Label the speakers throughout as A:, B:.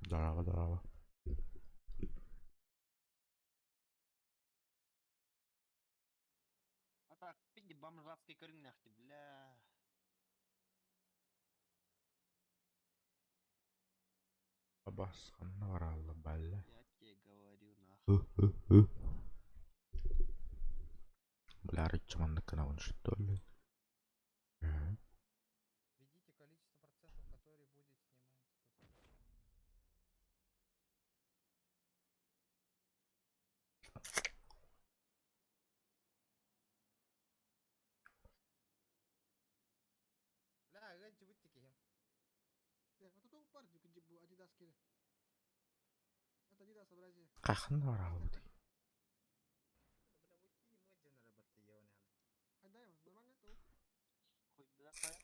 A: Здорово.
B: А так, пиди бомжатский коренях ты, бля.
A: Басқаны бар алла бәлі.
B: Я тебе говорю, нах.
A: Бля, рычмандыкына он что ли?
C: Введите количество процентов, которые будет снимать. Бля, раньше вытеки.
D: Вот это парни, где был Adidas кире. Это Adidas образи.
A: Қақын бар алла дей.
C: Бля, выйти ему работы явно.
D: Хайдай ман, нормально это.
B: Хуй, бля, хая.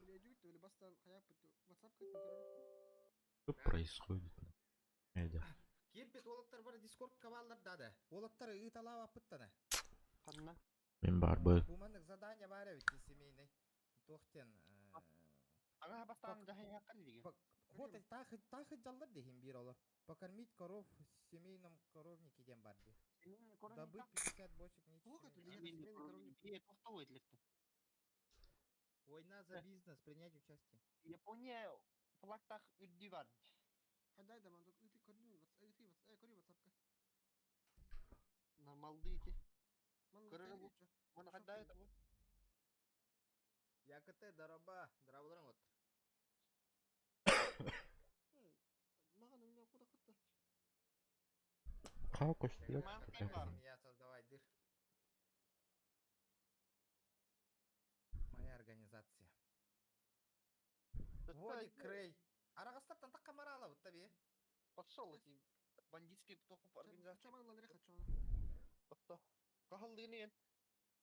D: Бля, идёт, или бастан хаяп, WhatsApp кайт микро.
A: Что происходит? Эйда.
C: Кирпит олаттар бар Discord кабалдар дады. Олаттар италава пыттаны.
B: Ханна.
A: Мен бар был.
C: Буманных задания бар ведь семейный. Тохтен.
B: Ага, бастан жахай хаккан диге.
C: Вот тахы жаллар дехим бир олар. Покормить коров в семейном коровнике дем барди.
B: Семейный коровник.
C: Добыть 50 бочек ничего.
D: Плохо это,
B: Семейный
D: семейный коровник.
B: Бие, тохтовый лифт.
C: Война за бизнес, принять участие.
B: Япония флагтах үдди бар.
D: Хайдай да ман, ити кордин, кори WhatsApp ка.
B: Нормалды эти.
D: Ман
B: Көрөр бу.
D: чё?
B: Мана хадда это бу.
C: Якыты дараба, дарабыларың от.
D: Маған мен куда кытты.
A: Қау көшті
B: бар.
C: Я создавай дыр. Моя организация. Води Крей. Арагастартан так камарала вот тебе.
B: Пошел эти бандитские птоху организации.
D: Чаман лан реха чё.
B: Пошто. Кахалдыны.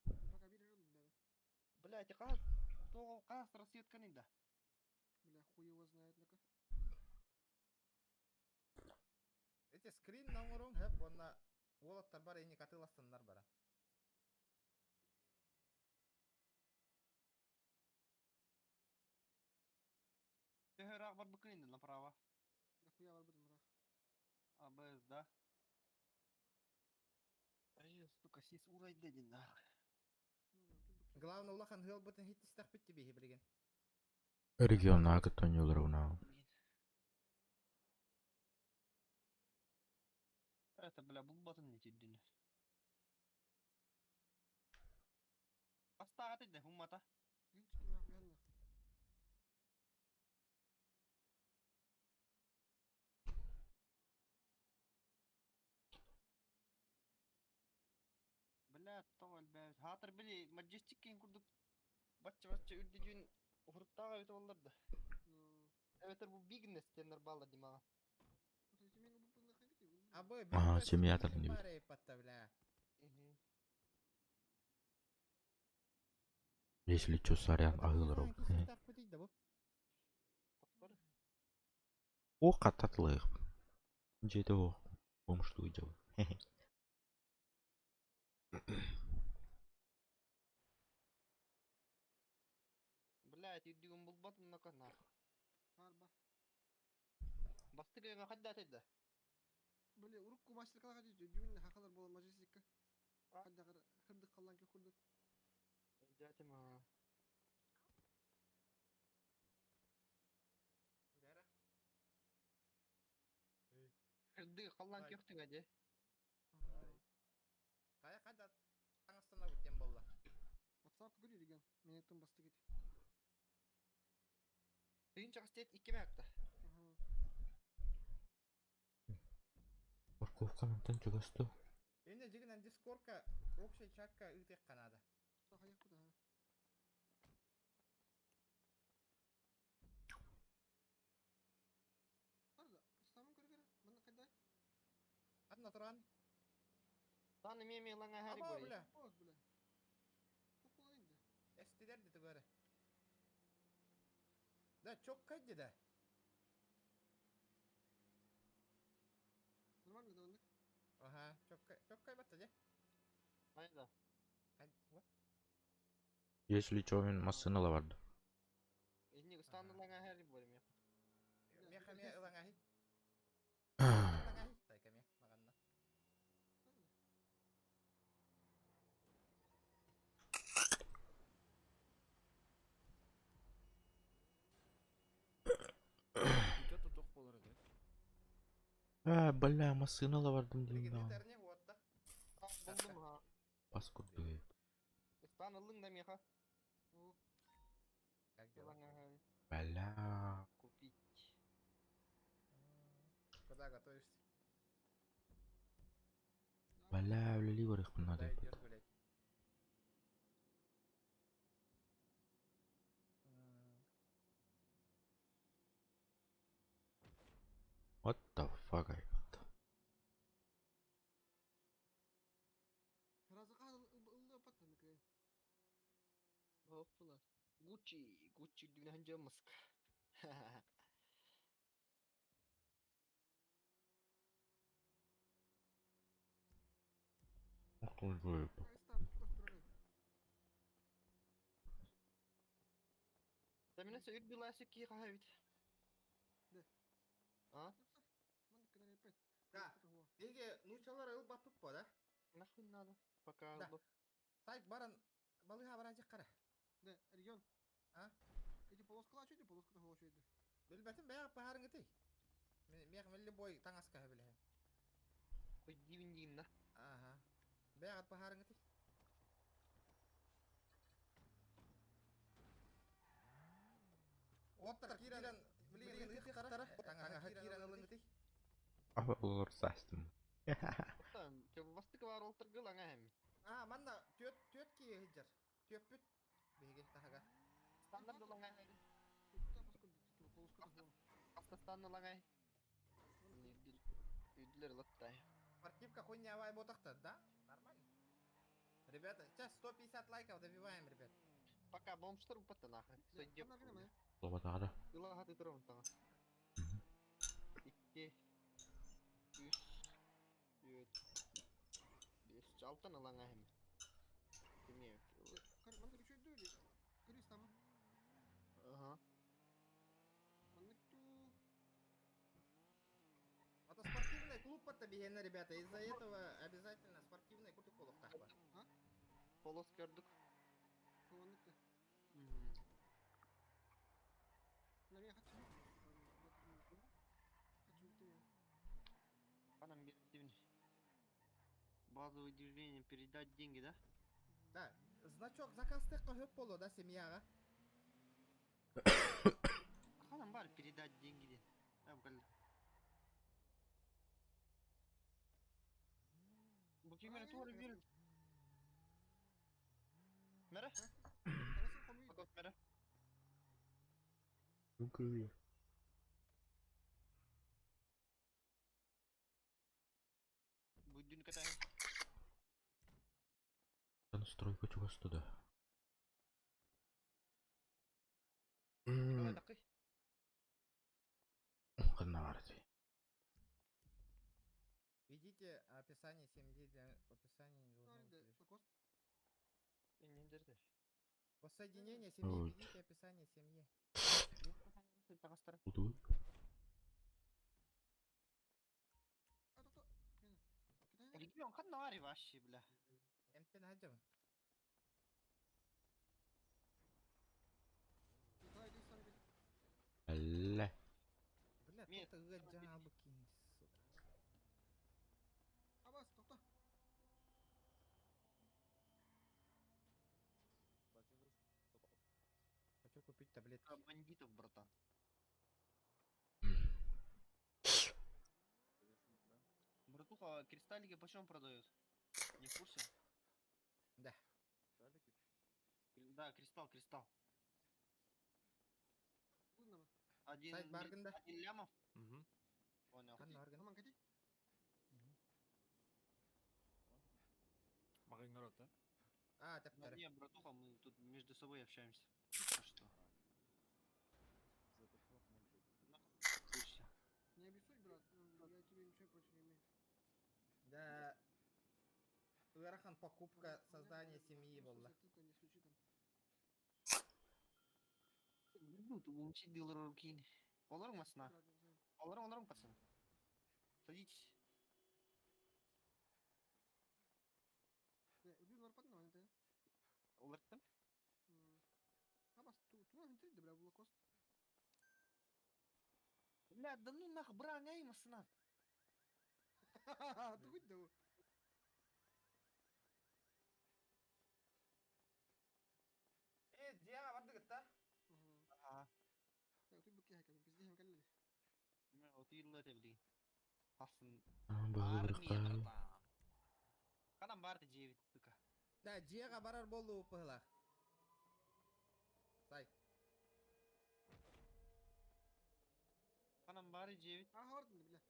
D: Пока бирер да.
B: Блять, кахал. То кахал рассветка не да.
D: Бля, хуй его знает на-ка.
C: Эти скрин номерон хэп онна волоттар бар эни катыластандар бара.
B: Техерак бар быкынды направо.
D: Да хуя бар будем рах.
B: АБС, да? Ай, сука, сис урай дедин нах.
C: Главное улахан хэл бутын хиттистах битти бихи билген.
A: Регион агытон юларына.
B: Это, бля, был батон не тиддин. Астагаты да хуммата.
D: Инчики нахуй янна.
B: Бля, товал, бля. Хатыр били, маджестик кейн курдук. Бачча үддүжүн уруттага өтө болларда. Evet, bu business tenler balla dimaga.
D: Вот эти мен убыл на хабите.
C: Абы
A: Ага, семьятар не
C: баре паттавля.
A: Если чё, сорян, ағылырым. О, қататылайық. Жеді о, омышлы ұйдау.
B: Блядь, иддигун бұл батын нака нах.
D: Арба.
B: Бастыгыга хадда тедда.
D: Бля, урукку мастер калга жи жүн хакалар болон мажисикка. Хадда кыр хырдык калган ки хурдук.
B: Жатима. Хырды каллан кехтиң аде.
C: Кая када аңастана өттен болла.
D: WhatsApp көрү деген. Мен еттим басты кет.
B: Тыйын чагыстет 2 мекта.
A: Морковканан жүгісті.
C: Енді жігінен дискорка общий чатка үтек қанады.
D: Хаяк куда. Арда, самын көргөрө. Мына кайда?
C: Адна тұран.
B: Таны меме лаңа хари
C: Аба
B: бой.
C: бля.
D: Вот, бля. Попула инде.
C: Эстидер де түгөрі. Да чок кайды да.
D: Нормально давандык.
C: Ага, чок кай батты же.
B: Айда.
A: Если чё, мен массынала барды.
B: Эни станды лаңа хари бой ме.
C: Меха ме ылаңа хи.
A: Бля, машина вардым дейм
C: Билигин
A: да.
C: терне уотта.
B: Buldum ha.
A: Бас курдук.
B: Istan ылың да меха.
C: Как дела?
A: Бля.
B: Купить.
C: Куда готовишься?
A: Бля, өлели бар их
C: Куда
A: надо.
C: идешь гулять?
A: What the fuck, I got.
D: Разыка ылды паттан кре.
B: Hopla. Gucci. Gucci düğüne hangi mısk?
D: Кайстан чукас турары.
B: Sen nasıl ür bilası ki kahvit?
D: Ne?
B: Ha?
D: Ман кенер пет.
C: Да. Деге нучалар ыл баппык по, да?
B: Нахуй надо? Пока
C: Да.
B: aldım.
C: Сайк баран балыга баранчык кара.
D: Да, регион.
C: А?
D: Эти полоскала чуйды, полоската хоо чуйды.
C: Билбетин бая пахарың ити. Мех мелли бой таңаска биле.
B: Dibin diyeyim na.
C: Ага. Бая пахарың ити. Оттар киран билигин ити кара. Таңаха киран ылың ити.
A: Olur saçtım.
B: Otan, bastık var oltır gılan hem.
C: А, манда төт ки хиджар. Төппүт биге тахага.
B: Standart olan hem.
D: Тут паскуд, типа полоската хоо.
B: Astastan olan hem. Üdüler lattay.
C: Спортивка хуйня вай ботахта, да? Нормально. Ребята, сейчас 150 лайков добиваем, ребят.
B: Пока бомжтар упатты нахуй. Söyleyecek.
D: Мана вина ме.
A: Lobat ada.
B: Gıla hadi durun tamam. 2 3 4 5 6 alan hem. Bilmiyorum.
D: Кар ман кер чуйды ди. Крис там.
B: Aha.
D: Ман ту.
C: Это спортивный клуб Потабиена, ребята. Из-за этого обязательно спортивный клуб Колохтахва.
B: Polos gördük.
D: Хованыкты. На меня хочу. Хочу ты.
B: Anam bir dibin. Bazı выделения передать деньги, да?
C: Да, значок заказ текко хөп боло, да, семьяга.
B: Hanım var передать деньги de. Tamam gel. Bu kimene tuvalı bir. Mere?
D: Анасың комуй.
B: Bakot mere.
A: Укрыл.
B: Bu dün kadar.
A: Настройка чего туда.
B: Николай такой.
A: Кына варды.
C: Видите описание семьи для описания не должно
D: Арде,
C: быть.
D: лакост.
B: Ben yendirdi.
C: Воссоединение семьи,
A: Ой.
C: видите описание семьи.
B: Tagastara.
A: Буду.
D: А то. Китай.
B: Регион kan nari вообще, бля.
C: Эмтен хаджам.
D: Китай дей сам бит.
A: Бля.
C: Бля,
B: Нет,
C: тут гаджа букин, сука.
D: Абас, токта.
C: Хочу купить таблетки.
B: Бандитов, братан. Братуха, кристаллики почем продают? Не в курсе?
C: Да.
B: Да, кристалл.
D: Буднама.
B: Один,
C: Сайт баргында.
B: 1 лямов. Понял.
C: Хан орган.
D: Аман кати.
E: Маған народ, да?
C: А,
B: Да
C: таптары.
B: не, братуха, мы тут между собой общаемся. А что? Ну, в курсе.
D: Не обессудь, брат. Я тебе ничего против не имею.
C: Да. Уэрахан покупка создания семьи
D: Просто
C: была.
D: ты не исключи там.
B: Ну, ты умчи дилер руки. Олар масна.
D: Брат, не знаю.
B: Олар, пацан. Садитесь.
D: Не, убил нарпадна, а это.
B: Олар там?
D: Абас, ту интриг, да, бля, был лакост.
B: Бля, да ну нах, бра, не масна.
D: Тугуй да у.
C: Жияға бардық та.
B: Ага.
D: Ya tuй бүкке хайкам. Бізде хем кәлі.
B: Мен отыйлы тепли. Асын.
A: Бұл бір қай.
B: Канам барды 9 тыка.
C: Да, жияға барар болду пыла. Сай.
B: Канам бары 9.
D: Аха ордын бля.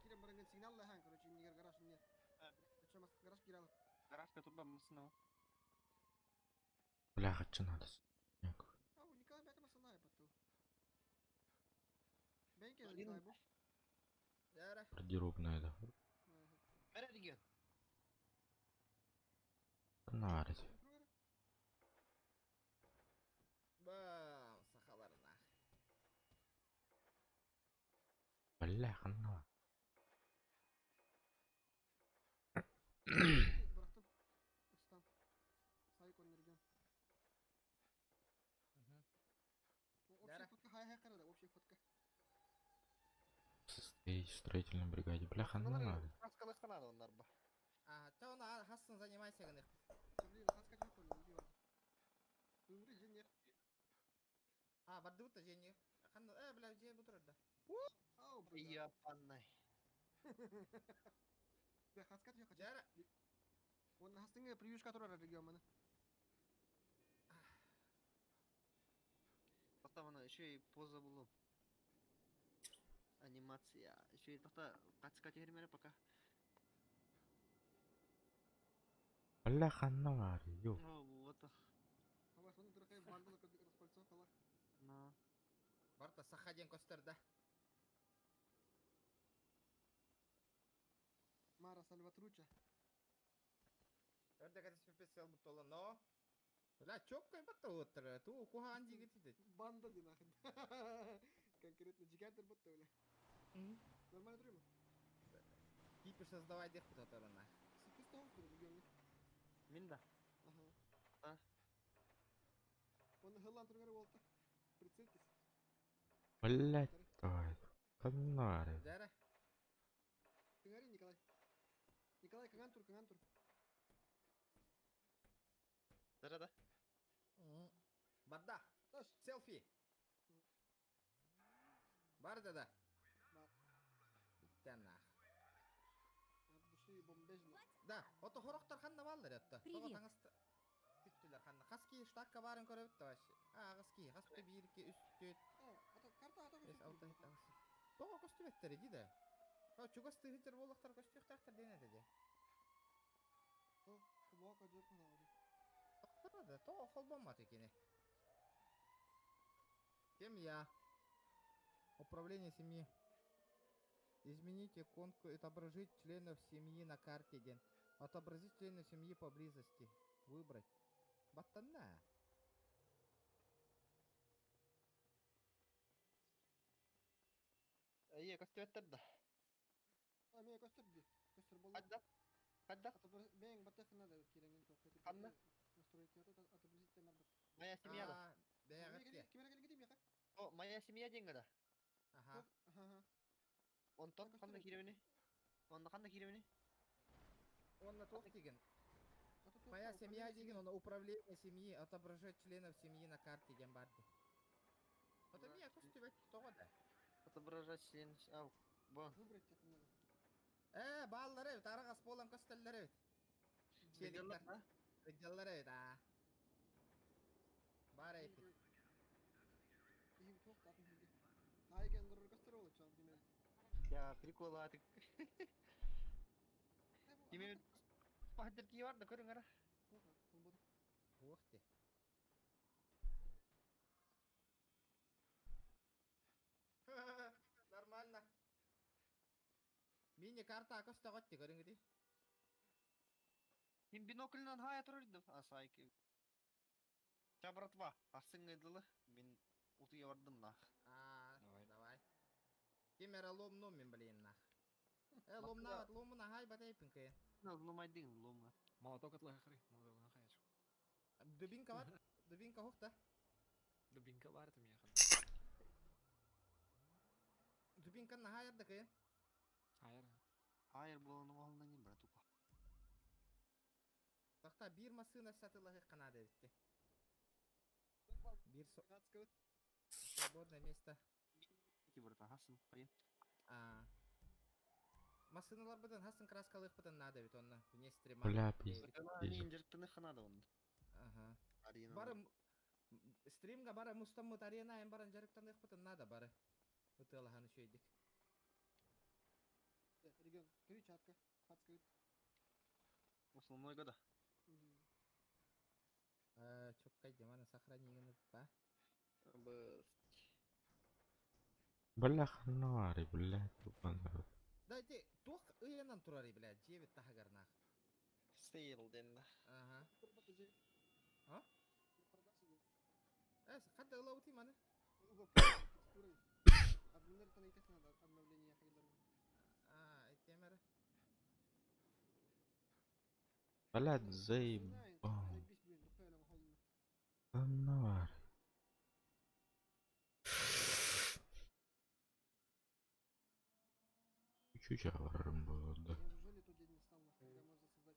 D: Кирем баранген сигнал хан, короче, нигер гараж не. Ачамас гараж киралып.
B: Гаражка туда мысынау.
A: Бля, қачы надо.
D: Ау, Николай бәті масалай батту. Бәйке
B: Блин.
D: Николай бұл.
C: Жара.
A: Гардеробная да.
B: Бере деген.
A: Кынарыз.
C: Бам, сақаларына.
A: Бля, қынна.
D: Бырақтым. Үстам. Сайк өнерген. Общий
C: Дара.
D: фотка хай қарады, общий фотка.
A: Состоит в строительной бригаде. Бля, қынна.
B: Аскалыш канады onlar ба.
C: А, чауна хасын занимайся гынық.
D: Блин, хаска жоқ қой, не бар. Өмірі женер.
C: А, барды бұтта жеңе. Қанды, бля, же бұтыр да.
D: Ау,
B: Я паннай.
D: Да, хаска жоқ.
C: Жара.
D: Он хастыңа прививка тұрар регион мана.
B: Потом она еще и поза была. Анимация. Еще и тогда кацка термера пока.
A: Бля, қанна бар. Йо.
B: Ну вот.
D: Ама соны тұрақай бандылы распальцов қала.
B: Ну.
C: Барта саха ден көстер да.
D: Мара Сальватруча.
C: Өрді кәдіс пепесел бұттолы, но. Бля, чөккой бұтты отыры. Ту, куха анжи кетеді.
D: Банда дей нахын. Конкретно жигантер бұтты өлі. Нормально тұрай ма?
C: Кипиш создавай дек бұт отырына.
D: Сикіз тоғыз тұры регионы.
B: Минда.
D: Ага.
B: А?
D: Оны хыллан тұрғары болты. Прицельтес.
A: Бля, давай. Қынна бар.
C: Жара.
D: Кыңари, Николай. Николай, кыңан тұр, кыңан тұр.
B: Да.
C: Барда.
D: Таш.
C: Селфи. Барды да.
D: Бар.
C: Иттен ах.
D: Абдуши бомбежно.
C: Да, ото хорохтар ханна баллар ятта.
E: Привет.
C: Тога таңысты. Күттілер ханна. Хаски штакка барын көрөбітті баши. Хаски, хаспы бирке үстөт.
D: Карта ата
C: Эс алты таңысы. Тога көстүбеттер иди да. О, чугасты хитер болуктар көстүктактар денеди де.
D: Лока жоқ мына ори.
C: Да, тога холбомат экени. Семья. Управление семьи. Измените иконку «Отобразить членов семьи» на карте ден. Отобразить членов семьи поблизости. Выбрать. Баттана.
B: Ие костюмерді.
D: Мен көстірді. Көстір болды.
B: Қадда. Қадда.
D: Мен баттақ надо керенген көптетіп.
B: Қанна?
D: Настроить етті, отобразить темір бат.
B: Моя семья да.
C: Бәғәтке.
D: Кемер келген дейм яқа?
B: О, моя семья деньги да.
C: Аха.
D: Ага.
B: Онтон қандай керемені? Онда қандай керемені?
C: Онна тоқ деген. Моя семья деген, оны управление семьи, отображать членов семьи на карте ден барды. Это меня көстүбет тоға да.
B: Отображать член. Ау. Bon.
D: Выбрать тек надо.
C: Баллар evet, арағас болан көстелер evet.
B: Виделер, да?
C: Виделер evet, Бар evet.
D: Ийм тоқ татын хилге. Айген дұрыр көстір олы чоң демек.
B: Я прикол атык. Демек спахтер кие бар да көріңер.
D: Болбоду.
C: Ух ты. Нормально. Мини-карта көстө көтті көріңді.
B: Мен бинокльнан хая тұрырды. Асайки. Чабратва. Асың еділі. Мен ұтыя бардым нах.
C: Давай. Кемера ломну мен блин нах. Ломна, ломна хай батай пинке.
B: Ломайдың ломна.
F: Молоток отлахари, молоток нахаячу.
C: Дубинка бар? Дубинка хохта?
F: Дубинка бар это механ.
C: Dubinkan hayırdı kıyın.
F: Hayır.
B: Hayır bulanın oğlundan değil bırak tupa.
C: Takta bir masığına satılahı kanada bitti. Bir
D: Градская.
C: свободное место.
B: İki burada hasın kayın.
C: А. Масыналар бытын хасын краскалых бытын надо бит онна. Вне стрима.
A: Бля,
C: Э,
A: пиздец.
C: бит.
B: Ama
A: Diyecek.
B: incirttiğini kınadı onu.
C: Ага.
B: Arena.
C: Бары стримга бары мустаммыт арена айын баран жарыктан их бытын надо бары. Бытылаханы шөйдик.
D: Регион. Кричатка. Градская.
B: Основной года.
C: Чоккай демана сохранение ба.
B: Бы
A: Бля, хнари, блядь, тупанар.
C: Дайте тух ыянан турари, блядь, 9 тахагарнах.
B: Сейл денді.
C: Ага.
D: Продаться здесь.
C: А?
D: Продаться здесь.
C: Хадда ылаути маны.
D: Текстуры. Админер танайтех надо. Обновление хайлар.
C: Темер.
A: Блядь, заебал.
D: Заебись, блин, духовно холодно.
A: Хнари. Чуть аваром было, да.
D: Неужели тот день не стал, когда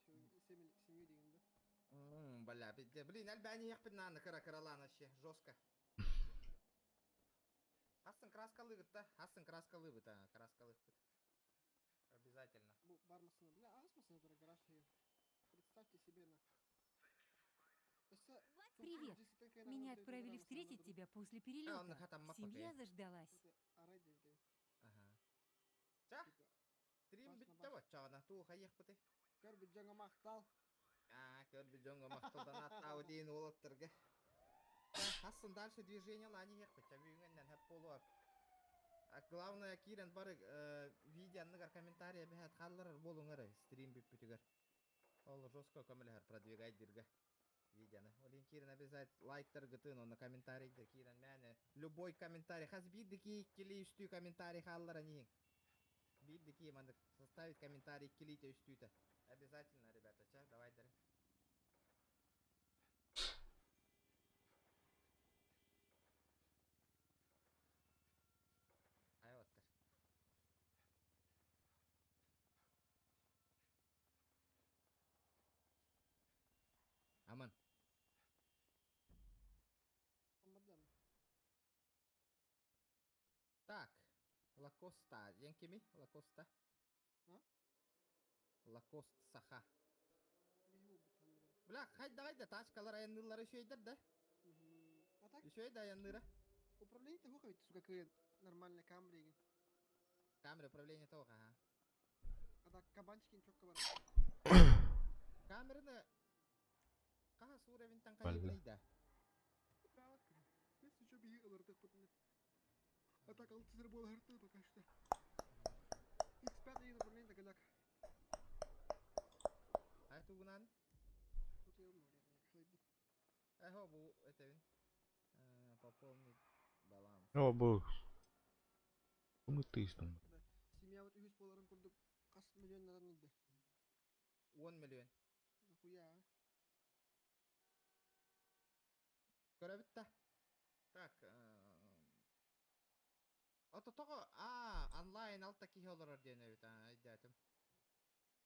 D: можно создать семью деген, да?
C: Бля, блин, альбани яхпин наны кара-каралан вообще, жестко. Хасын краскалы бит, да? Хасын краскалы бит, краскалы бит. Обязательно.
D: Бармасына, бля, асмасына тура гараж ее. Представьте себе на.
E: Привет. Меня отправили встретить тебя после перелета.
C: Он хатам
E: Семья заждалась.
C: Ага. Ча? Стрим бит того, чана, ту хаях бит.
D: Көр бит жаңа мақтал.
C: Көр бит жаңа мақталдан аттау дейін олаттырға. Хасын дальше движение лани яқ бит, чабүйіңнен хәп болуап. Главное, Кирен бары видеоныгар комментария бәхәт қаллар болуңары, стрим бит бүтігер. Ол жестко көмілер продвигать дирге видеоны. Олин Кирен обязательно лайктар гытын, он на комментариях Кирен мәне. Любой комментарий, хас биддики кили үстүй комментарий қаллар анихин. Биддики мандык составить комментарий килите үстүйті. Обязательно, ребята, ча, давай дары. Айваттар. Аман. Так. Лакоста. Янкими? Лакоста.
D: А?
C: Лакост саха. Бля, хайда тачкалар аяннылары шөйдер да?
D: А так,
C: Шөйд аянныра.
D: управление того ведь, сука, как нормальная камера.
C: Камера управления того, ага.
D: А так кабанчики чокка бар.
C: Камераны каха уровень танка
A: Бля.
C: ебнейда.
D: Так, если что, беги, алыртых потом. А так, алтысыр бол хырты пока что. X5 деген управление голяк.
C: Ай тугунан.
D: Тут я умер, я хлебну.
C: Эхо бу этевин. Пополнить баланс.
A: О, бог. Умытыйстым.
D: Семья вот үйс боларын көрдік. Қас миллион надан еді.
C: 10 миллион.
D: Нахуя, а?
C: Көрөбүтта. Так. Ото того, онлайн алта ки олорор ден өбүт, айдатым.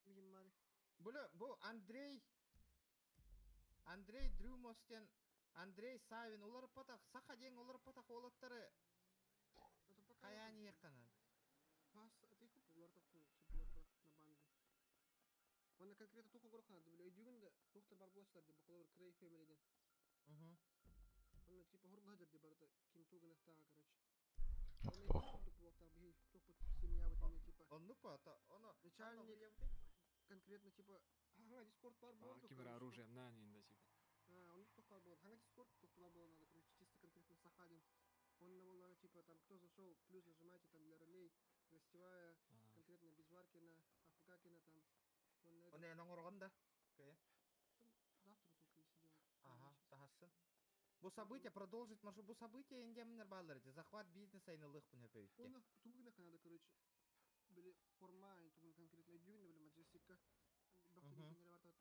D: Мигин мари.
C: Бу Андрей Дрюмостен, Андрей Савин, олар патак, саха ден олар патак олаттары
D: Это пока...
C: каяни якканан.
D: Пас, это их популярда типа на банде. Оны конкретно туху горхан, да, үйдігінде тухтар бар болашылар, да, бұқылар крей фэмилиден. Оны типа хурдла жер, да, барды, ким тугын ықтаға, короче. Оны тухтар болақтар, бихи, тухпут семья, вот именно, типа.
C: Он пата, оно
D: Начальник, конкретно, типа, ханга дискорд бар болды.
F: Кибероружие на нинда типа.
D: Он тухтар болды, ханга дискорд тухтар было, надо, короче, чисто конкретно сахадин. Он на было, типа, там, кто зашел, плюс нажимайте, там, для ролей, гостевая, конкретно без Варкина, Афгакина, там.
C: Он я нангорганда.
D: Завтра только если делать.
C: Ага, тахасын. Бу событие продолжить маршрут. Бу событие индемнер балларите. Захват бизнеса и налых пуня поведки.
D: Он тугнах надо, короче. Были форма, тугн конкретно дюйны, были маджестика. Бахтин генератор.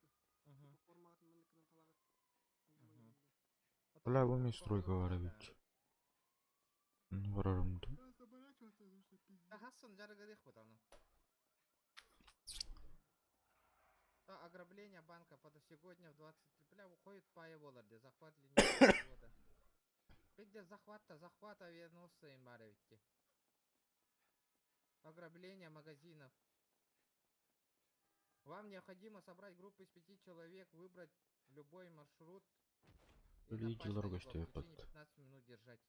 D: Формат манны канал талагат.
A: Бля, bu стройка var evet. Vararım da.
C: Хасын жарыгырых вот оно. Да, ограбление банка под сегодня в 23. Бля, уходит пая боларды. Захват линии года. Где захват авианосца им баровите. Ограбление магазинов. Вам необходимо собрать группу из 5 человек, выбрать любой маршрут и напасть на
A: Лидерлар
C: него в
A: көчтү
C: течение
A: бат.
C: 15 минут держать.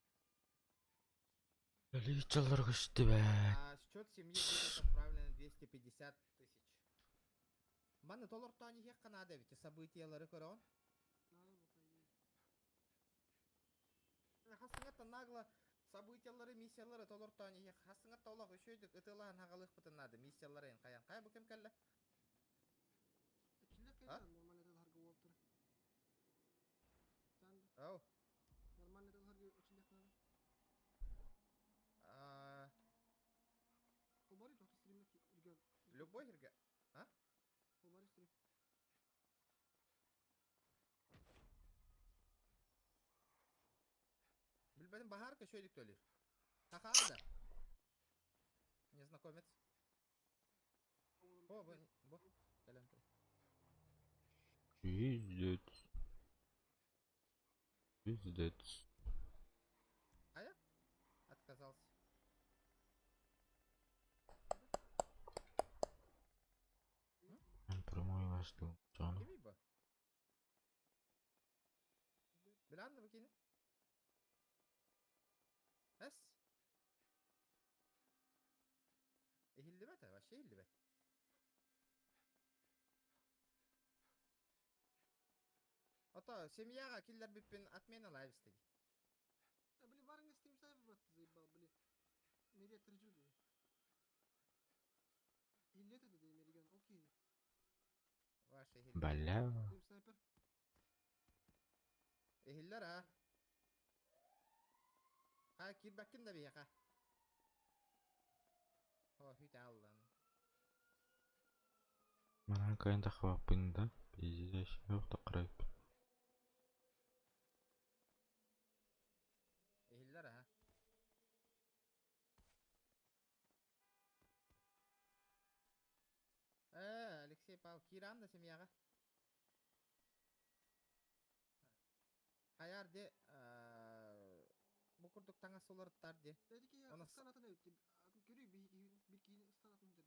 A: Лидерлар көчтү бат.
C: А счет семьи будет отправлен 250 тысяч. Баны толорто они хек канада ведь событиялары көрөн.
D: Надо бы, по идее.
C: Хасыңатта нагло событиялары, миссиялары толорто они хек. Хасыңатта олақ үшөйдік ытылаан хагалых бытынады миссиялары ен каян. Кай бу кем келле?
D: Очилек
C: А?
D: кайда нормальный тылхарга болуптур. Санды.
C: Ау.
D: Нормальный тылхарга очилек надо. Холбари жокто стримдик ирген.
C: Любой херге. А?
D: Холбари стрим.
C: Билбедим бахарка шөйдік төлер. Хаханда. Незнакомец. О, бу. Келем тұр.
A: Пиздец. Пиздец.
C: Ая? Отказался.
A: Мен прямой баштым. Жаным.
C: Кеми бу? Биланды бу кені? Эс? Ehilli bет, вообще ehilli bет. Ото, семьяға киллер биппен отмена лайв стеди.
D: Бли, барынга стрим сайфы батты заебал, бли. Мерия тыржуды. Иллеты dedi Amerikan, окей.
C: Ваше ehilli.
A: Бля.
D: Стрим снайпер.
C: Ehiller ha. Ha kirbakin da bir yaka. О, hüte Allah'ın.
A: Манан кайында хабаппын да. Пиздец. Yok da кырайып.
C: Ehiller ha. Алексей Павлов, Киран да семьяға. Каяр де, букурдук таңа соларыттар де.
D: Dedi ya
C: Ona
D: ıstan atın evet. Görüyor bir kişinin ıstan atın dedi.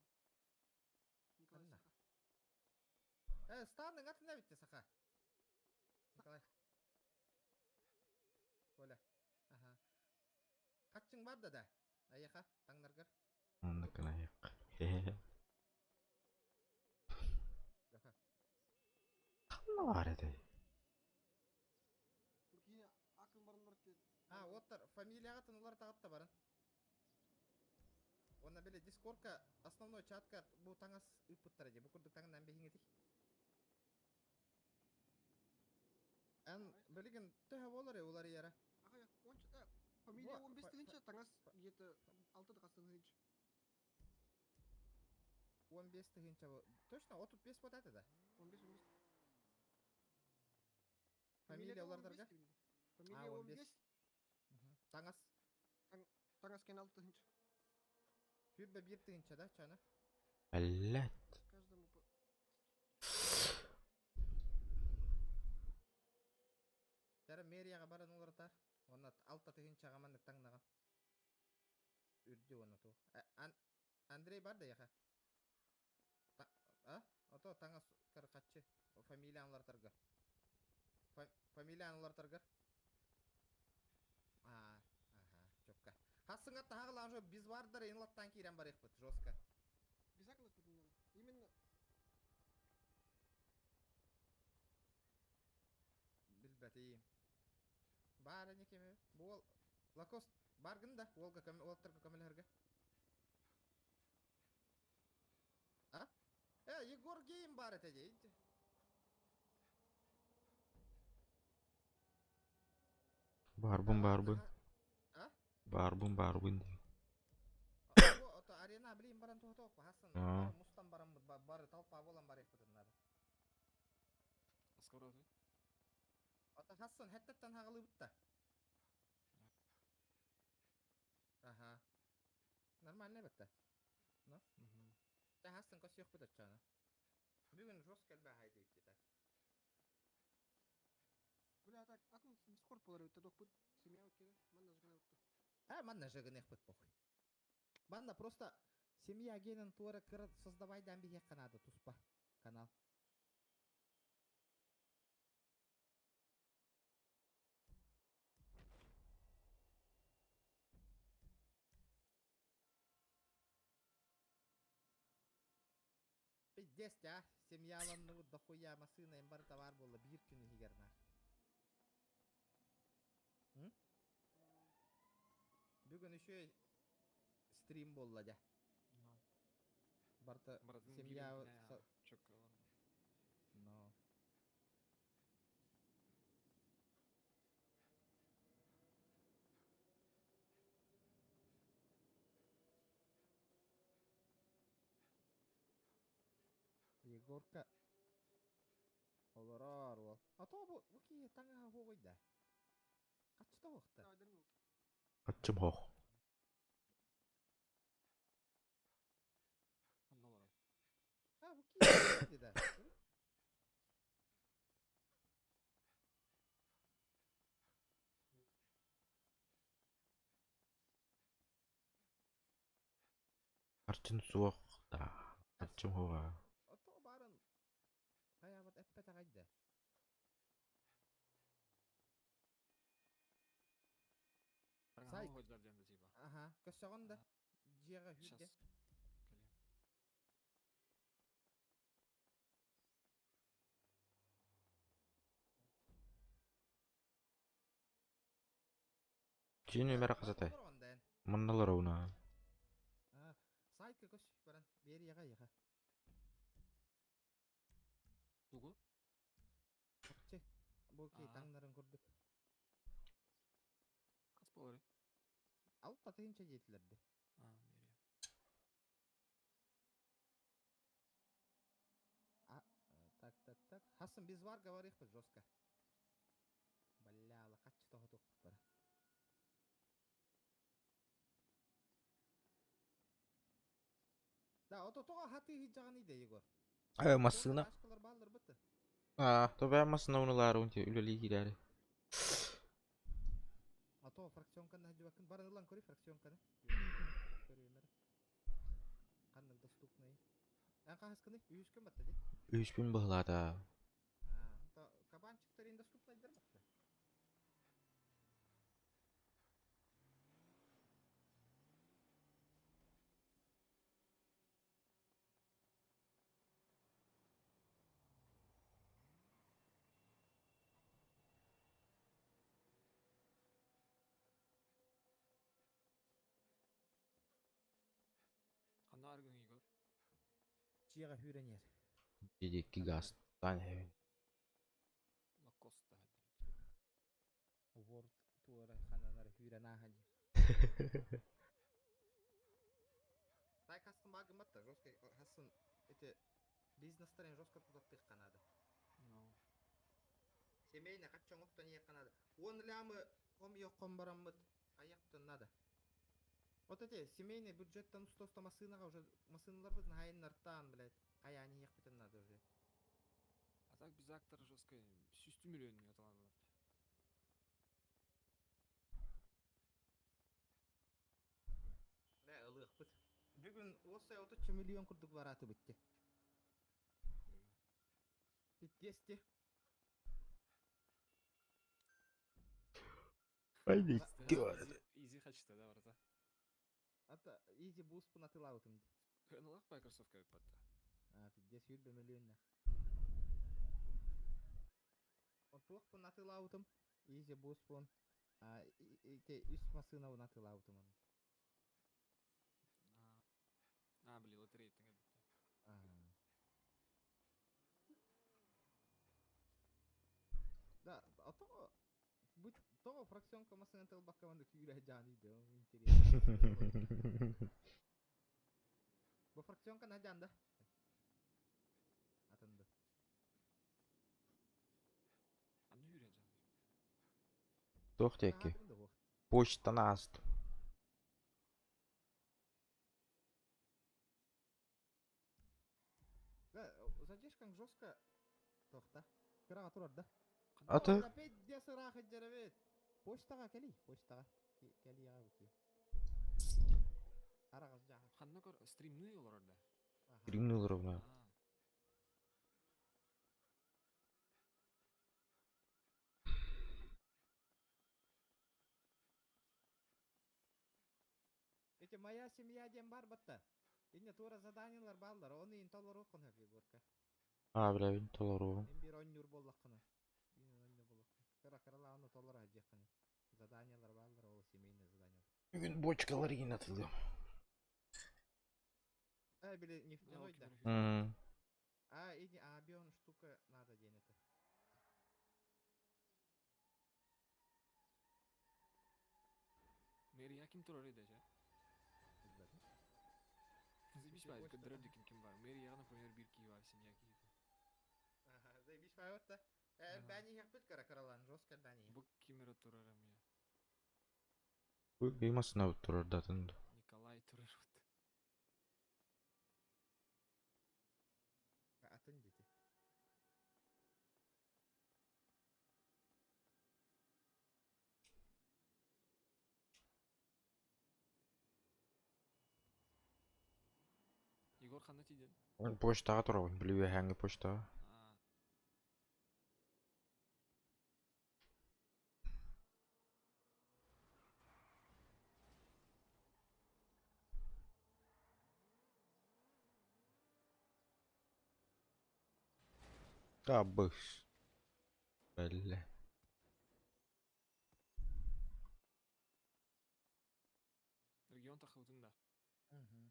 D: Nikolay
C: Anna.
D: Saka.
C: Станның аты не бітті сақа? Николай. Коля. Ага. Қатчың бар да. Аяқа, таңдарғар.
A: Анда кынайык. Хе.
C: Жоқа.
A: Кымна бар эди?
D: Bir kişinin akıl barın var dedi.
C: Оттар, фамилияға тынулар тағып та барын. Онна беле дискордка, основной чатка, бұл таңас үппіттар еде. Бұл күрдік таңын әмбехің еті. Ән, білген түхі болар олар ера.
D: Ага ya. Familia
C: Bu-
D: 15
C: fa-
D: deyince
C: fa-
D: tangas где-то 6 кастын deyince.
C: 15 тыгынча бұл. Точно, 35 бот әті да.
D: 15.
C: Фамилия олардарға?
D: Familia 15.
C: Таңас.
D: Tangas ken 6 deyince.
C: Хүббе 1 тыгынча да, чаны.
A: Блять.
D: Каждому по...
C: Жары мэрияға барын олар тар. Онна 6 тыгынча ғаманды таңнаған. Үрді оны ту. Андрей бар да яқа. Ото таңас кырқатчы. Фамилия анылар таргар. Фамилия анылар таргар. Ага, чөпка. Хасыңа тағылан жо біз бардыр енлаттан кейрен бар еқпіт, жостка.
D: Бизаклык bunlar. Именно
C: Билбәтейім. Бары некеме? Бұл Лакост баргын да, олаттарға көмелерге. А? Егор Гейм бар это дейді.
A: Барбын.
C: А?
A: Барбын дейм.
C: Ото арена білейін баран тоқты оқпа, Хасын.
A: А.
C: Бары мұстан бары талпа болан бар еқпітінлады.
F: Скоро ты?
C: Ото Хасын, хәттеттен хағылы бұтта. Ага. Нормально бітті. No? Sä hassan kos joku pitää. Bygün roskal bää haidi yttitä.
D: Бля, так, атом дискорд поларыйт, ток пут семья кире, манна жгана утты.
C: Манна жыгын их похуй. Манна просто семья генен туара кырат создавай дамби хек канада туспа канал. Пиздец, да, семьяланну дохуя масына эмбар товар болла бир күнү хигернар. Бүгүн еще стрим болла да. Барта
F: Братан,
C: семья
F: çok kalan.
C: но Егорка олорор бол. Ато бу ки таңа хогойда. Качта вакытта.
D: Давай дернул.
A: Атчым хох.
F: Anladım.
C: Бу ки деди да.
A: Арчин суох да. Атчым хога.
C: Ато барын каябат эппете кайда. Сайк.
F: Сайк. Hocalar diyen de şey var.
C: Ага, кашаганда жега
F: Сейчас.
C: хүрде.
F: Geleyim.
A: Чин өмөр казатай.
C: Ондан.
A: Манналар уна.
C: Сайка кош баран бери яга яга.
F: Тугу?
C: Чек. Бу ки
F: Ага.
C: таңнарын көрдүк.
F: Kaç doları?
C: Ал патынча жетилерди.
F: Meri.
C: Так. Хасын без вар говорих под жестко. Бля, лакач того тут пора. Да, ото тога хаты хиджаган иде, Егор.
A: Масына.
C: Башкалар балдыр бытты.
A: Тобе масына унулар унти үлөли кидәре.
C: Ато фракционканы хажыбакын барын ылан кори фракционканы. Көрөмөр. Канның доступный. Кахасканы 100 көн батты ди.
A: 3000 быhlada.
C: То кабанчыктарын доступныйдыр бакты.
F: Kanda argın Igor.
C: Чига хүренер.
A: Дедекки газ. Тань.
F: Lacoste hadi.
C: World Tour хананар хүрена хажы. Тай хастын багын батты. Жостко хастын эти бизнесттерин жостко тутаттык канады.
F: No.
C: Семейный каччон октон ек канады. Он лямы ком йоккон бараммыт. Аяктын надо. Вот эти семейный бюджеттен устоста масынаға уже масыналар бытын хайын нарттан, блядь. Каяни ек битен надо уже.
F: А так biz aktar жестко 100 milyon yatalan.
C: Бля, ылык быт. Бүгүн осы 30 миллион курдук бараты битти. Биттести.
A: Айди.
F: Easy kaçtı da varsa.
C: Ата изи буст пун атылаутым.
F: Хреналах Microsoft кайып батты.
C: Биттес 100 миллион. Отук пун атылаутым. Изи буст пун. Те үс масына пун атылаутым.
F: Блин, лотерея теңе битти.
C: Да, а то быть то фракционка масына тел баккаманда күйрэ жаны да интересно. Бу фракционка на жанда. Атынды.
F: Anne yürüyeceğim.
A: Тохтеки. Почта наст.
C: слишком жестко тоқта. Кыраға тұрар да.
A: Аты?
C: Педде сырақ еджеребет. Почтаға кәли, почтаға. Кәли яға өте. Арағыз жағын.
F: Ханна кор стримный олар орда.
A: Кримнилер бля.
C: Эти моя семья дем бар бітті. Инне тура заданиялар балдар, оны инталар оқын хөп егорка.
A: А, бля, вин толору.
C: Мен бір оннюр боллаққыны. Кыра аны толар ажеққыны. Заданиялар балдар, ол семейный задание.
A: Бүгін бочкалар жинатылды.
C: Били нефтяной да. Иди, бион штука надо денег.
F: Мери яким турар иде же? Забишпай, кыдырады ким бар. Мери яга, например, бир ки бар, семья ки.
C: Забишпай отта. Бәни яқпет каракаралан, жестко бәни.
F: Бу кимера турарам я.
A: Беймасына өт тұрар датынды.
F: Николай турар.
C: Атын дети.
F: Егор ханна тиден.
A: Почтаға тұрар, білуе хәңгі почтаға. Табыш. Бәлі.
F: Регион тахутында. Келем.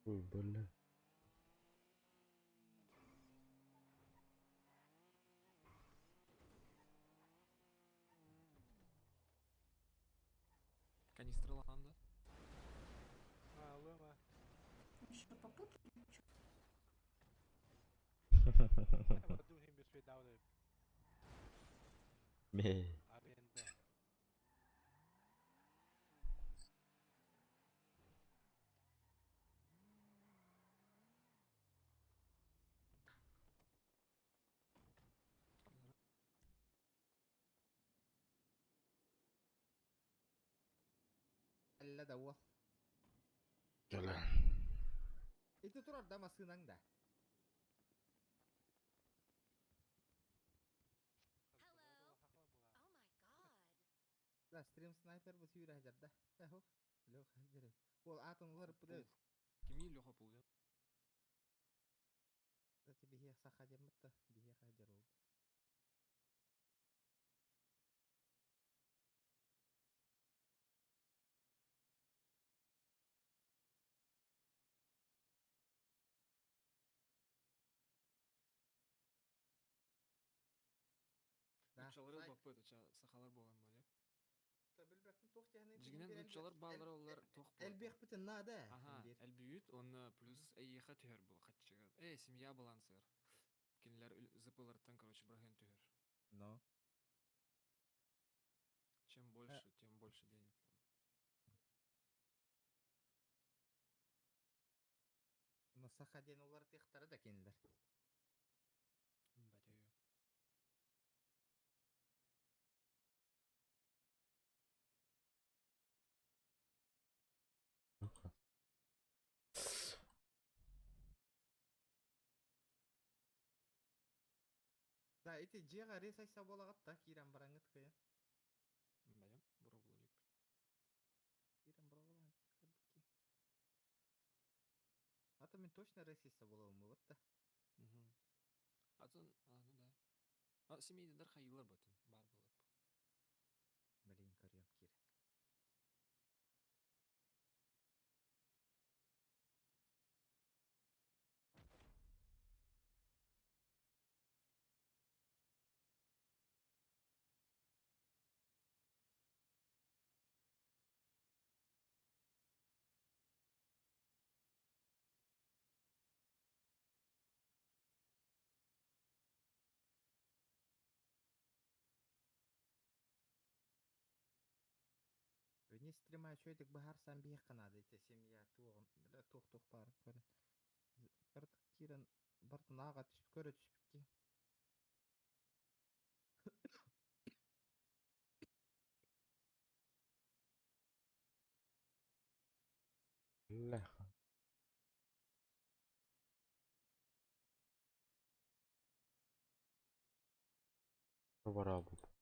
A: Бәлі.
F: Канистра лаханда.
G: Что, попутали?
A: Ме.
C: Әлі да ол.
A: Келі.
C: Эти турар да масынан да. Да, стрим снайпер bu suyra hajarda. Ho. Lo hajar. Ол атын лырып бұды.
F: Кими лёха пулды.
C: Это бихе саха демітті. Бихе хаjar ол.
F: Үтчалар бакпы, сахалар болған бөле.
C: Білбәктің тоқ тәхіне.
F: Жигінен үтчалар балдар олар тоқ болды.
C: Әлбек бітін нада.
F: Ага, әлбүйіт, оны плюс әйеха түйер бұл қатчыға. Семья балансыр. Кенілер зыпыларттан, короче, бірген түйер.
C: Но.
F: Чем больше, тем больше денег.
C: Но саха ден олар тектары да кенілер. ити жеға рес айса болағатта кирен бараңыт кыйын.
F: Баям, бура булулик.
C: Кирен бара болан кырдыки. Ата мен точно рес айса болауым вот да.
F: Мгм. Атын, ну да. Семейдедар хайылар батын, бар булып.
C: Блин, көрем кир. Өне стрима чөйдік бұхар сан бейек қанады, ете семья туғын, білі туқ бар көрін. Бұрдық кирен бұрдың аға түшіп көрі түшіп ке.
A: لا برابط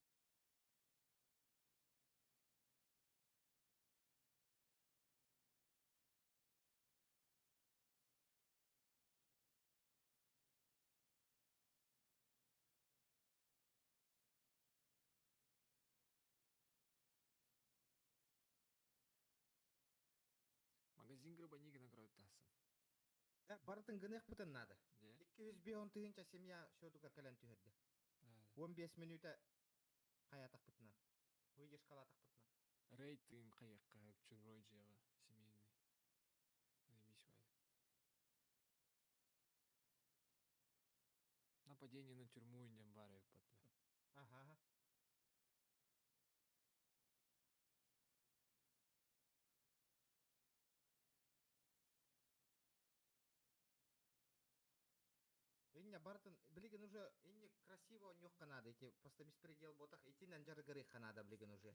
F: Магазин грыба нигена кроет тасын.
C: Бардың гынық бұтын нады.
F: Де?
C: 205 тыгынча семья шотуға кәлін түйірді. 15 минута қаятақ бұтынан. Выйдеш қалатақ бұтынан.
F: Рейтинг қаяққа өпчін рой жағы семейный. Займись вайды. Нападение на тюрьму индем бары патты.
C: Ага. Инне бартын, білеген уже, инне красиво нёк қанады, ити просто беспредел ботақ, итинен жары гыры қанады білеген уже.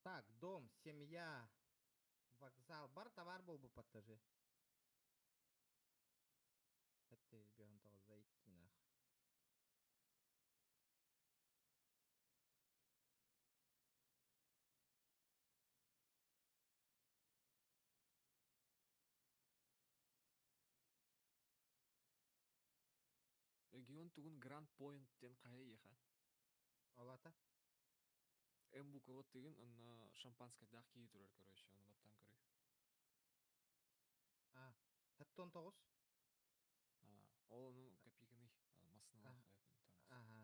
C: Так, дом, семья, вокзал, бар товар бол бұл паттажы. Әтті беғын тоғы зайти нах.
F: Регион тугун Гранд Пойнт тен қая еха.
C: Олата?
F: Эм буколот тыгын, анна шампанская дақ кейі тұрар, короче, аны баттан көрі.
C: Әттон тоғыз?
F: Ол оның копейканы масынылар қайпын таңыз.
C: Ага,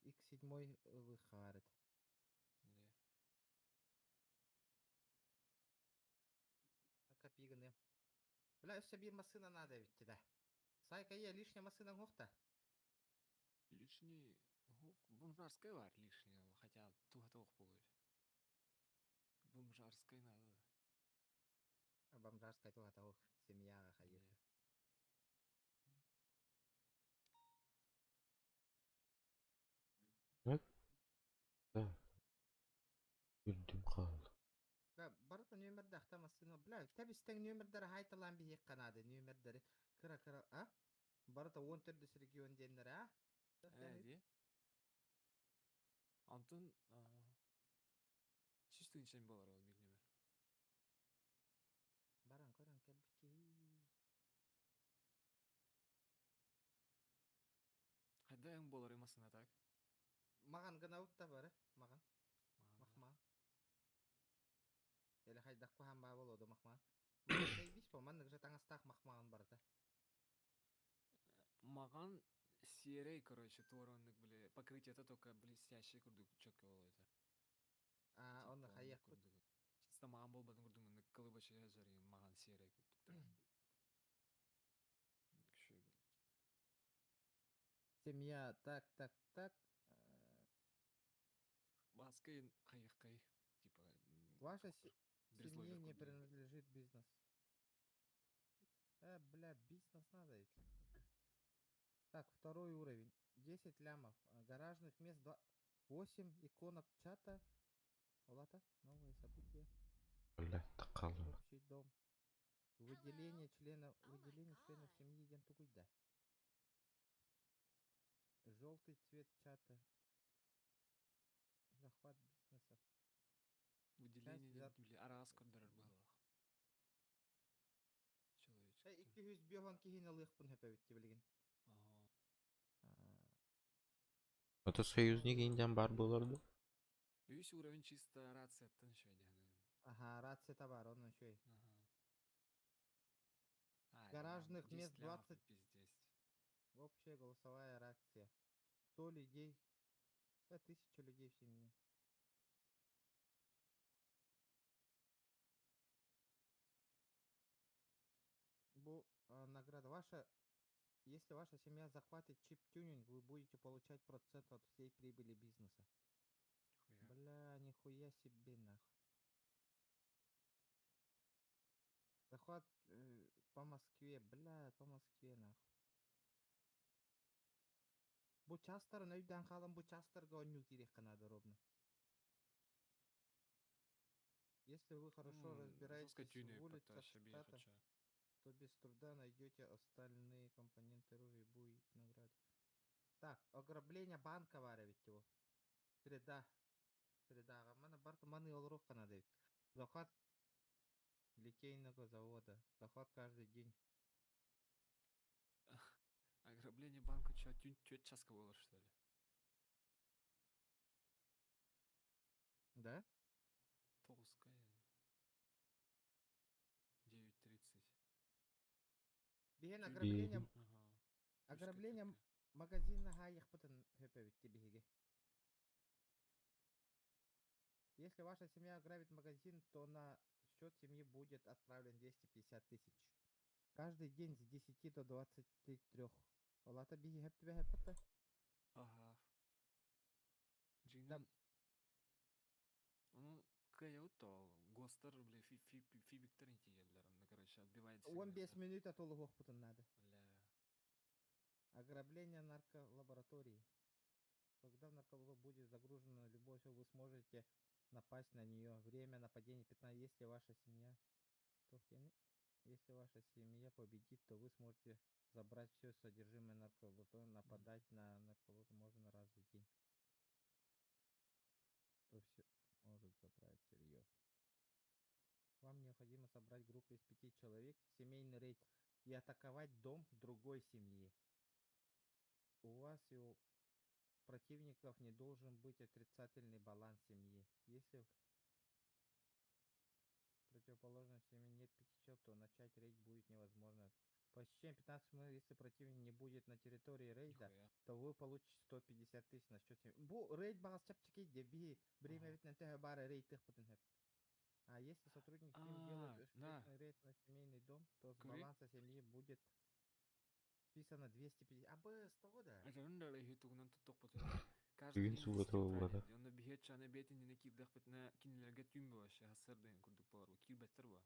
C: X7 выхварит.
F: Де.
C: Копиганы. Бля, все bir масына надо ведь да. Сайка е лишняя масына ғоқта.
F: Лишний... Бомжарская бар лишний, хотя туға тоқ болует. Бомжарская надо.
C: Бомжарская туға тауық семьяға қайыр.
A: Да. Үндім қалды.
C: Барыта нөмірді ақта масына. Бля, тәбістің нөмірдері хайталан бейек қанады. Нөмірдері кыра-кыра. Барыта 14 регион денлері,
F: Де. Антон... Шестігін шен болар ол бек нөмір.
C: Баран көрін кәлбікі.
F: Қайда ең болар емасына так?
C: Маған ғына ұтта бары. Маған. Мақман. Елі қайдақ қоған ба болуды мақман. Маған қайбіш по, маңның жатаңастақ мақмаған барды.
F: Маған серый, короче, торонник, бля, покрытие-то только блестящий курдук четко было это.
C: Оны қайық бұд.
F: Чисто маған бол батын курдук, мені кылыбачы жары маған серый курдук. Кшой был.
C: Семья, так.
F: Баскин кайыккай. Типа.
C: Ваша
F: Дреслойдер
C: семье не
F: курдуй.
C: принадлежит бизнес. Бля, бизнес надо ведь. Так, второй уровень. 10 лямов. Гаражных мест 8 иконок чата. Олата, новые события.
A: Блядь, тақалы.
C: Общий дом. Выделение членов семьи Ентугуйда. Желтый цвет чата. Захват бизнеса.
F: Выделение
C: за-
F: не арас курдырар было. Человечек.
C: 200 бьёган кихин алыхпын хөпөбүтти билген.
F: Ага.
A: Это союзник индиан бар буларды.
F: Весь уровень чисто рация тынча дяны.
C: Ага, рация товар, он еще и.
F: Ага.
C: Гаражных мест 20.
F: Пиздец.
C: Общая голосовая реакция. 100 людей. 1000 людей в семье. Награда ваша. Если ваша семья захватит чип-тюнинг, вы будете получать процент от всей прибыли бизнеса.
F: Хуя.
C: Бля, нихуя себе нахуй. Захват по Москве, бля, по Москве нахуй. Bu частар нöyден қалам bu частарға оню керек қанады ровно. Если вы хорошо разбираетесь в улицах штата, то без труда найдете остальные компоненты оружия и будете награды. Так, ограбление банка варивать его. Среда. Среда. Мана барта маны олрух канады. Захват литейного завода. Захват каждый день.
F: Ограбление банка чё часка было, что ли?
C: Да?
F: Толская. 9:30.
C: Биген ограбление.
A: Бери.
F: Ага.
C: Ограбление магазина хаях потом хөпевит тебе. Если ваша семья ограбит магазин, то на счет семьи будет отправлен 250 тысяч. Каждый день с 10 до 23. Олата биги хэппата.
F: Ага. Джинан. Ну, кайото. Гостер, бля, фибиктер не тиеллер. Короче, отбивает всегда.
C: 15 минут от улугох потом надо.
F: Бля.
C: Ограбление нарколаборатории. Когда в нарколаборатории будет загружена любовь, вы сможете напасть на нее. Время нападения 15. Если ваша семья победит, то вы сможете забрать все содержимое нарколаборатории. Нападать на нарколабораторию можно раз в день. То все может забрать сырье. Вам необходимо собрать группу из 5 человек, семейный рейд, и атаковать дом другой семьи. У вас и у противников не должен быть отрицательный баланс семьи. Если в противоположной семье нет 5 человек, то начать рейд будет невозможно. Посещение 15 минут, если противник не будет на территории рейда,
F: Нихуя.
C: то вы получите 150 тысяч на счет семьи. Бу рейд багас чапчики деби время ведь на те бары рейд их потом. А если сотрудник семьи делает успешный рейд на семейный дом, то с баланса семьи будет списано 250. А бы 100 да?
F: Это он дали хитугнан туток потом. Каждый
A: Үйін
F: день
A: су
F: 10
A: өтірі
F: утра.
A: болады.
F: Он бихет чаны бетин не кирдах бетне кинлерге тюмбе вообще хасырдын курдук бар. Кир беттер ба.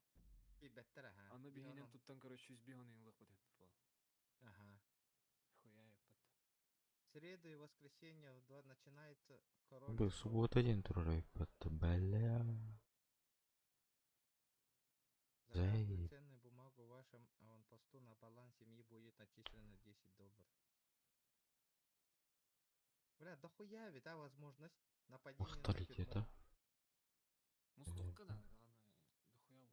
C: И беттер, ага.
F: Аны бихенен туттан короче 100 биханы инлых бетеп ба.
C: Ага.
F: Хуя епат.
C: В среду и воскресенье в 2 начинается король.
A: Бы суббота день турай пата, бля.
C: За каждую
A: Заеб.
C: ценную бумагу в вашем аванпосту на баланс семьи будет начислено $10. Бля, дохуя ведь, возможность нападения на
A: Мақтар
C: бюро.
A: етеді.
F: Ну столько надо, главное. Дохуя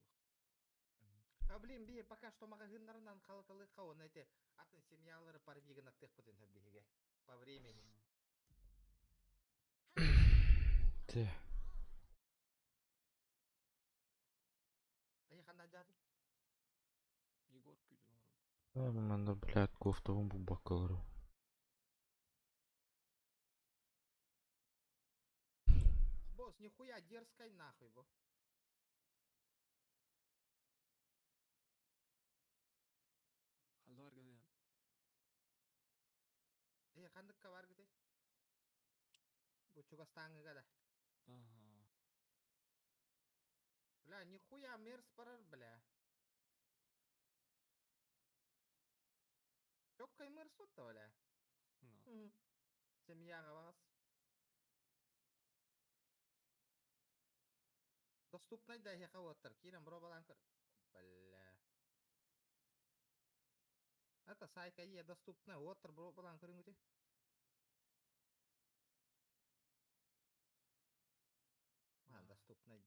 F: было.
C: Блин, бие пока что магазиннарынан халкалы кауын эти атын семьялары пар бигін аттық бұтын біге. По времени.
A: Те.
C: Аяқанда жады?
F: Егор күйді народ.
A: Мында, блядь, кофтовым бұл баққалары.
C: Босс, нихуя дерзкай нахуй, бо.
F: Халды бар генен.
C: Қандыққа бар күтей? Бұ чугастаңы қада.
F: Ага.
C: Бля, нихуя мерз барар, бля. Чоккай мерз отта, бля.
F: Ну.
C: Семьяға бағас. Доступный да хеқа оттыр. Кирен бро балан кір. Бля. Это сайка е доступный. Оттыр бро балан кірін өте. Доступный.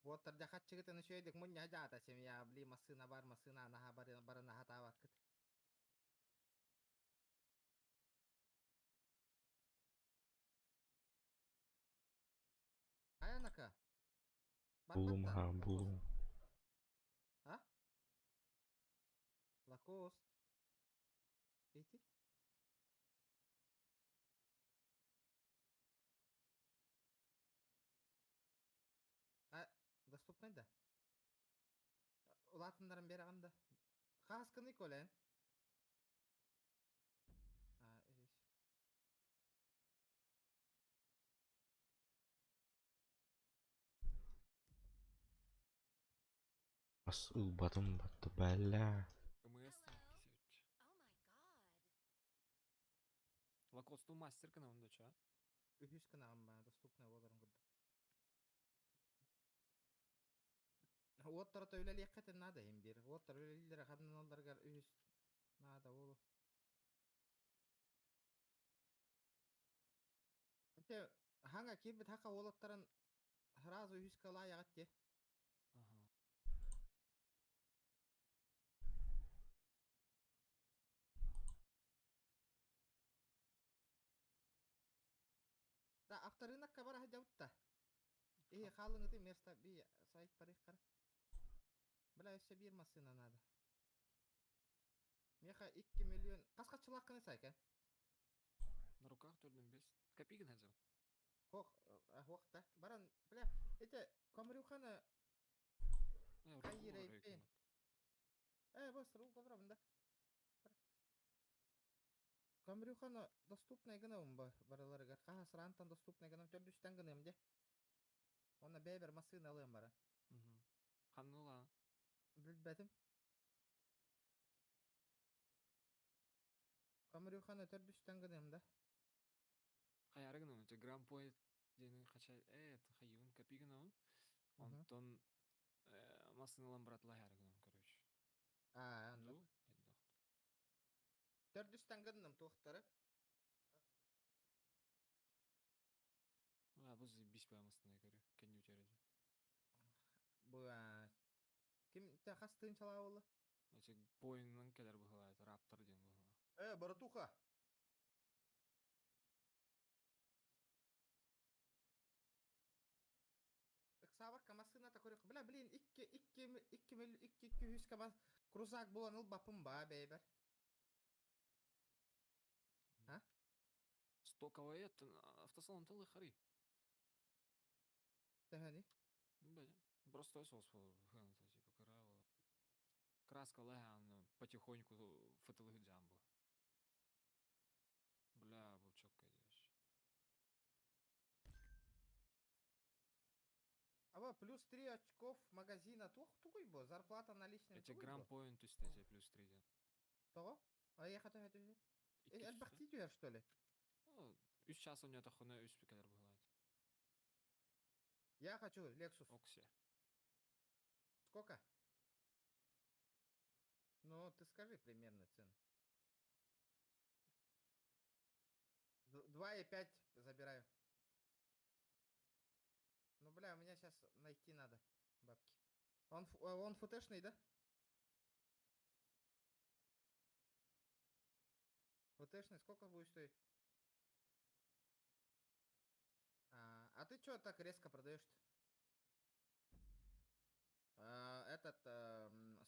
C: Оттыр да хат жігітіні шөйдік мұння жата семья. Бли масына бар, масына анаға барына хата вақыт. Аянака.
A: Булум ха, булум.
C: А? Лакост. Эти? А, доступный да? Латындарын бері ағында. Қағыз колен? А, еш.
A: Ас ылбатым батты бәллә.
F: КМС кисевич. Лакосту мастер кана онда ча.
C: Үхіш кінағым ба, доступный оларын күрді. Оттары төйлі лекетін нада ем бері. Оттары өлелері қабынан оларғар үхіш нада олу. Хаңа кербіт хақа олаттарын разы үхіш кала аяғат де.
F: Ага.
C: Да, авторынаққа бара хадяутта. Қалыңыды мерста би сайт парих қара. Бля, өсі бір масына нада. Меха 2 миллион. Қасқа чылаққыны сайка?
F: На руках 4-5. Копейки назел.
C: Хоқта. Баран, бля, это Камрюхана Кайра иппен. Бас, рул қадырабында. Камрюхана доступный гына ба бараларыгар. Қағас рантан доступный гына 400-тен гына емде. Оны бәйбір масына алыйым бара.
F: Ханнула.
C: Білбәдім. Камрюхана 400-тен гына емде.
F: Хаярыгын он, грамм поет дені қача, это хайюн, копейгін он. Онтон масыналан братла хаярыгын он, короче.
C: Анлық. 400-тен гына тоқтары.
F: Бұл бишпай масынай көрі, кәнне өтереді.
C: Бұға... Кім қастығын чала олы?
F: Өте бойынның кәлер бұғылайды, раптор ден бұғылайды.
C: Баратуха. Сабаққа масына көрек. Бля, блин, 200 кама крузак боланыл бапым ба, бейбер. А?
F: Стоковый автосалон тылы хари.
C: Тәхәни?
F: Бәден. Просто сос был, типа, каравал. Краска лэхан потихоньку фотолых джамбу. Бля, был чокка идешь.
C: Ава, плюс 3 очков магазина. Тугуй бо, зарплата наличным.
F: Эти грамм-поинт үстезе плюс 3 ден.
C: Того? А я хотел это взять. Әлбәқти дүйер, что ли?
F: 3 час у него тахуна 3 пикалер бывает.
C: Я хочу Lexus.
F: Оксе.
C: Сколько? Ну, ты скажи примерную цену. 2,5 забираю. Ну, бля, у меня сейчас найти надо бабки. Он футешный, да? Футешный сколько будет стоить? А ты чё так резко продаешь-то?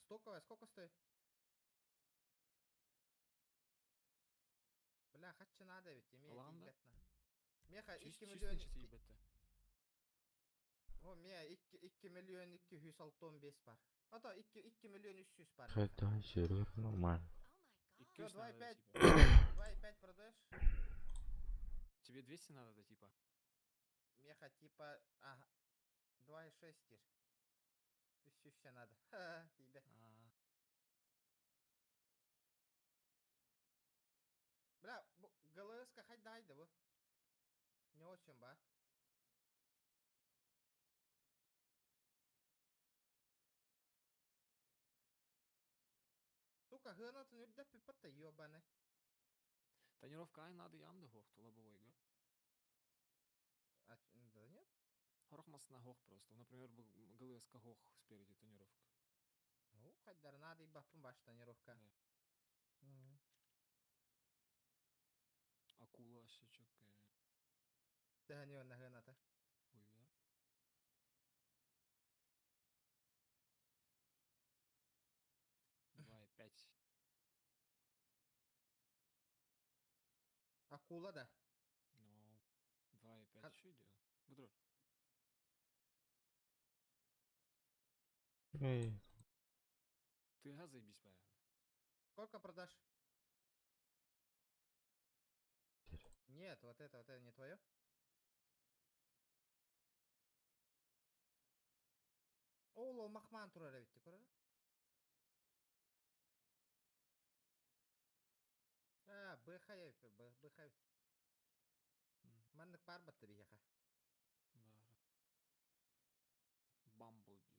C: Стоковая сколько стоит? Бля, хатчы надо ведь, имеет
F: Алганда?
C: деньгатна. Меха 2
F: Чисто
C: миллион.
F: ебетті.
C: О, мен 2 миллион 265 бар. Ата 2 миллион 300 бар.
A: Это сервер нормально.
F: 200
C: Всё,
F: надо,
C: 2,5.
F: типа.
C: 2,5 продаешь?
F: Тебе 200 надо, да, типа?
C: Меха типа, ага, 2,6 тир. 300 надо. Ха, тебе.
F: А,
C: Бля, ГЛС-ка хоть дайды bu. Не очень ба. Сука, гынатын үрдәп пипатта ёбаны.
F: тонировка ай надо янды хохту лобовойга.
C: А, да нет?
F: Хорохмасына хох просто. Например, ГЛС-ка хох спереди тонировка.
C: Ну, хоть дар надо и бапым баш тонировка.
F: Да.
C: Мгм.
F: Акула щечок.
C: Да не он на гыната.
F: Хуйвер. Два и пять.
C: Акула да.
F: Ну, 2,5
C: Хан-
F: еще делал. Будрор.
A: Эй,
F: Ты га заебись, бля.
C: Сколько продашь? Нет, вот это не твое. Оло махман турар битти көрөр. А, бхая, бхая. Мандык бар батты бияка.
F: Бара. Бамблби бар.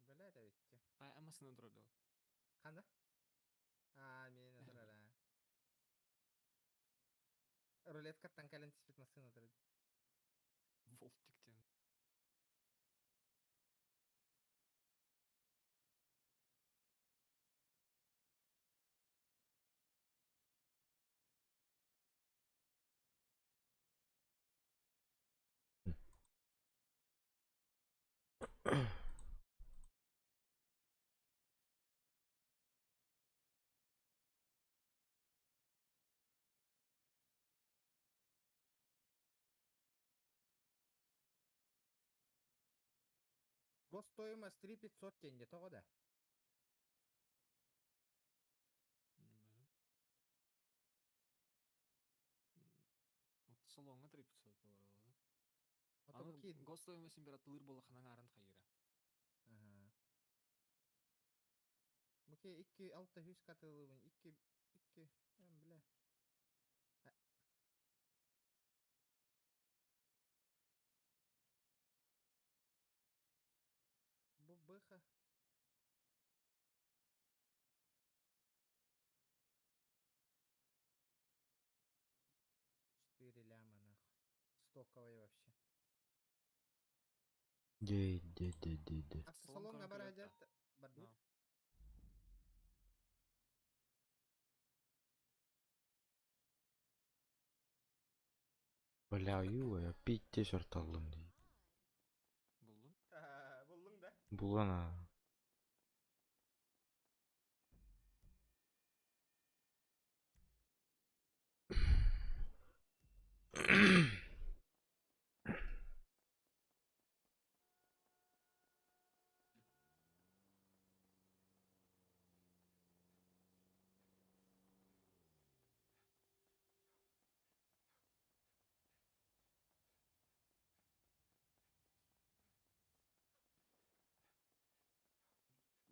C: Бля да битти.
F: Ай, амасына дробил.
C: Канда? А, мені турар. Рулетка танкален тиспит масына турар.
F: Волтиктен.
C: Госстоимость 3500 тенге, того да.
F: Вот салонга 3500 долларов, да?
C: Ото
F: Аны
C: буки.
F: госстоимость императлыр болаханан арын хайыра.
C: Ага. Буки 2600 катылыбын. 2 бля. Бу быха. 4 ляма нахуй. Стоковый вообще.
A: де.
F: Салон
C: Автосалонга
F: көрін
C: бар
F: көреді
C: ажат. Бар
F: Да.
C: дур.
A: Бля, ю, пить сорт алдым дейді.
F: Булдым.
C: Булдың да.
A: Бұл ана.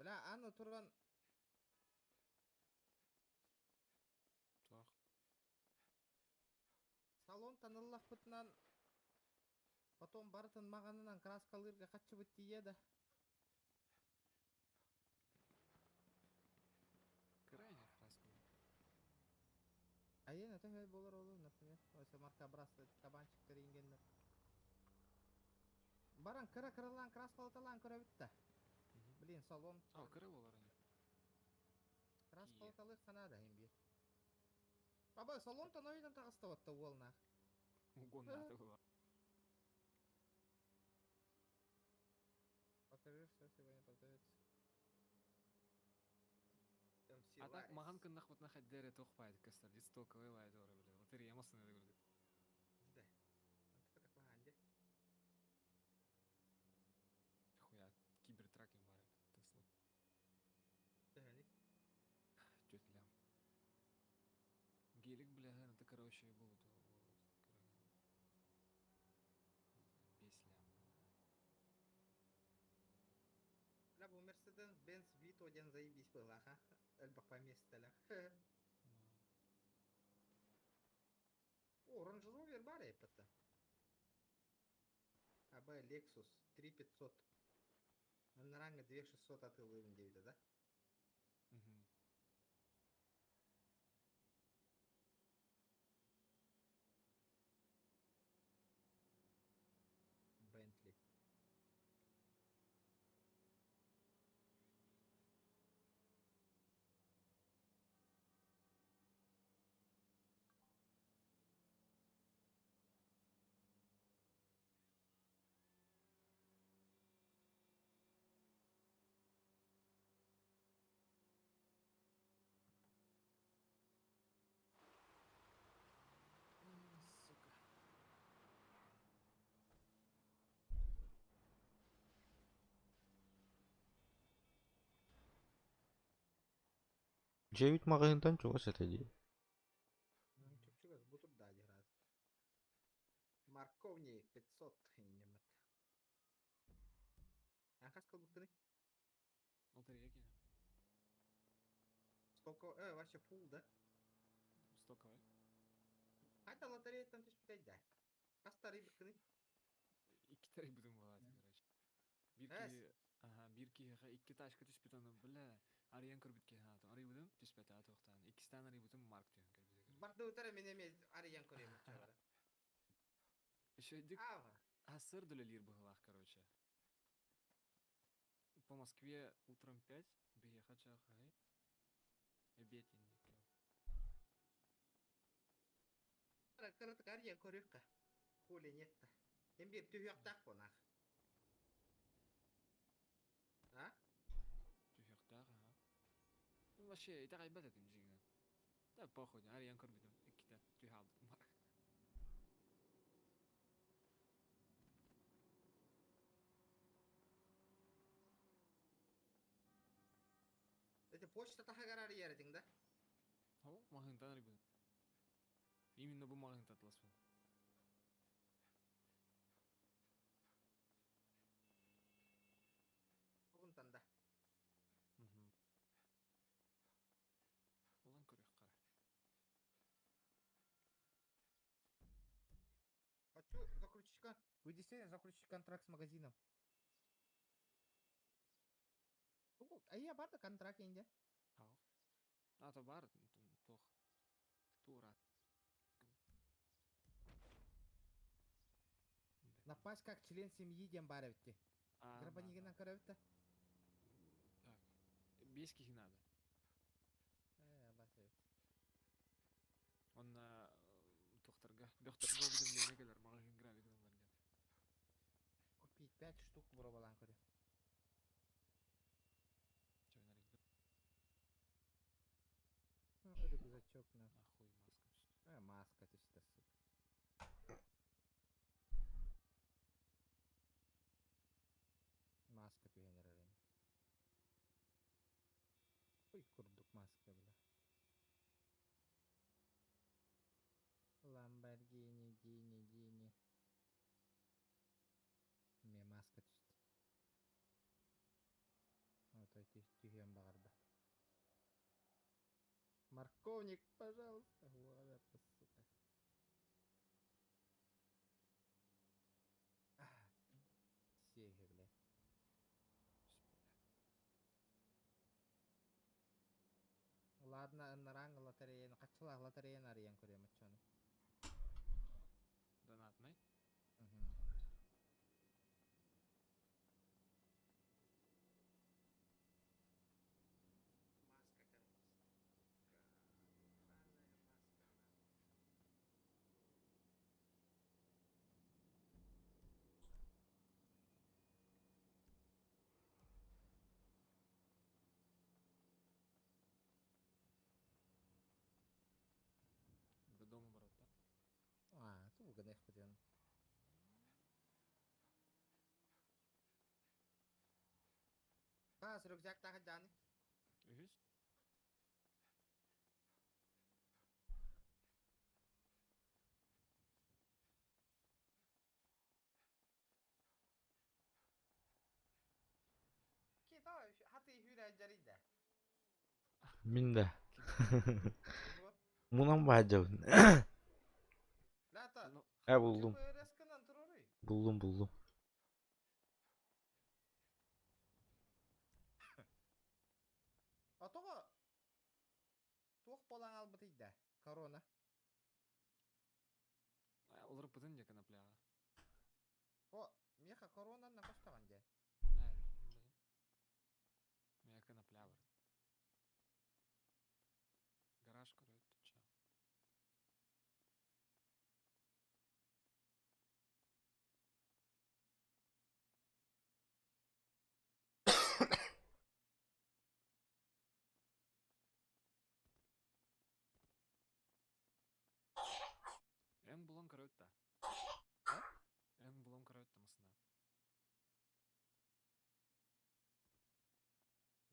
C: Бля, аны турган.
F: Так.
C: Салон таныллах бытынан. Потом бартын мағанынан краскалырга качы бытти еді.
F: Крайне краска.
C: Айен это хәл болар олу, например. Осы марка браслет, кабанчиктер ингендер. Баран кыра-кырылан краскалаталан көрә битті. Блин, салон.
F: А, кыры болар они.
C: Краскалаталы қанада им бир. Баба, салон танойдан тағыстауатты олнақ.
F: Угоннаты была.
C: Покажи, что сегодня продается.
F: А так маған кыннах бутна хаддере тохпайды кастар. Дит стоковый вайд ора биле. Лотерея масына да көрдүк.
C: Да. Антыпа так ваганде.
F: рабочий болуду болот. 5 лям.
C: Ля бу Mercedes Benz Vito ден заебись была, ха. Эльба по местелях.
F: Ну,
C: О, Range Rover бар епіті. АБ Lexus 3500. Наранга 2600 атылыйын дейді, да?
F: мгм.
C: Bentley.
F: Сука.
A: Джевит магазиндан чугас этеди.
C: Чүпчүгөс бутур дади раз. Марковни 500 инемет. Анхас кылбыктыны?
F: Лотерея кине.
C: Столько, вообще пул, да?
F: Стоковый.
C: Қайта лотереядан түспейді да. Қастары бікіні?
F: 2 тарай будем болады, короче. Бирки, ага, бирки 2 ташка түспет аны биле. Ариен көрбүткен хатым. Ари будем түспет аты тоқтан. 2 стан ари будем марк түйін көрбүткен.
C: Барды өтәрі мен емес ариян көремін чабара.
F: Еще дик
C: Ава.
F: асыр дөлелер быгылах, короче. По Москве утром 5, приехать чахай. Обеденник.
C: Кырытык ариян көрекка. Поле нетті. Мен бір түйяқтақ қонақ. А?
F: Тюхертага, ага. Ну, вообще, и так айбат этим жигна. Да, похуй, ариан көрбүдüm. 2 та тюхалды.
C: Это почта тахагар ария едің да?
F: О, магазинтан ари будем. Именно bu магазинтан атласпын.
C: Бұғынтан да.
F: Мгм. Улан көрек қара.
C: Хочу заключить Вы действительно заключить контракт с магазином? А я барды контракт енді?
F: Ау. Ата бар, тох. Тура.
C: Напасть как член семьи дем бар өтті. Грабанигінен көрі өтті?
F: Так. 5 кихи надо.
C: Бас өтті.
F: Он тохтарга. Бөхтарга уведомление келер. Магазин грабит оларга.
C: Купить 5 штук бұра балан көрі.
F: Чой нарезді?
C: Рюкзачок на.
F: Ахуй маска түсті.
C: Маска түсті, сука. Маска түйенер әрен. Ой, күрдік маска білі. Lamborghini, Dini. Мне маска түсті. Вот эти түйен бағарда. Морковник, пожалуйста. Ладно, сука. Сеги, блядь. Ладно, наранг лотереяны, қачылақ лотереяны ариян көремін чаны.
F: Донатный.
C: Маска кормост. Ебаная маска.
F: До дома брат, да?
C: Ту бұғын екпеден. Рюкзак тағы жаны.
F: Үгіз?
A: Мен да.
C: Kim bu?
A: Мунан бажабын.
C: Lata.
F: Ну,
A: Булдум.
C: GPRS-кынан турары.
A: Булдум.
C: Атога туох болан албытыйда. Корона.
F: олар бүтін де конопляға.
C: О, меха коронаны коштаган же.
F: Білем. Мен конопля бар. Гараж көрөт, ча. Эн булон көрөт та. Эн булон көрөт та мысына.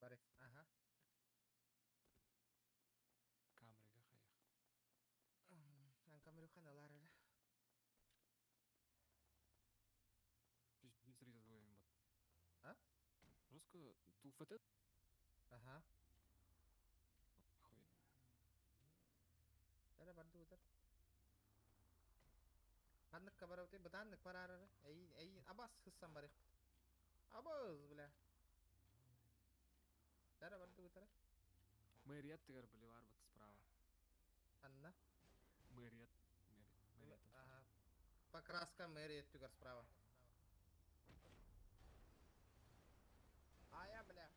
C: Барик. Ага.
F: Камерага қайық.
C: Ан камеруханалар эле.
F: Без разговариваем бат.
C: А?
F: Просто туфетет.
C: Ага.
F: Хуй.
C: Тара барды утар. Аннык кабарауты, бытаннык парары. Эй, абас хыссан барик. Абаз, бля. Тара барды утар.
F: Мэриет тегер боливар бат справа.
C: Анна.
F: Мэриет. Мэриет.
C: Ага. Покраска мэрии тюгар справа. Ая, бля.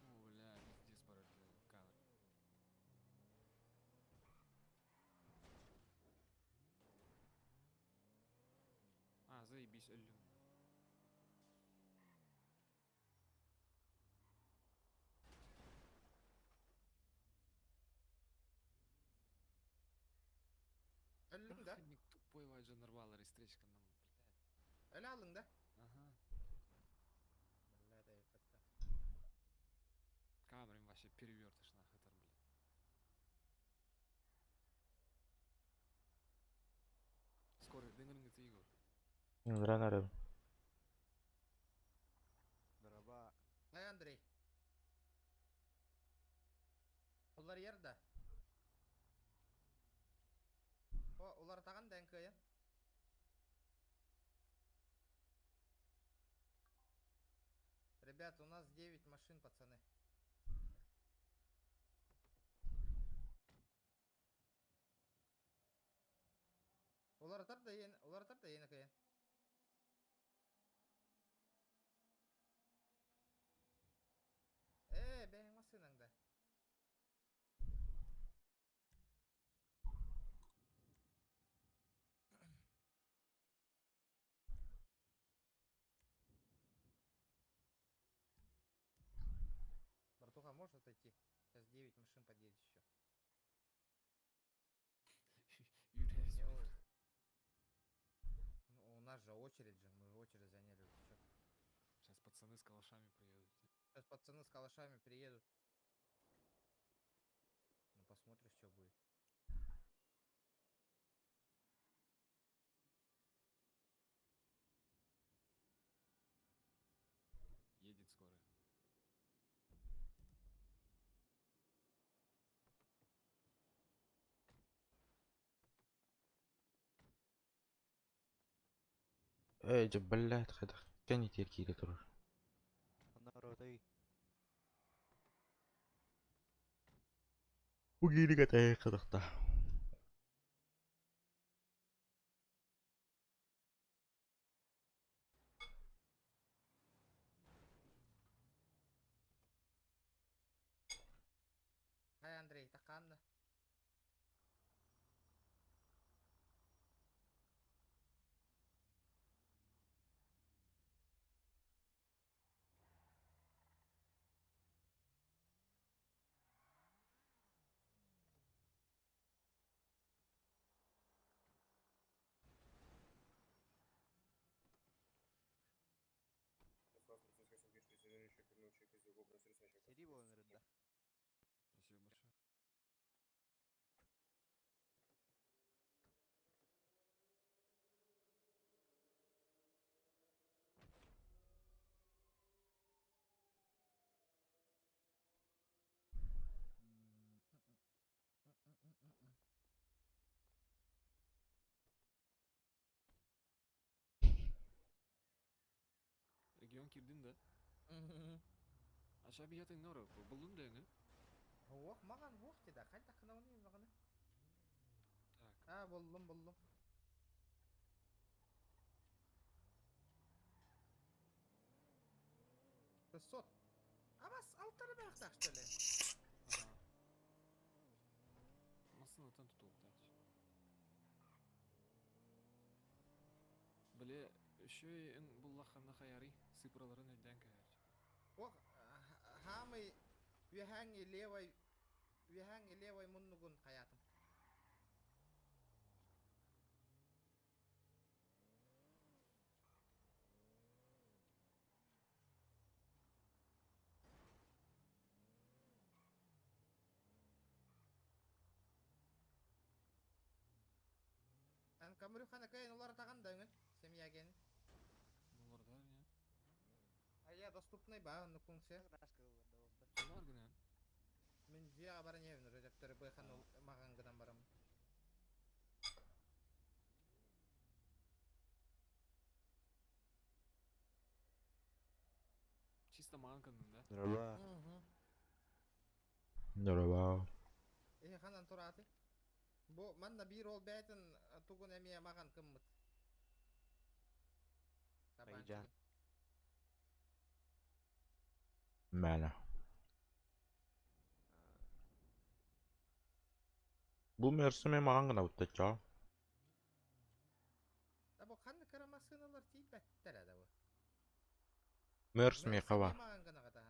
F: Бля, пиздец бар камер. Заебись, өлім.
C: Öldüm de.
F: Охранник тупой вайджа нарвал рестречканнан.
C: Öyle aldın da.
F: Ага.
C: Бля, да епетті.
F: Камерин вообще перевертыш нахуй тар, бля. Скоро деңгеріңге тейгор.
A: Ранарым.
B: Здорово.
C: Ай, Андрей. Улар ерді. О, улар таған дәңкі, я? Ребят, у нас 9 машин, пацаны. Улар тар да ені кайын. Бәң машинаңда. Братуха, может отойти? Сейчас 9 машин подъедет еще.
F: Юрий,
C: Не, ну, у нас же очередь же, мы же очередь заняли. Чё?
F: сейчас пацаны с калашами приедут.
C: Сейчас пацаны с калашами приедут. Ну, посмотришь, что будет.
F: Едет скоро.
A: Блядь, хотя не терки турар.
B: Народы.
A: Угири катай кадакта.
C: Ай, Андрей, тақанны.
B: Сири был, наверное, да.
F: Спасибо большое. регион кирдин да. Аша биятың норы, бұлдың дөңі.
C: Оқ, маған оқ деді, қайда қынауыны мағаны?
F: Так.
C: Болдым. Сот. Абас, алтары бәқтақ штөлі.
F: Ага. Масын отан тұтылып дәді. Біле, үшөй бұл лаққанна қаяри, сыпыраларын өйден кәр.
C: Оқ, хамы вехаңы левай мұннығын қаятым. Камыру қана кайын олар таған да өңін, семьягені.
F: Бұлар да, не?
C: Ая, доступный ба, оны күңсе.
F: Бұлар гінен.
C: Мен жия барын евін, рөзептері бұйқан маған ғыдан барам.
F: Чисто маған кіндін да.
A: Здорово.
C: Қанан тұраты. Бұ, манна бір ол бәйтін тұғын әмия маған кімміт.
A: Айжан. Мәні. Бұл мерсіме маған ғына өтті ча.
C: Бұ, қанды карамасыналар тейіп бәттер әді бұ.
A: Мерсіме қава.
C: Маған ғына ғада.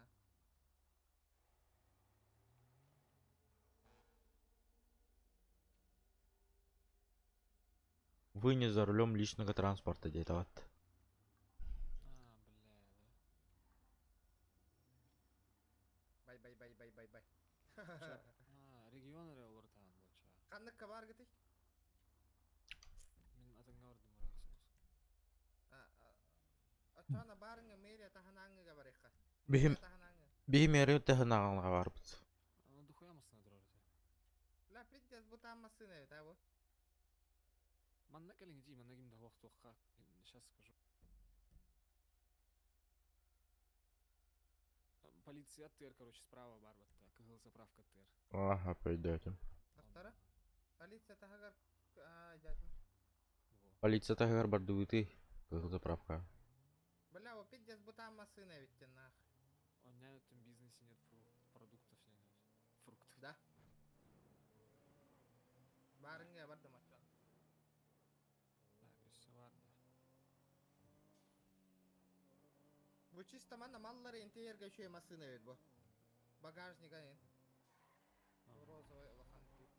A: Вы не за рулем личного транспорта, дейді ват.
C: Бай.
F: Регионы олар таған болча.
C: Қандыққа бар гіті?
F: Мен атыңа ордым ұрақсыз.
C: Атуана барыңы мерия таханаңыға бар еққа.
A: Бейім әрі өттіғынағанға барбыз.
F: Аны дұхуямасына тұрар өте.
C: Ла, приддес бұтамасына өте, абы.
F: Манна кәліңі дей, манна кемді уақыт уаққа. Сейчас скажу. Полиция аттыр, короче, справа бар бәтті. Кығыл заправка аттыр.
A: Ага, пойдетім.
C: Ақтары? Полиция тағығар... Айдатым.
A: Полиция тағығар барды өті. Кығыл заправка.
C: Бля, о, приддес бұтамасына өтті, нах.
F: Он не в этом бизнесе нет продуктов, не фруктов.
C: Да. Барыңа бардым атчан.
F: Так, все vardı.
C: Bu чисто манна маллары интеерге шөй масына өт бұ. Багажник айын. Розовый лохан тип.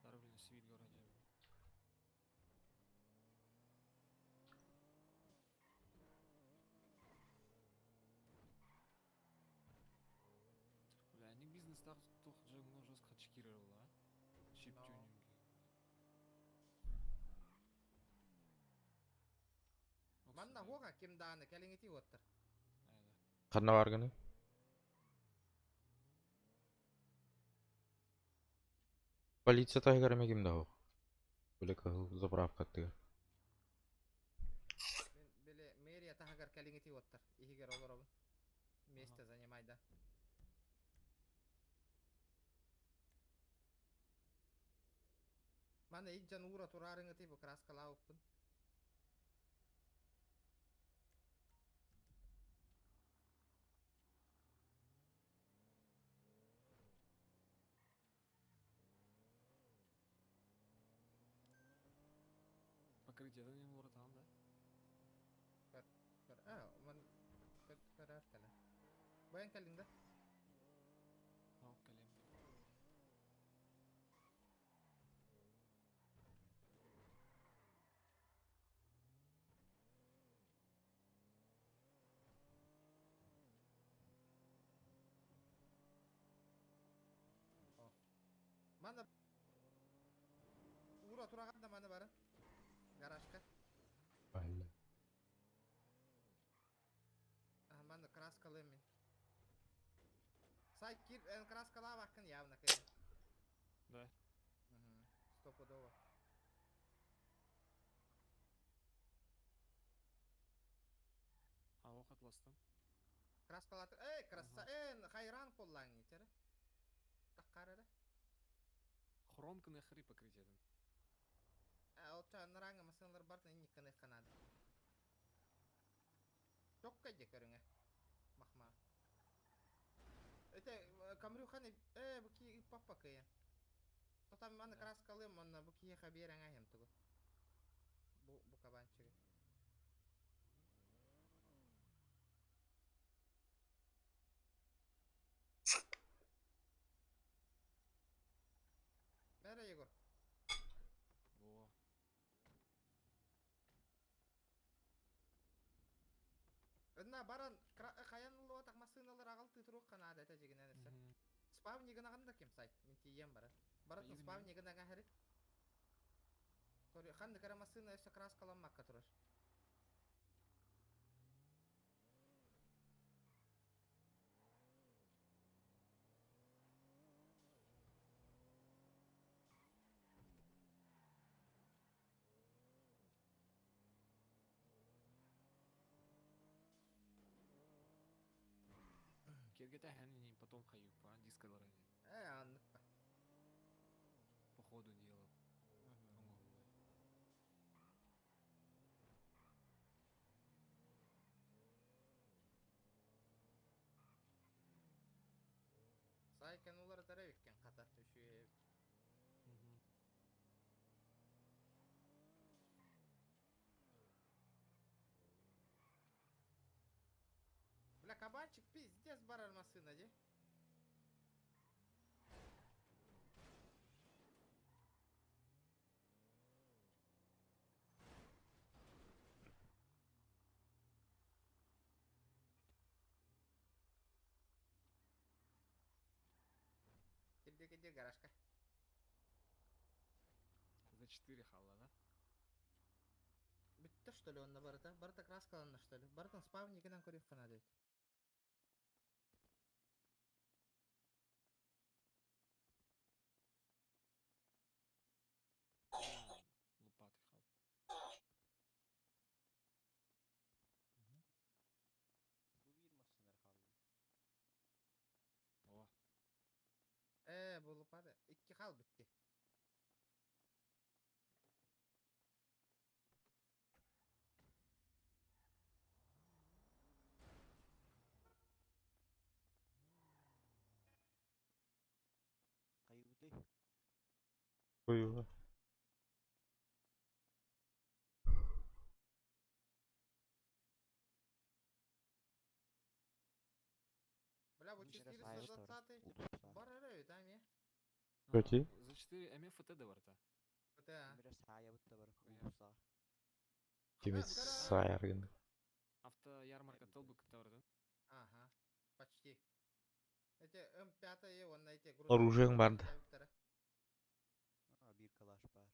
F: Дорогли свит городе. Бля, не бизнес так тух джангно жестко чекировал, а? Чип тюнинги.
C: Манна хоға кем даны кәліңети оттыр.
A: Қанна барғаны? Полиция тағығар емегім да хоқ. Бөлі кығыл заправка аттығар.
C: Біле мерия тағығар кәліңети оттыр. Ихигер олар обын. Месте занимайда. Манна иджан ура турарыңы типу краскала оппын.
F: Покрытие не может там, да?
C: Man karar kala. Bayan kalin da.
F: Ау, калем.
C: Mana uра тураганда мана барын. Гаражка.
A: Әлі.
C: Мана краскалы мен. Сайт кир краскала бакын явно кайын.
F: Да.
C: Стопудово.
F: А, оқат ластым.
C: Краскалатыр. Краса. Хайран коллаң етері. Таққарары.
F: Хром кыны хри покрытиятын.
C: Олча ныраңы масыналар бартын инник кыны қанады. Çok kaydı körüne. Mahma. Öte kamrюханы bu ki ipappa kıyın. Totam ben kraskalıyım onunla bu ki haberin ayım tuğu. Bu kabançığı. Nereye Yegor?
F: Во.
C: Önüne baran kayanlı otak masınalar ağıltı turuq kanada ete jegine nese.
F: Мгм.
C: Spavnigin ağında kim say? Min tiyem bara. Baratın
F: Ayıbın
C: spavnigin ağa heri. Tori xandı kara masına ese kraskalanmakka turur.
F: Кергете хәнни потом хаю по дискалар.
C: Anlık.
F: По ходу делал. Оңолой.
C: Sayken uları tarayıkken kata düşüyor.
F: Мгм.
C: Бля, кабанчик пиздец барар масына же. Кеде гаражка.
F: За 4 халла, да?
C: Bitті что ли онда барыта? Барыта краскаланна что ли? Барытын спавнигинен көріп қана дейді.
F: Лопаты хал.
B: Bu bir masınır kaldı.
F: О.
C: Bulup hadi. İki hal bitti.
B: Kayıbıdı.
A: Koyuyor.
C: Бля, вот
B: Мишка
C: 420
B: Утупса.
C: барары там я.
A: Пяти?
F: За 4 МФТ да барта.
C: Да.
B: Biraz sahaya bitti var.
F: Koyar.
B: Utupsa.
A: Кемес
C: Кара-
A: сайаргын.
F: Авто ярмарка толбы кытаврдан.
C: Ага. Почти. Эти М5 он на эти
A: Оружиең бар да.
B: Bir kalaş var.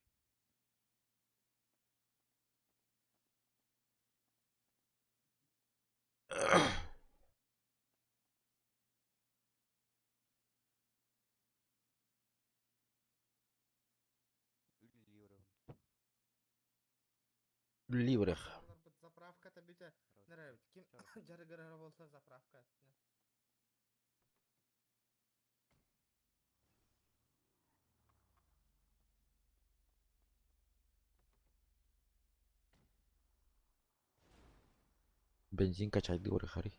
B: Ülüyorum.
A: Ливрех.
C: Олар бут заправка-то бүте. Нерәбит. Ким
B: Чарап.
C: жарыгырары болса заправка.
A: Бензин качайды ори хари.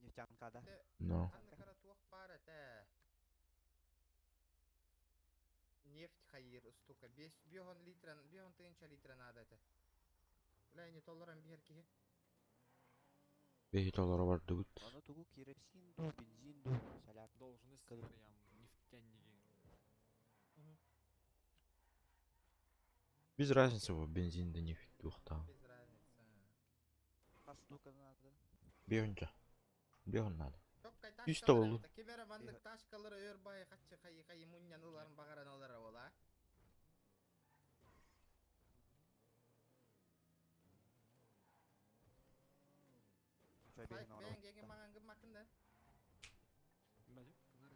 B: Nefçanka'da.
A: Но.
C: Анны кара туақ бар әтә. Нефть хайыр устука. 5 литран, 5 тыгынча литра надо әтә. Бля, не толларан бер ки.
A: $5 бар дүгіт.
B: Onu tuğu kerosin du, benzin du, salat.
F: Должность
B: Кыды.
F: Марьям нефтяники.
A: Без разницы во бензин да нефть двухта.
C: Без разницы.
B: Kaç tuğu надо?
A: Бегонча. Бегон надо.
C: Çok kay
A: 100
C: taşkaları
A: oldu.
C: bitti. Kemere mandık taşkaları örbay kaçı kayı munyanıların bağıranıları ola.
B: Şöyle
C: Sayık
B: benim
C: ben genge mağan gım makında.
F: Бәле, кынар.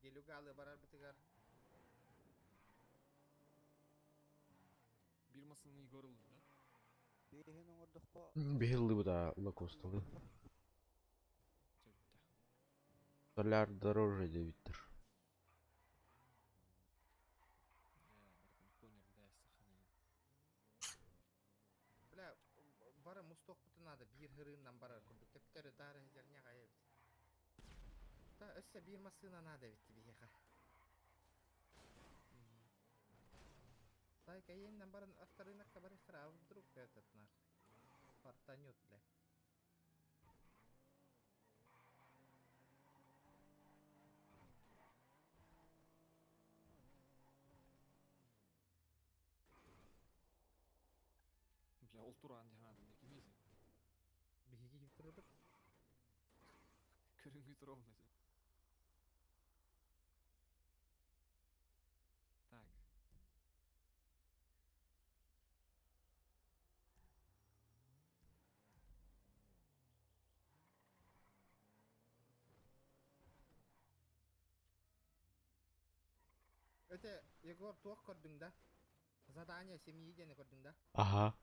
C: Gelügalı barar bitigar.
F: Бир масыны Егор улды, да?
A: Бехилды буда лакосталы.
F: Жөбітті.
A: Соляр дороже дебиттер.
F: Бірден понер бәсті қанайын.
C: Бля, бары мусток бутын надо, бир хырыннан бары курдук тептері дары жерне кайып. Та өссө бир масына надо битти бейха. Дай каеннан барын авторынакка барыхтыр, а вдруг этот нахуй фартанет, бля.
F: Бля, ол туран жаңады не кемейсің.
C: Биги тұрып.
F: Көрінгі тұр олмасы. Так.
C: Өте, Егор, тоқ көрдің да? Задание семьи дені көрдің да?
A: Ага.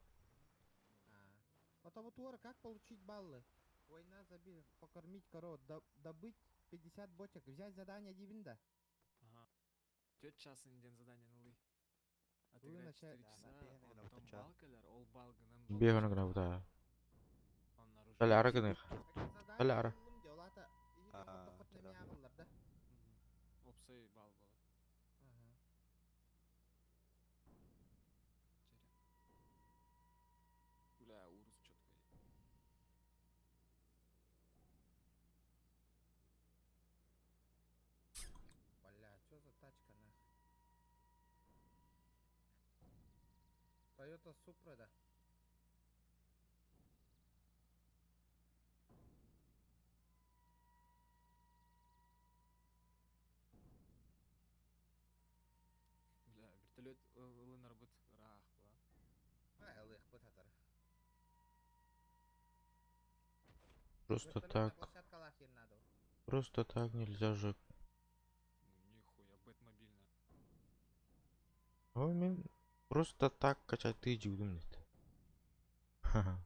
C: Вот а вот Уора, как получить баллы? Война забить, покормить коров, добыть 50 бочек, взять задание дивинда.
F: Ага. 4 час инден задание нулы.
C: Уйна
F: Отыграть 4 часа, потом балкалар, ол балгынан
A: Беханы гына буда.
F: Он нарушил.
A: Соляр гына.
C: Задание
A: Соляр.
C: кылым де, олата иги не мягылар да.
F: Опсай бал болады. Жере. Бля, урус чёткой.
C: Бля, чё за тачка нахуй? Toyota Supra да.
F: Бля, вертолет ылынар быт раах була.
C: Ылых бытатыр.
A: Просто так.
C: Площадкалар хер надо.
A: Просто так нельзя же.
F: Ну нихуя, бэтмобильно.
A: Ой, мен просто так качать ты жигдим дейт. Ха-ха.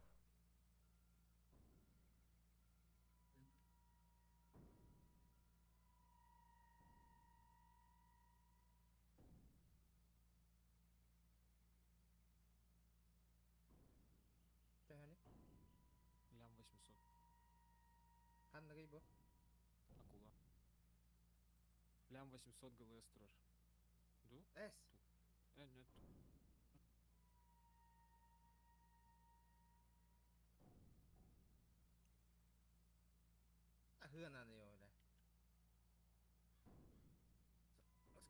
C: Тәһәне.
F: Лям 800.
C: Қандагай бу?
F: Акула. Лям 800 ГЛС тұрар. Ду?
C: Эс.
F: Нет.
C: Гынаны его, да.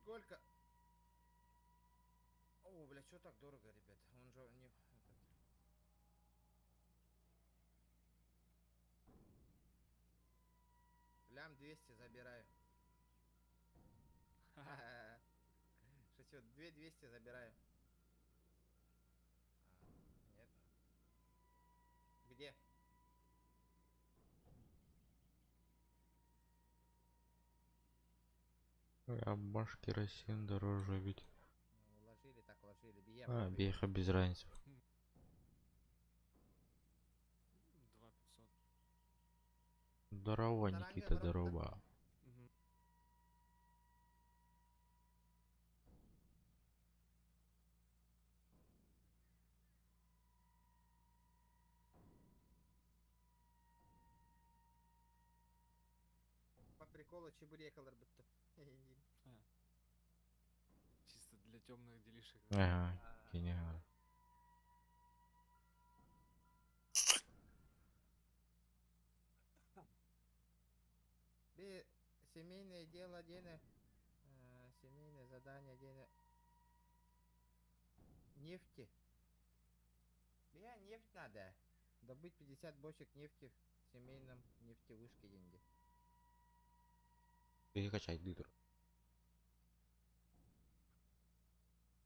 C: Сколько? О, бля, что так дорого, ребят? Он же не... этот. Лям 200 забираю. Шучу, 2200 забираю. Нет. Где?
A: А баш керосин дороже ведь.
C: Уложили, так уложили. Бия,
A: А, беха без разницы.
F: 2500.
A: Здорово,
C: Заранее
A: Никита,
C: воробка.
A: здорово.
C: По приколу чебурекалар бітті.
F: Чисто для темных делишек.
A: Ага, гениально.
C: Би семейное дело дене, семейное задание дене нефти. Бия нефть надо. Добыть 50 бочек нефти в семейном нефтевышке деньги.
A: Беха качать дыдыр.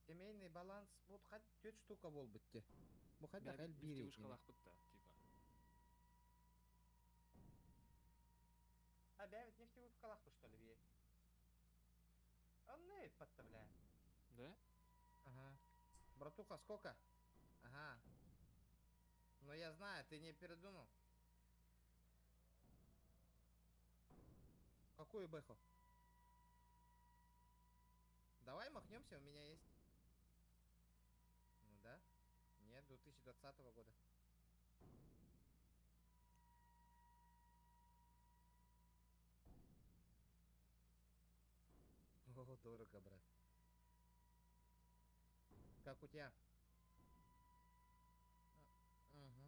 C: Семейный баланс вот хоть 4 штука бол бітті. Bu hadda
F: Бәрі
C: хәл бiri.
F: ушқалақ бітті, типа.
C: А бәвит нефтевышкалах бы что ли бие? Он не подставляет.
F: Да?
C: Ага. Братуха, сколько? Ага. Но я знаю, ты не передумал. Какую бэху? Давай махнемся, у меня есть. Ну да. Нет, 2020 года. О, дорого, брат. Как у тебя? Угу.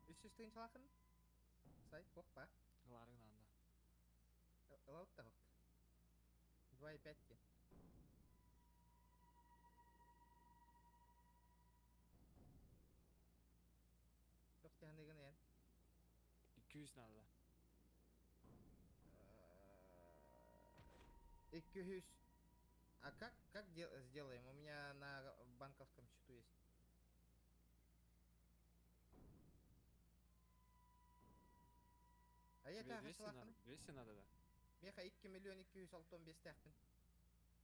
C: Үш жүз тыйын чалақын? Сай, қоқпа.
F: Ларың анда.
C: Лаутта қоқты. 2,5 ке. Жоқ, тегіндеген ең.
F: 200 налда.
C: 200. А как сделаем? У меня на банковском счету есть. А я
F: Тебе
C: тағы
F: 200 надо?
C: шалақын.
F: 200 надо да.
C: Меха 2 миллион 265 тәқпін.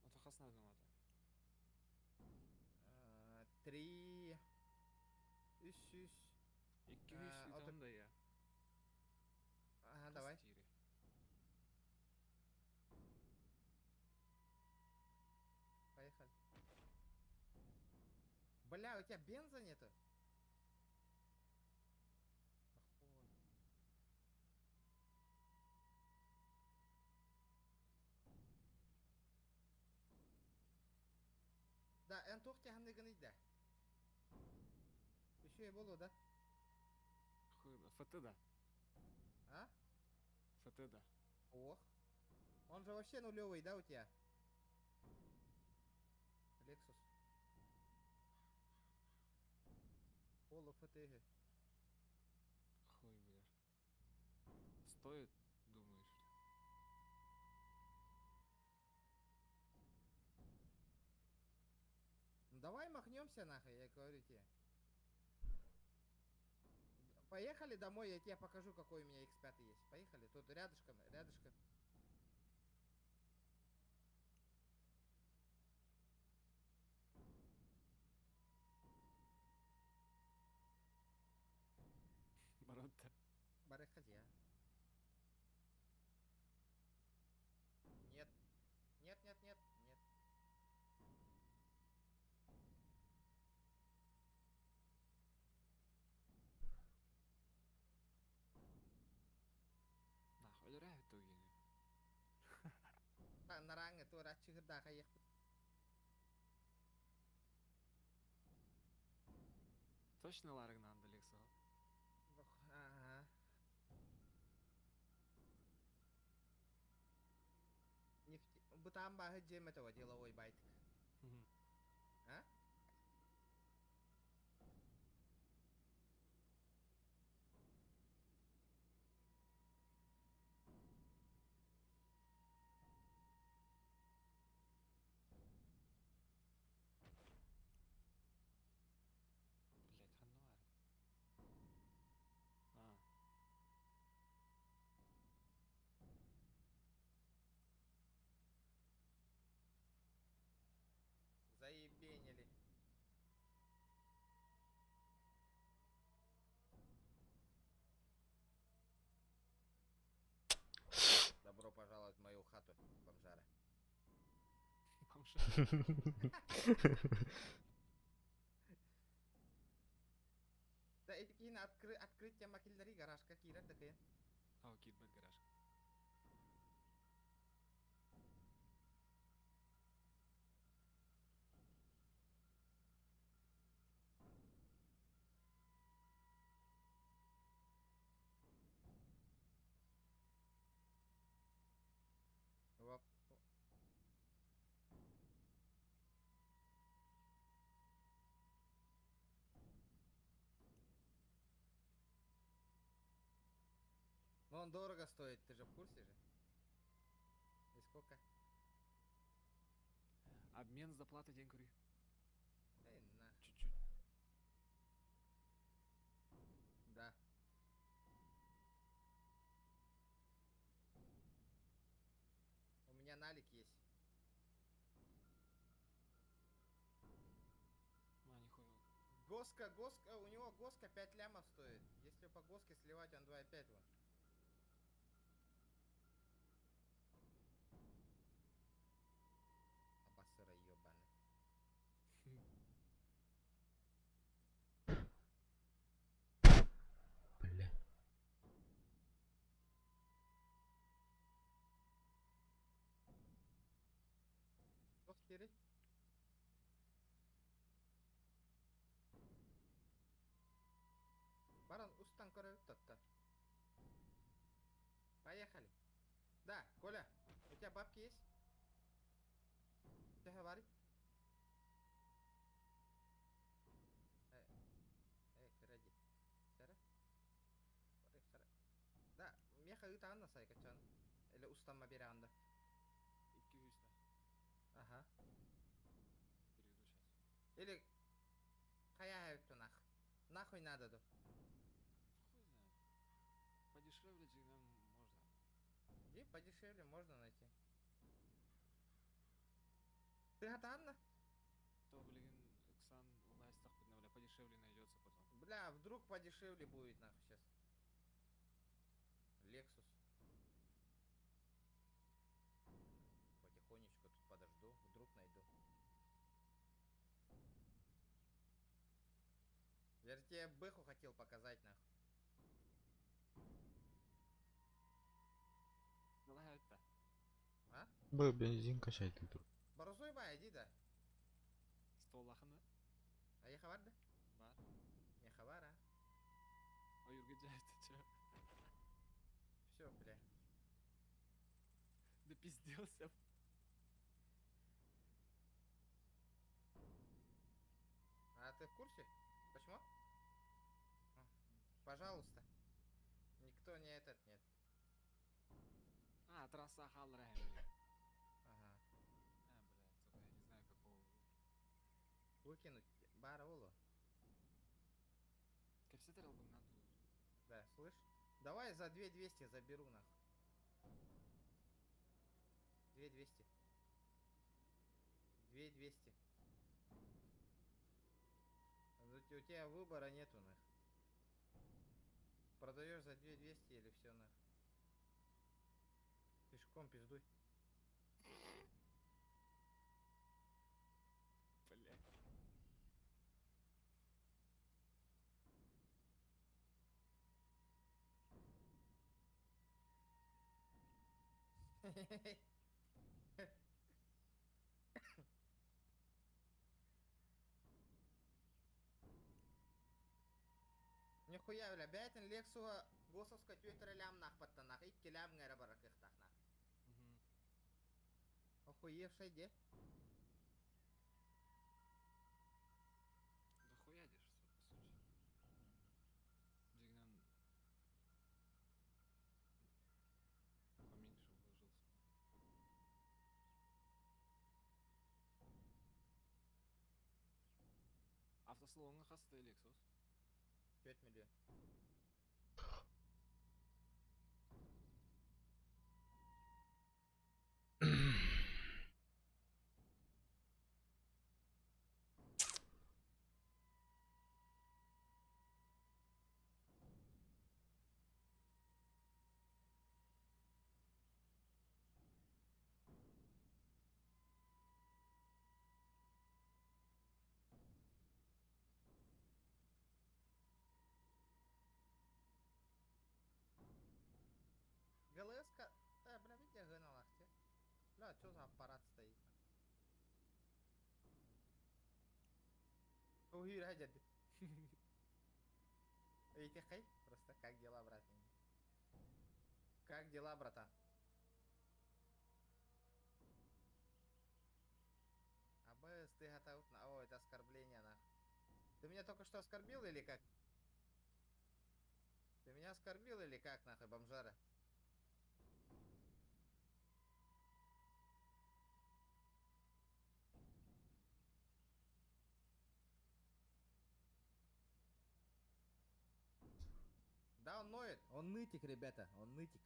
F: Отақасын алдың аты.
C: 3... 300...
F: 200 ütəm da ya.
C: Ага, давай.
F: Кастири.
C: Поехали. Бля, у тебя бенза нету? Охуенно. Да, энтох тягандыгын иде. Еще болу да?
F: Хуй, ФТ да.
C: А?
F: ФТ да.
C: Ох. Он же вообще нулевый, да, у тебя? Lexus. Полу ФТГ.
F: Хуй, бля. Стоит, думаешь?
C: Ну давай махнемся нахуй, я говорю тебе. Поехали домой, я тебе покажу, какой у меня X5 есть. Поехали, тут рядышком, рядышком.
F: Баратта.
C: Барыходи, а. Нет. Нет, нет, нет, нет.
F: Нахуй өлірәй өтігені.
C: Нараңы, то рад чығырдаға ехпіт.
F: Точно ларың анда Лексо?
C: Ага. Нефти... Бытам бағы жем этого деловой байтик. А?
F: Блять, ханну бар. А.
C: Заебенили. Добро пожаловать в мою хату, бомжара.
F: Бомжа.
C: Да, эти кейін открытие макелдери гаражка кирер да кейін.
F: Ау, китбет гараж.
C: Воп. Но он дорого стоит, ты же в курсе же? И сколько?
F: Обмен заплаты день кури.
C: Эй, на.
F: Чуть-чуть.
C: Да. Госка, у него госка 5 лямов стоит. Если по госке сливать, он 2,5 вон. Абасыра ёбаный.
A: Бля.
C: Гос керек. Барон, устан көріп тотта. Поехали. Да, Коля, у тебя бабки есть? Что говорит? Кради. Сара? Сара. Да, меха ытанна сайкачан. Или устанма бері анда.
F: 200 та.
C: Ага.
F: Переведу сейчас.
C: Или кая это нахуй? Нахуй надо то?
F: Хуй знает. Подешевле джигнам можно.
C: И подешевле можно найти. Ты готанна?
F: То, блин, Ксан улайстах бля, подешевле найдется потом.
C: Бля, вдруг подешевле будет нахуй сейчас. Lexus. Потихонечку тут подожду, вдруг найду. Я же тебе бэху хотел показать нахуй.
F: Давай это.
C: А?
A: Б бензин качает тут.
C: Борзой бай, иди да.
F: Стол ахында.
C: А я хавар да?
F: Бар.
C: Не хавар, а?
F: Ой, Юргеджаев, ты чё?
C: Все, бля.
F: Да пизделся.
C: А ты в курсе? Почему? А, пожалуйста. Никто не этот нет.
F: А, трасса Халрайм, блин.
C: Ага.
F: А, блядь, только я не знаю, какого.
C: Выкинуть баролу.
F: Капсетер албым надо.
C: Да, слышь? Давай за 2200 заберу нахуй. 2200. 2200. У тебя выбора нету нах. Продаешь за 2200 или все нах. Пешком пиздуй.
F: Блядь.
C: Нихуя, бля, бәйтін Лексуға госовска түйетірі лям нах паттанах, икки лям ngәрі барак ихтах нах. Охуевший де?
F: Да хуя держится, по сути. Джигнан поменьше вложился. Автосалонға қасты Lexus.
C: 4 миллион. ГЛС-ка... бля, видите, гыналах те? Бля, что за аппарат стоит? Угир, хадят. Эти хай? Просто как дела, брат? Как дела, братан? АБС, ты готов на... О, это оскорбление, на. Ты меня только что оскорбил или как? Ты меня оскорбил или как, нахуй, бомжара? Да, он ноет. Он нытик, ребята. Он нытик.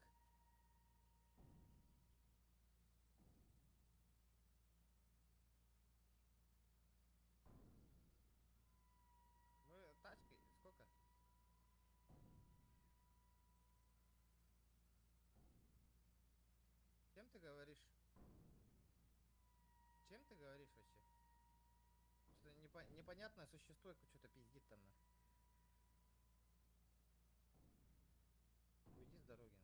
C: непонятное существо что-то пиздит там. Уйди с дороги.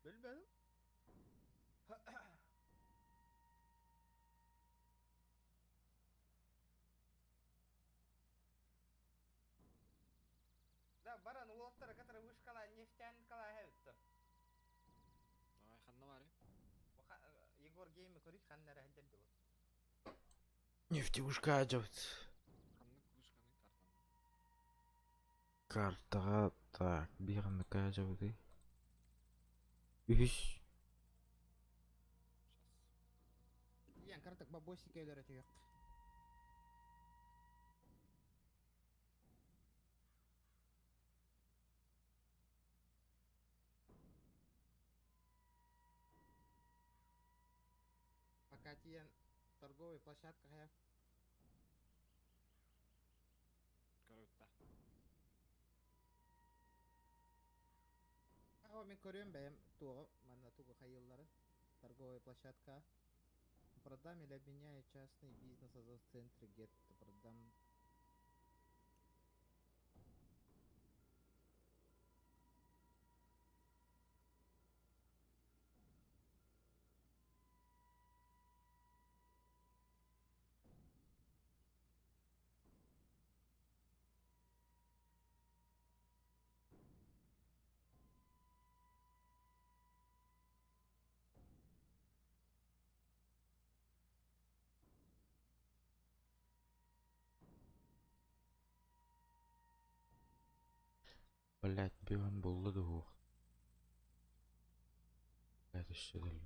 C: Bilmedim. Да, баран улоттары, которые вышкала нефтянкала хэвтто.
F: Ай, ханна бар.
C: Егор Гейми көрик ханнары хәддәлде бу.
A: Нефтевушка ажабыт.
F: Ханны кушканы картаны.
A: Картаға так, бирандыкка ажабыт. Үш.
F: Сейчас.
C: Ян картак бабосик өйләре тигәк. Пока тиян торговый площадка хәв.
F: Көрөттә.
C: Мен көрөм бәем тугы, манна тугы хайыллары. Торговая площадка. Продам или обменяю частный бизнес в центре гетто. Продам.
A: Блять, биран болды дух. Блять, ишшедел.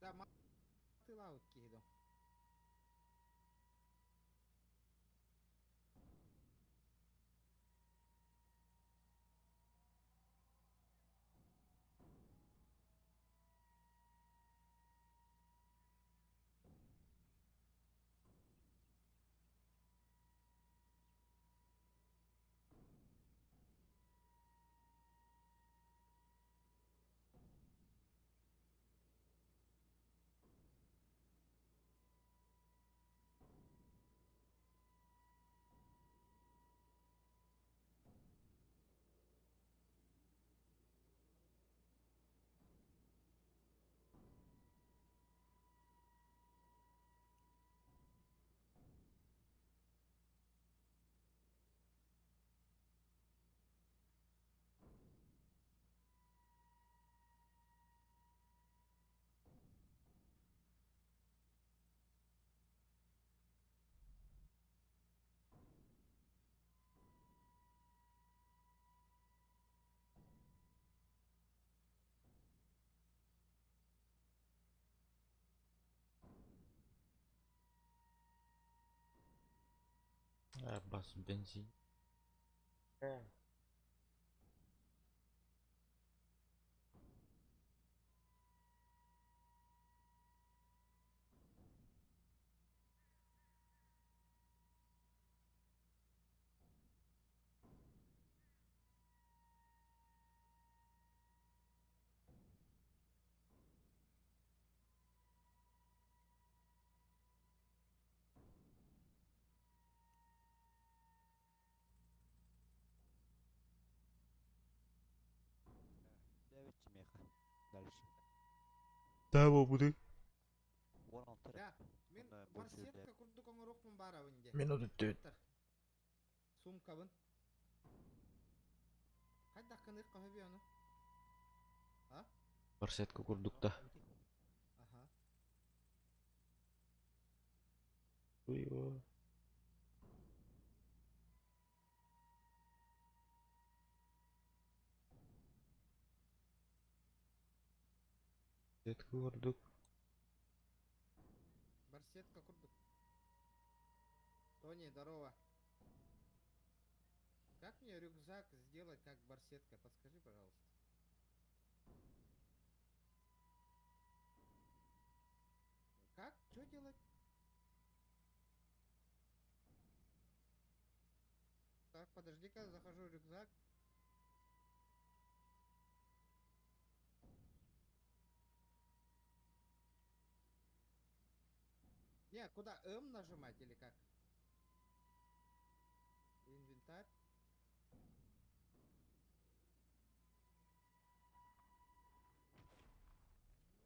C: Да, матыла кейдо.
A: Бас бензин.
H: Девять меха. Дальше.
A: Да, буду.
H: Вон он
C: Да, мен барсетка курдук оңорокмун барабын же.
A: Минут өттүбүт.
C: Сумкабын. Кайда кынык кахаби аны? А?
A: Барсетка курдук да.
C: Ага.
A: Уйо. Барсетка курдук.
C: Барсетка курдук. Тони, здорово. Как мне рюкзак сделать как барсетка? Подскажи, пожалуйста. Как? Что делать? Так, подожди-ка, захожу в рюкзак. Не, куда? М нажимать или как? Инвентарь.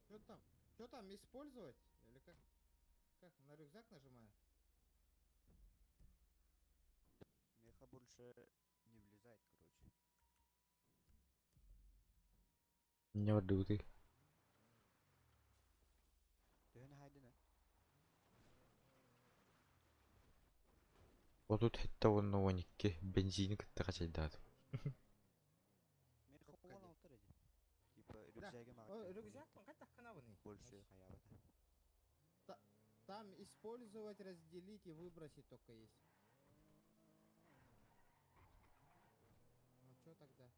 C: Что там? Что там использовать? Или как? Как? На рюкзак нажимаю?
H: Меха больше не влезает, короче.
A: Не вардыбыты.
H: Төхөне хайдыны.
A: Отут хитта онно 12 бензин кытта качайдаат.
H: Меха 16 ради. Типа
C: Да.
H: рюкзаге
C: О,
H: мага.
C: рюкзак, как канавный.
H: Больше хаябата.
C: Там использовать, разделить и выбросить только есть. Ну что тогда?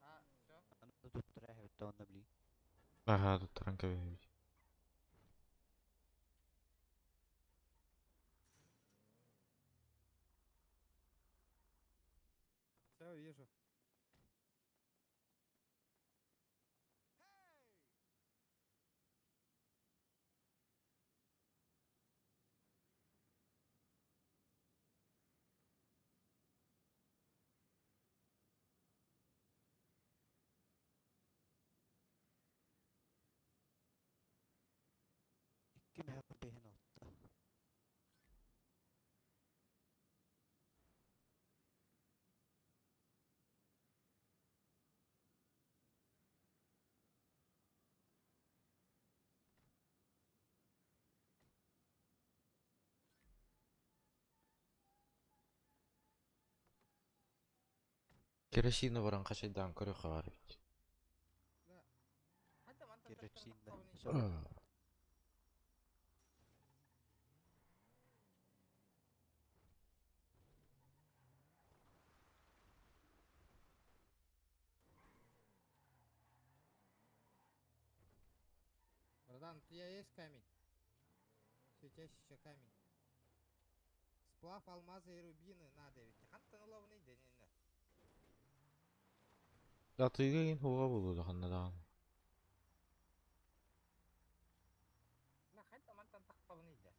C: А, все?
H: Аны тут трахи он набли.
A: Ага, тут таранка бейбит.
C: Все, вижу.
H: İki meha behen altta.
A: Керосина баран качайдан көрө кабар бит.
C: Да. Хадда мантан
H: Керосин да.
C: тахтауны. Братан, у тебя есть камень? Светящийся камень. Сплав алмаза и рубины надо ведь. Хантан уловный денег.
A: Атыга кийин хуга болду ханнадан.
C: На хадда мантан тахтауны да.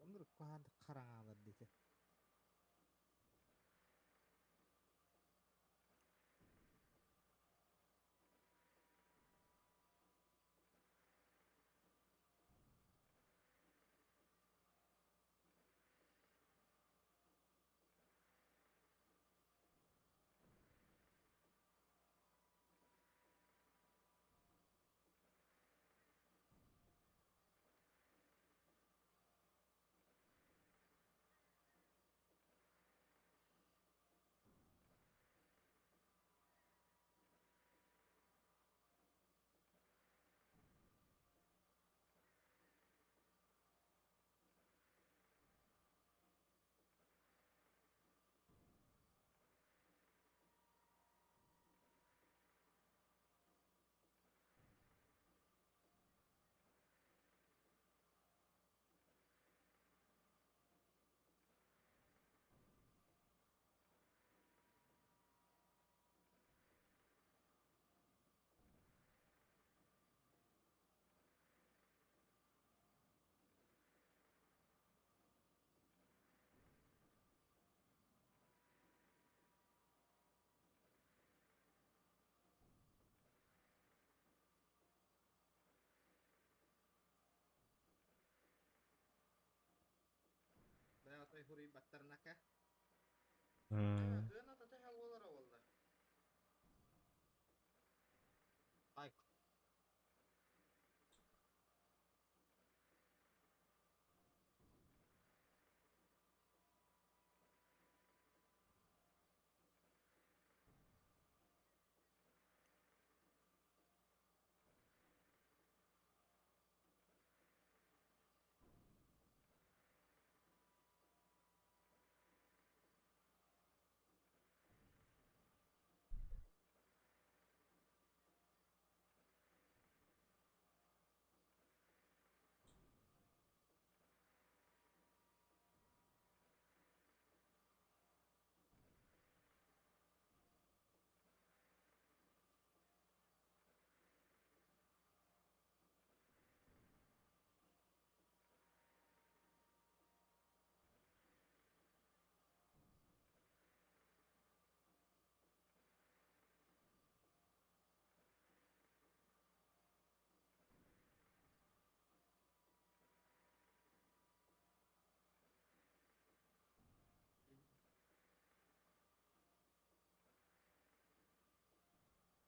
C: Ondur kuhan karang alır dedi. huri battarnaka.
A: Hmm.
C: Hına tata hal olara oldu. Ay.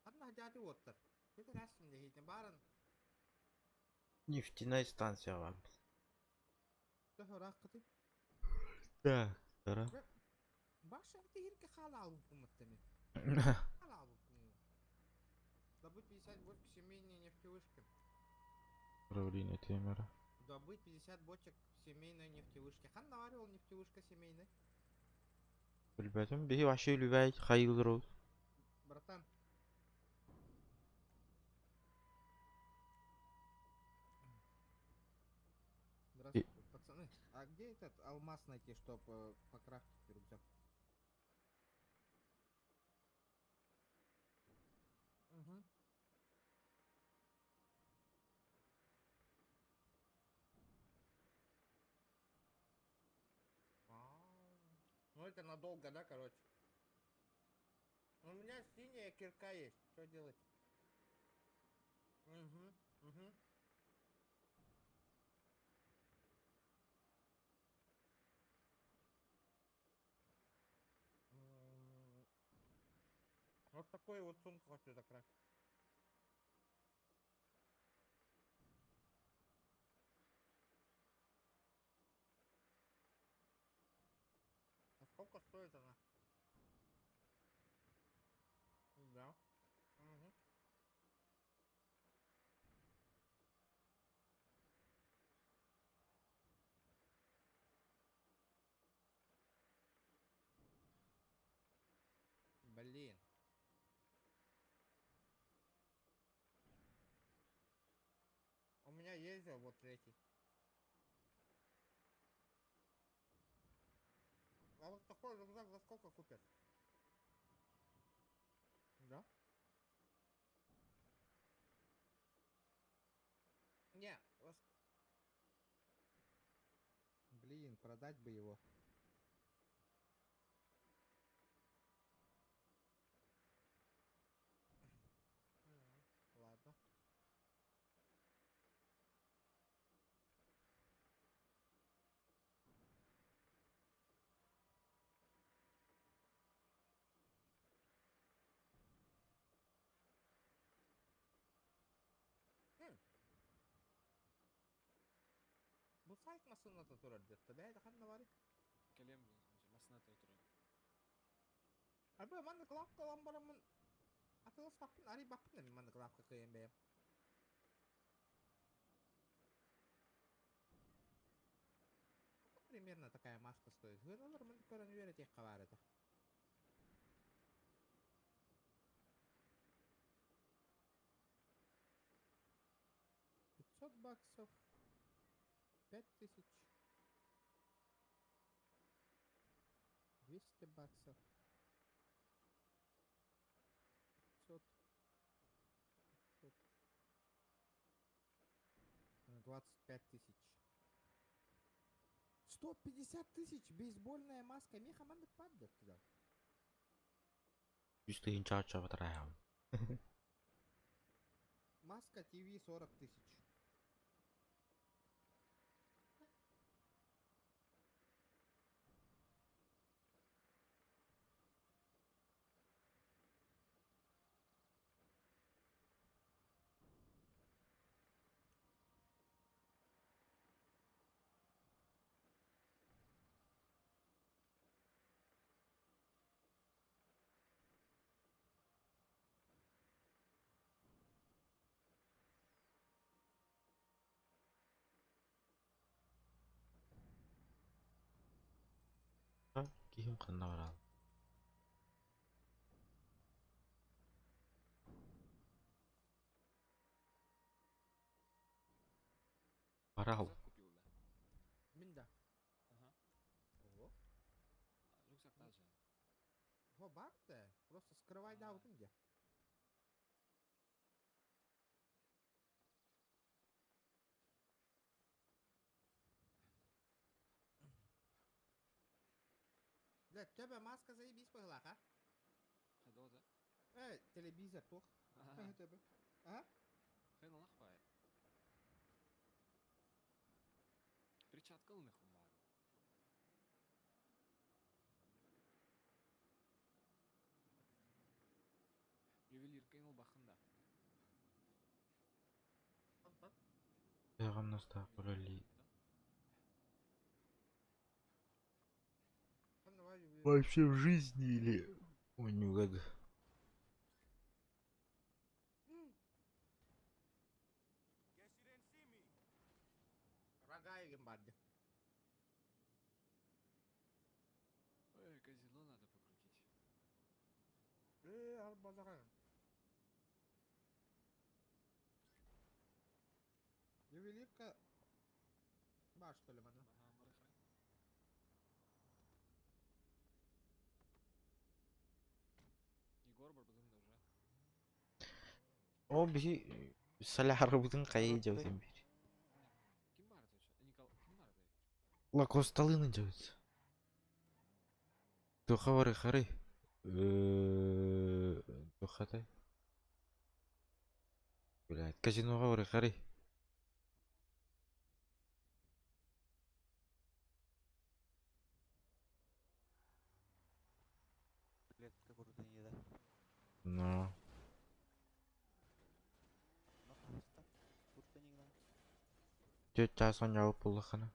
C: Hadna jadi otur. Kötü resim de hiç barın.
A: Нефтяная станция var.
C: Daha rakıtı.
A: Да. Здорово.
C: Başım değil ki halal hukumet demek. Halal hukumet. Добыть 50 бочек семейной нефтевышки.
A: Управление Темера.
C: Добыть 50 бочек семейной нефтевышки. Хан наварил нефтевышка семейной.
A: Bilmedim. Bir vahşi lüvey hayırdır ol.
C: Братан. Здравствуйте, пацаны. А где этот алмаз найти, чтобы покрафтить рюкзак? Угу. Ну это надолго, да, короче? У меня синяя кирка есть. Что делать? Угу, угу. Вот такой вот сумку хочу закрасить. А сколько стоит она? Да. Угу. Блин. У меня ездил вот третий. А вот такой рюкзак за сколько купят? Да? Не, блин, продать бы его. Ладно. Bu sayt masasında da durar diyordu. Ben de kanına var.
F: كلام مسنا تطرد.
C: Abi ben de klap kalan baramın. Atılış bakın, arayı bakın da ben de klap kakayım beyim. Примерно такая маска стоит. Вы, наверное, коронавирус тех коварит. 500 баксов. 5000. 200 баксов. 500. 500. 25 тысяч. 150 тысяч бейсбольная маска. Миха мандык паддет туда.
A: Üstelik çarçabı tarayalım.
C: Маска ТВ 40 тысяч.
A: Ким кынна барал. Барал.
F: Рюкзак купил, да.
C: Мен да.
F: Ага.
C: О,
F: Рюкзак даже.
C: о, бар да. Просто скрывай да
F: А.
C: утын где. Да, тебе маска заебись была, а?
F: Хайда да.
C: Телевизор тух.
F: Ага.
C: Тебе. А?
F: Хай налах бай. Перчатка лыных бар. Ювелирка иныл бахында.
A: Пегам наста кулали. Вообще в жизни или унюгад.
C: Рога егем барды.
F: Казино надо покрутить.
C: Арбазага. Ювелирка. Бар что ли, мана?
F: Ага, барахай. Егор бар будем да уже.
A: О бихи салярыбытын кайы жабытын бир.
F: Ким бар это? Никол, ким бар это?
A: Лакосталынын жабыт. Тоха бары харый. Тохатай. Блядь, казиноға бары харый.
H: Клетка курдыны да.
A: Но.
H: Нахуста. Курдыны да.
A: Тет часын жауып болды қана.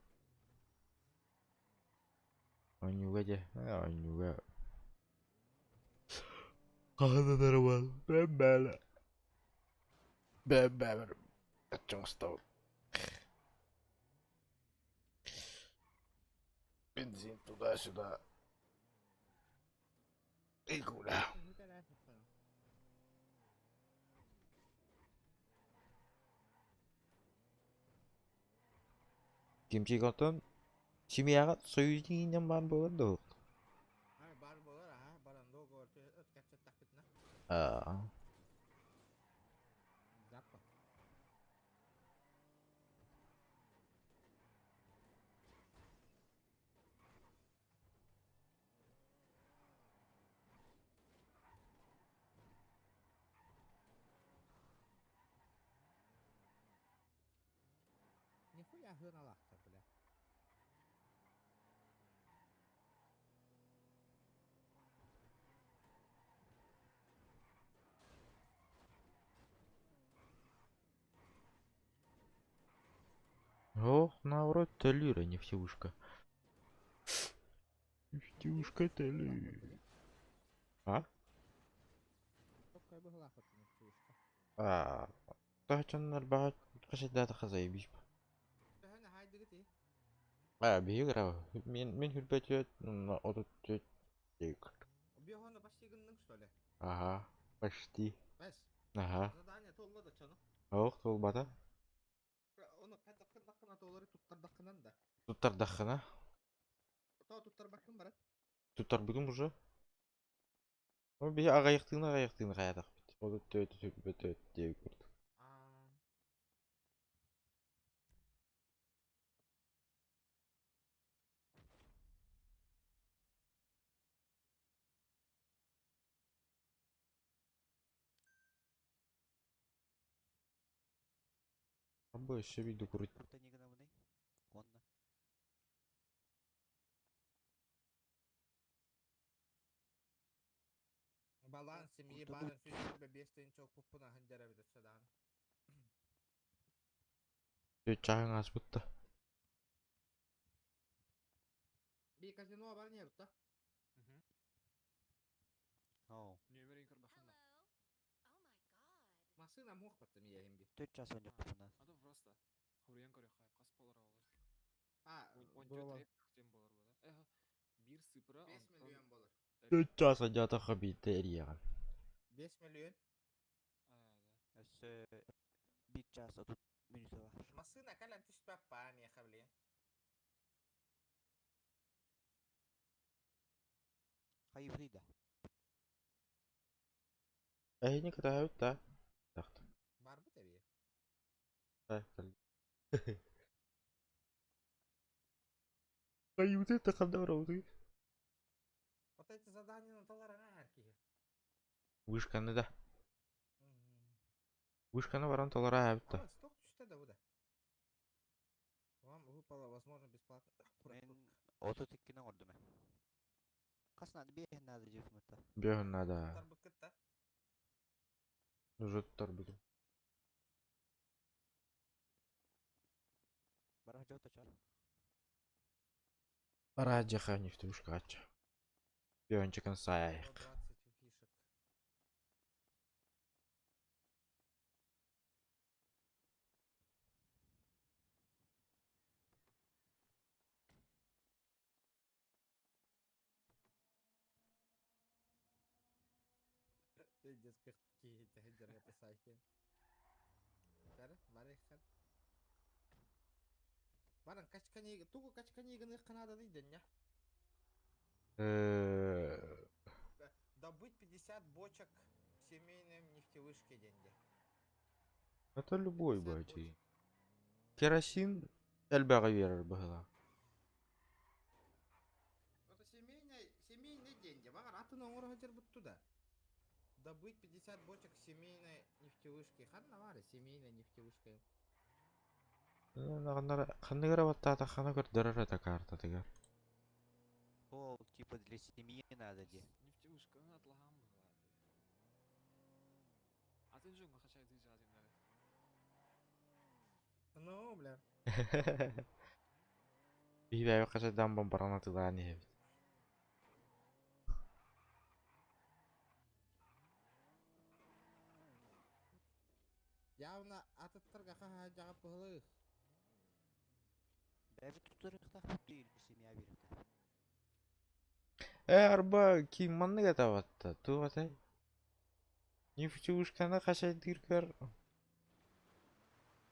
A: Ойнуға де. Ойнуға. Қағыда нормал. Бәм бәлі. Бәм бәмір. Жұмыстау. Бензин туда-сюда. И гуля. Кимчи готон. Семьяға союзнигинен бар болған да.
C: Бар болар, а? Барандо горты өткәтсә тақпытна. Запа. Нихуя хыналахта, бля.
A: Ох, наоборот, талюра, нефтеушка. Нефтеушка талюра. А?
C: Только бы лахот не чушка.
A: Тахчаннар багат кашидата хазайбиш.
C: Хана хайды гити.
A: Бигра. Мен хүрбөтөт, отөт дейк.
C: Бегона почти гынның, что ли?
A: Ага, почти.
C: Бәс.
A: Ага.
C: Задание толлады чаны.
A: Ох, толбата.
C: Оны кайта кырдакына толары туттардакынан да.
A: Туттар дахана.
C: Тоо туттар бакын барат.
A: Туттар бүгүн уже. О, би агаяктыгына каядак бит. Отөт дейк. Абы еще виду курить.
H: Курдыны да мыны. Онна.
C: Баланс семьи,
H: Курдыны
C: баланс физикбе бестен çok пупуна хандера бит садан.
A: Төт чагың ашпытты.
C: Би казино бар не бутта?
F: Угу.
H: О.
F: Нөмер инкер бахында.
C: Машина мох бутта мия химби.
H: 4 час ойнап капына.
F: А то просто. Хурьян көрі қайып қас болар ауылы.
C: А,
F: Он
C: бурала.
F: тет реп тем болар болады. 1 sıfıra
C: 5 milyon bolur.
A: 4 жаса жатакка бийте эрияган.
C: 5 milyon.
H: Өссө бир час отут мүнөтө бар.
C: Masına kalan tüspap bana ya kavliyen.
H: Хайбрида.
A: Эйни кытабыт да. Такты.
C: Var mı tabii?
A: Кайбыты таканда барабыты.
C: Вот эти задания на таларана herkese.
A: Вышканы да. Вышканы баран толара абыт да.
C: Ama stok düştü de bu da. Вам выпало, возможно, бесплатно.
H: Мен 32-ден ордум. Касна бехин надо жефмета.
A: Бёгөн нада.
C: Tar bıkkıt da.
A: Жоттор бүтүн.
H: Бара жота чар.
A: Бара жаха нефть вышкача. Бёгөнчекен саяйык.
C: 120 фишек. Дес кырт ки тахиджар это сайкен. Кара, бары хат. Баран качкани, тугу качкани гыны канада дейден я. Добыть 50 бочек в семейном нефтевышке деньги.
A: Это любой
C: 50
A: бачи.
C: бочек.
A: Керосин элбага берер быгыла.
C: Это семейные деньги. Багар атын оңор хажыр бут туда. Добыть 50 бочек в семейной нефтевышке. Ханна var ya семейная нефтевышка.
A: Кандыгара баттата хана көрдөрөр эта карта тигер.
H: Ол типа для семьи надо де.
F: Нефтевышканы атлаган булады. Атын жоңго качайды жадымдары.
C: Ну, бля.
A: Бибай качадан бомбарана тыдани.
C: Явно атыттырга ха жагып былык.
H: Даже тутырыкта хутир семья беректе.
A: Арба ким манныга табатта. Тугатай. Нефтьюшканы качайдыркар.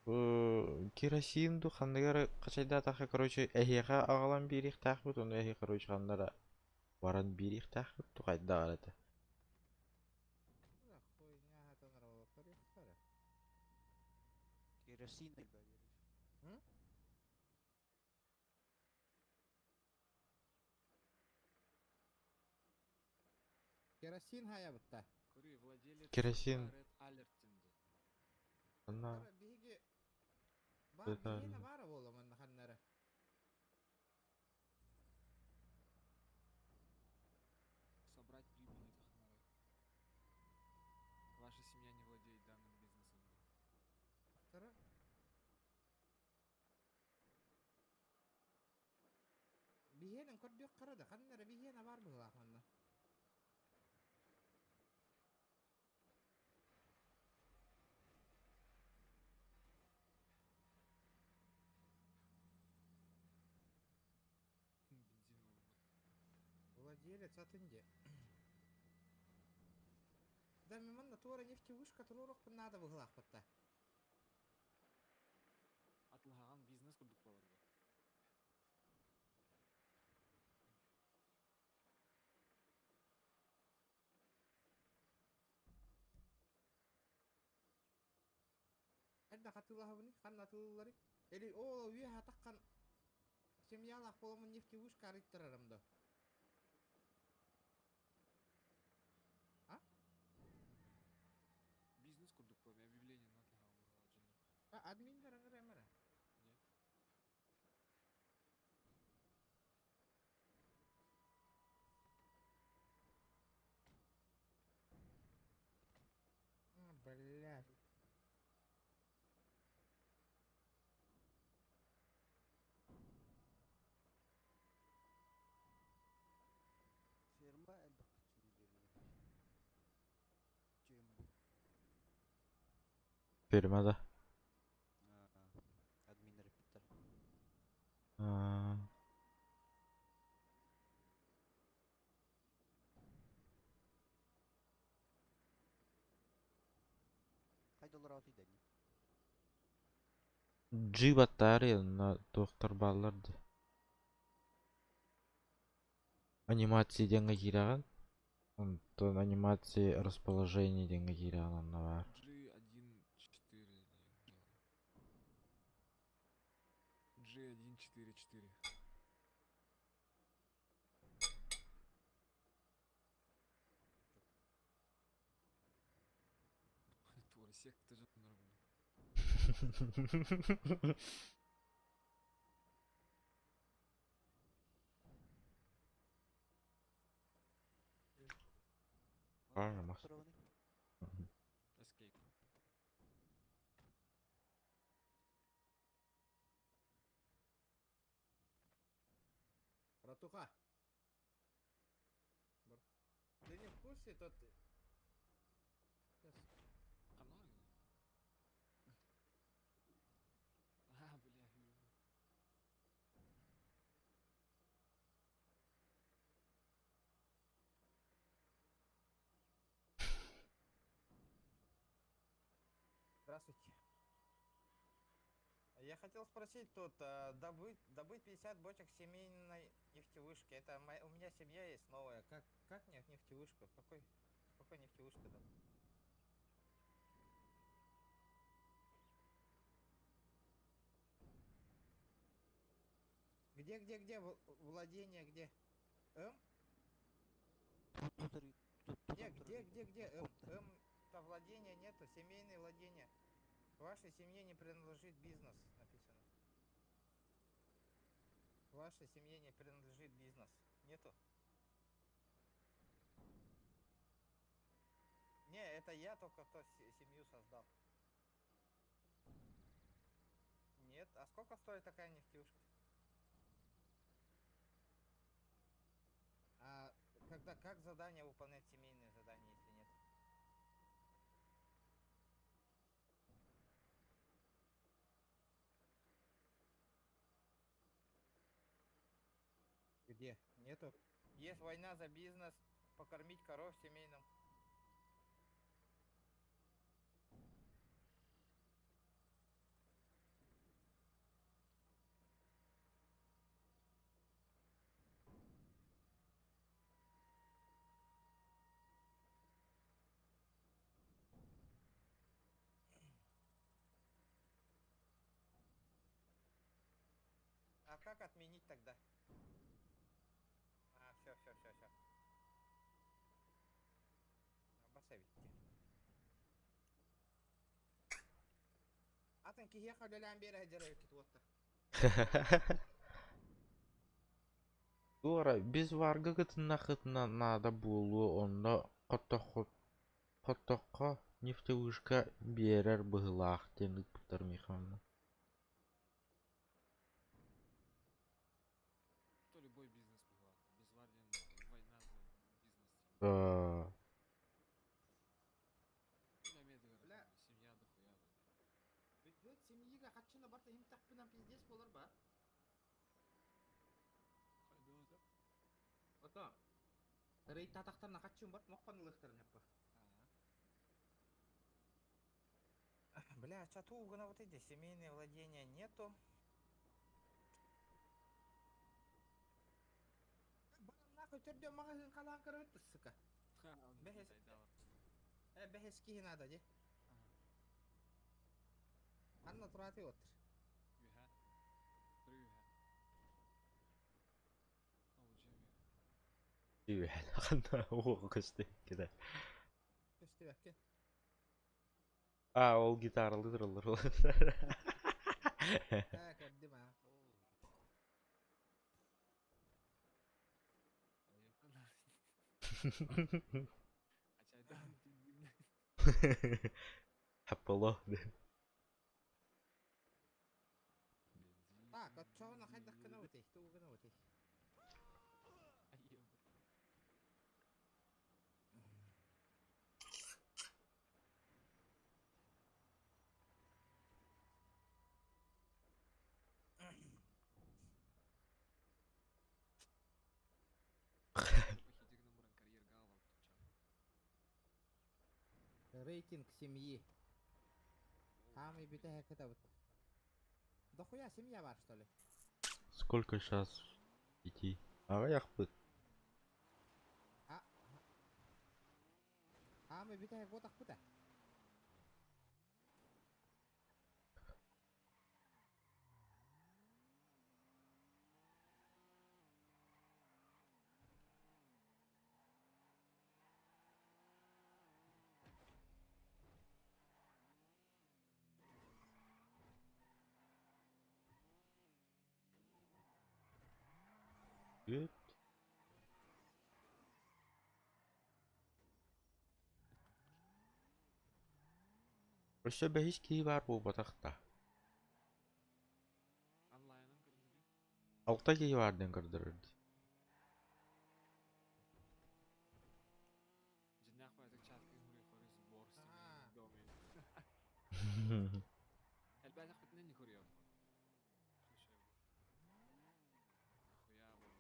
A: Керосинду кандыгара качайда таха, короче, эхиха агалан бирих тахбут, оны эхи, короче, кандара баран бирих тахбут, тугайда алата.
C: Да хуйня хатанар ола корихтара.
H: Керосин элба береш.
C: Керосин хая бутта.
F: Көрү владелец
A: Керосин.
F: Red Alert тинди.
A: Ана
C: Кара биги бар
A: Деталь.
C: бигене бара болом анда ханнара.
F: Собрать прибыли тахнары. Ваша семья не владеет данным бизнесом.
C: Кара. Бигенен көрдүк карада ханнара бигене бар быгылак манда.
F: Бензин болмот.
C: Владелец атынде. Да мен мында тура нефтевышка турурок надо быгылак бутта.
F: Атлаган бизнес курдук болорго.
C: Эдда хатылабыны, ханна тыллары. Эли о уя таккан семьялак боломун нефтевышка арыттырарымды.
F: Бизнес курдук по объявление атлаган булган жөндөр.
C: Админдер аңырамара. Блядь.
H: Ферма элба качыны берген. Чембу.
A: фермада.
H: Админ репетер. дейді не.
A: Джи баттары на доктор балларды. Анимация денге кираган. Онтон анимация расположение денге кираган онна бар.
F: G1.4. G1.4.4. Тура секта жандар бұл.
A: Ага, мас.
F: Escape.
C: Братуха. Ты не в курсе, тот... Сейчас.
F: Қанай? А, бля, хүйен.
C: Здравствуйте. Я хотел спросить тут, добыть 50 бочек семейной нефтевышки. Это у меня семья есть новая. Как мне нефтевышку? Какой нефтевышка там? Где? Владение где? Где? Там владения нету, семейные владения. Вашей семье не принадлежит бизнес, написано. Вашей семье не принадлежит бизнес. Нету? Не, это я только то семью создал. Нет. А сколько стоит такая нефтюшка? А как задание выполнять, семейные задания, если нет? Где? Нету. Есть война за бизнес, покормить коров в семейном. А как отменить тогда? Все. Басавитке. Атын кие халялан бері әдері өкет отты.
A: Тура, без варга гытына надо булу, онда коттокко нефтевышка берер быгылах тенлик Петр Михайловна.
F: То любой бизнес бывает. Безварден война за бизнес.
C: Бля.
F: Семья дохуя.
C: Бюджет семьиге хатчына барта им тақпынан пиздес болар ба?
F: Қайда өтіп?
C: Ото. Рейд татақтарына хатчын бар, моқпанылықтарын яппа. Бля, чату гына вот эти семейные владения нету. Барам нахуй түрде магазин қалан кіріп өтті сука. Бәхес кейін ада де. Анна тұраты отыр.
F: Үһә. Бір үһә. Ау жеме.
A: Түйәл, қанда оғысты кеді.
C: Көсті бәккен.
A: Ол гитаралы тұрылыр ол.
C: Кәдді ма.
F: Ачайдан пингвин.
A: Хаппало.
C: Так, от чого на хайдах кана өтей, ту гына өтей.
F: Айем. Похитигнам буран карьерга алам туча.
C: Рейтинг семьи. Самый битая это вот. Да хуя семья бар, что ли?
A: Сколько сейчас детей? А я бы.
C: А, самый битая вот так куда?
A: Просто бәйіскей бар бұл батақта.
F: Онлайнын көрүндү.
A: Алта кей бардын кырдырырды.
F: Жинақ байтык чатка хүрі хорис борс
C: Ага.
F: домен. Әлбәтақ бітінен не көрüyor? Хуя бұл.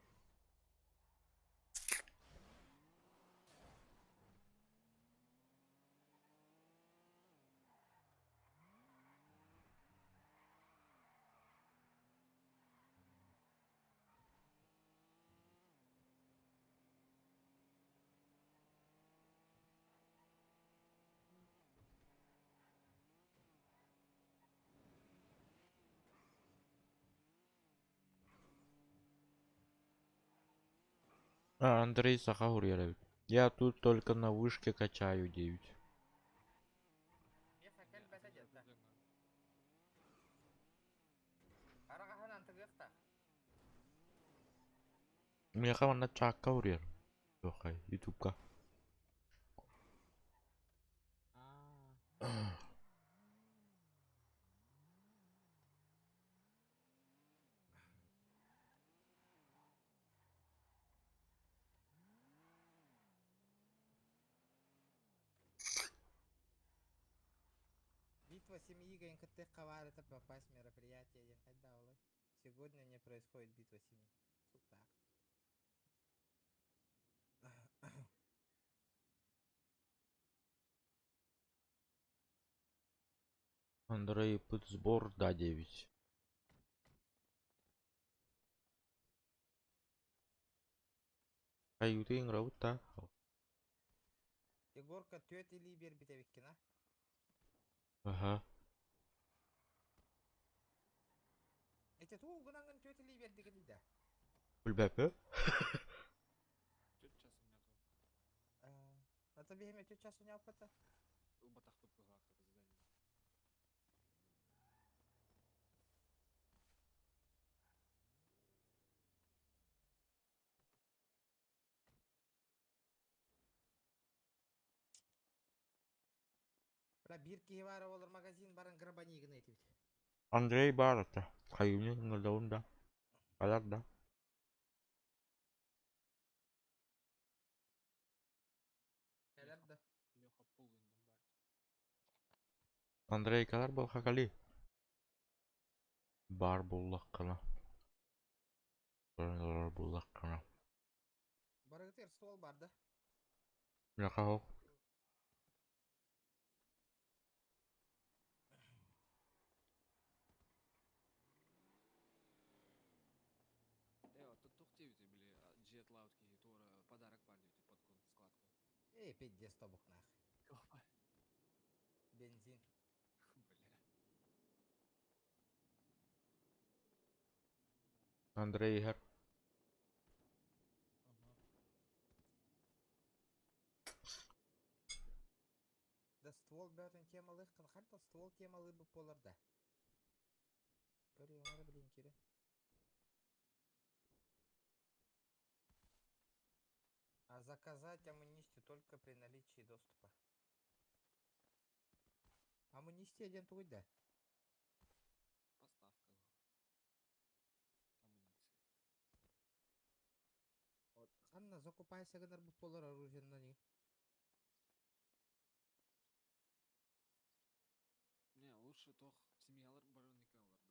A: А, Андрей Сахауриевич. Я тут только на вышке качаю 9.
C: Я хотел бы это делать. Арagahan антык yakta.
A: Мне на чакка урер. Йохай, ютубка.
C: Битва семьи ГНКТ ковар это попасть в мероприятие. Я когда улы. Сегодня не происходит битва семьи. Сука.
A: Андрей Пыцбор, да, 9. Каюты играют, да?
C: Егорка тёт или бер битевиккина?
A: Ага.
C: Эти ту гунанган тёт или бер дигидида.
A: Бүлбәпі?
F: 4 часым нету.
C: Это бегеме тёт часу не опыта.
F: Батақ бұт бұл вақтыда здание.
C: Бля бирки бар олар магазин барын грабанигін этибит.
A: Андрей бар это. Каюны играют, да. Алар, да.
C: Келерді.
F: Леха пул индім бар.
A: Андрей калар был хакали. Бар буллаққына. Бар буллаққына.
C: Барыгытыр стол барды.
A: Яқа хоқ.
F: Тут тух девять, били, Jet Loud ки тора подарок бар девять под кон складку.
C: Эй, 50 тобук нахуй.
F: Копа.
C: Бензин.
F: Бля.
A: Андрей игр.
C: Да ствол бәрін темалы қын. Харта ствол темалы бұл боларда. Көрі оңары білін кері. А заказать амунистию только при наличии доступа. Амунистия ден туйда.
F: Поставка. Амуниция.
C: Вот. Анна, закупайся гынар бұл болар оружие на не.
F: Не, лучше тох семьялар барын никалар, бля.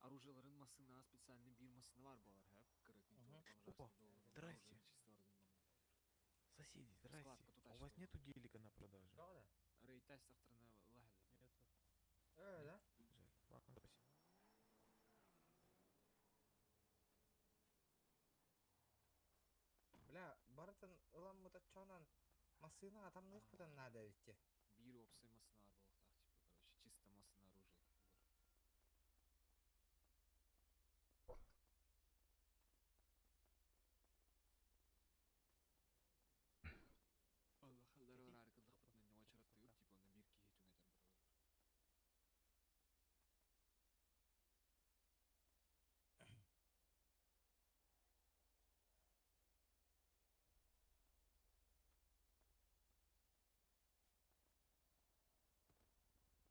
F: Оружиеларын масына, специальный бир масына бар болар, хэп, кырытный
C: Мгм.
F: тор, там
H: Опа,
F: жарский доллар.
H: здрасте.
F: Оружие чисто орден.
H: Соседи, здрасте.
F: Складка тут
H: А у
F: тащит
H: вас
F: его.
H: нету гелика на продажу?
C: Doğru.
F: Рейд тастахтарына лахали.
H: Нету.
C: Öyle.
A: Güzel. Spасибо.
C: Бля, бартын ылам мыта чонан масына атамны икпытан надо ведь.
F: Бир опция масынар болуктак, типа, короче, чисто масын оружие как булар. Allah халдары бар аркадык бутун не очратты юк, типа, оны бир киге түңетер буралар.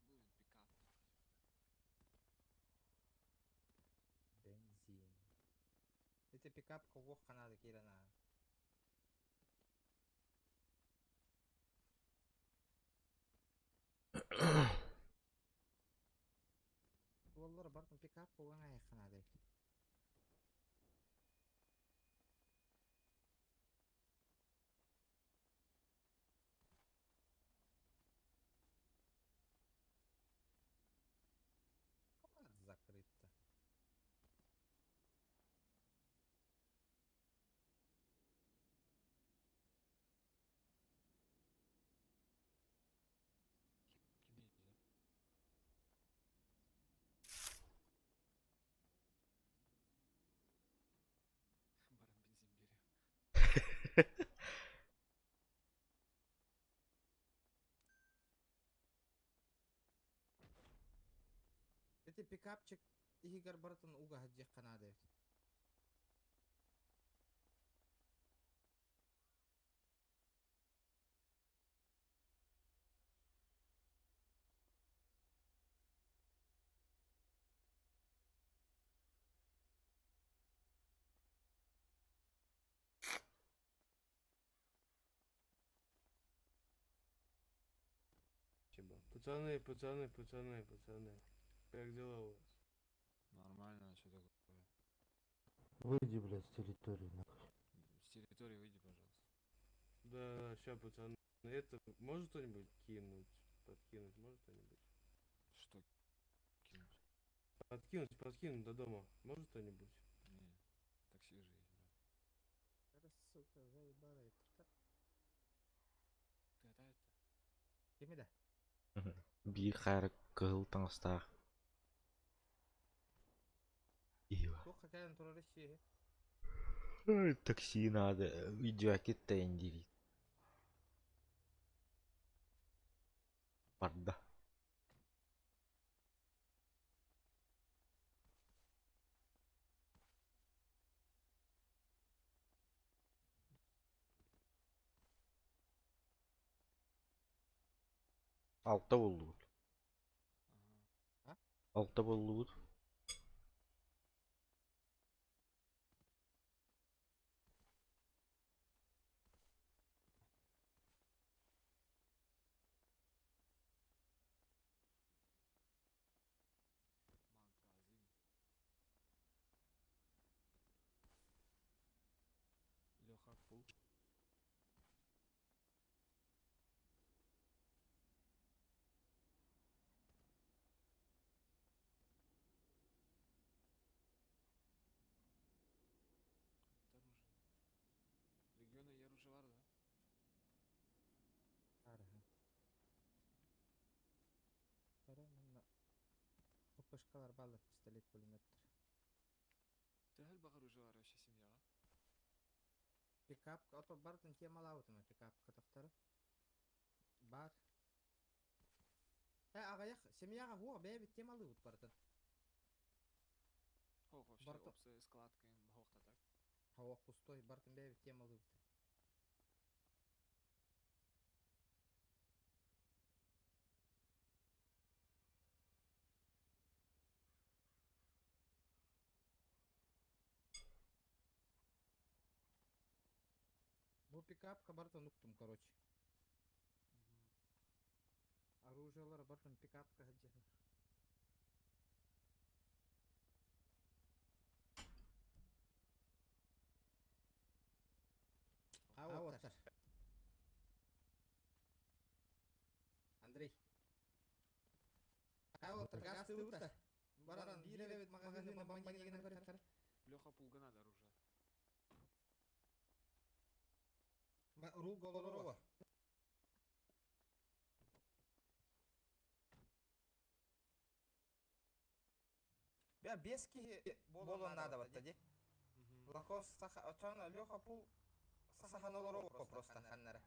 F: Бу эми пикап типа.
C: Бензин. Эти пикапка вох канады кирана. Олар бартын пикапка оңай канады. Закрыто.
F: Ким дейди? Барам бензин берем.
C: Эти пикапчик игар бартын уга хаджи канады.
I: Пацаны, пацаны, пацаны, пацаны. Как дела у вас?
F: Нормально, а что такое?
J: Выйди, блядь, с территории, нахуй.
F: С территории выйди, пожалуйста.
I: Да, ща, пацаны. Это может кто-нибудь кинуть? Подкинуть может кто-нибудь?
F: Что кинуть?
I: Подкинуть до дома. Может кто-нибудь?
F: Не, такси же есть, брат.
C: Это, сука, заебало это.
F: Ты это?
C: Кемеда?
A: Bir хайр кыл таңстақ. Ива.
C: Тух хакаyan турары шеhe.
A: Такси надо. Видеокет тендери. Парда. Алтта болду.
F: Ага.
A: Алтта болду.
F: Магазин. Леха пул. Это оружие. Легиона и оружие var da.
C: Арга. Кара мына ОПШкалар балы, пистолет, пулеметтер.
F: Тәһәл баг оружие var вообще семьяга.
C: Пикап, ото бартын темал аутыма пикап катактары. Бар. Агаяк, семьяга хуа бәбит темалы ут бартын.
F: Хох вообще
C: Барто-
F: опция складка им бахокта так.
C: Хауак пустой, бартын бәбит темалы ут. Бу пикапка бартын уктум, короче. Оружиялар бартын пикапка хаджахар. Ауаттар. Андрей. Газ тыута. Баран биребет магазины бомбанигина барыктар.
F: Леха пулга надо оружие.
C: Рул голорова. Бя бески болон надо вот тоді. Лакос саха очана Леха пул саханолорова просто ханнара.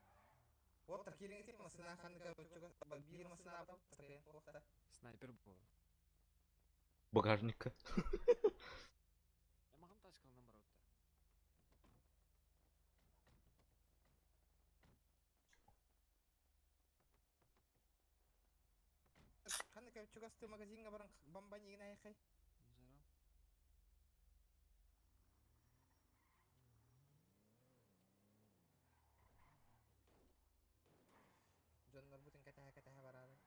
C: Вот так келеңете масына ханника бир масына апап такая лохта.
F: Снайпер было.
A: Багажникка.
F: Я маған тачкалынан бар өтті.
C: Ханника чугасты магазинга баран бомбанигина айқай.
F: Жарам.
C: Жоннор бутын катаха барады.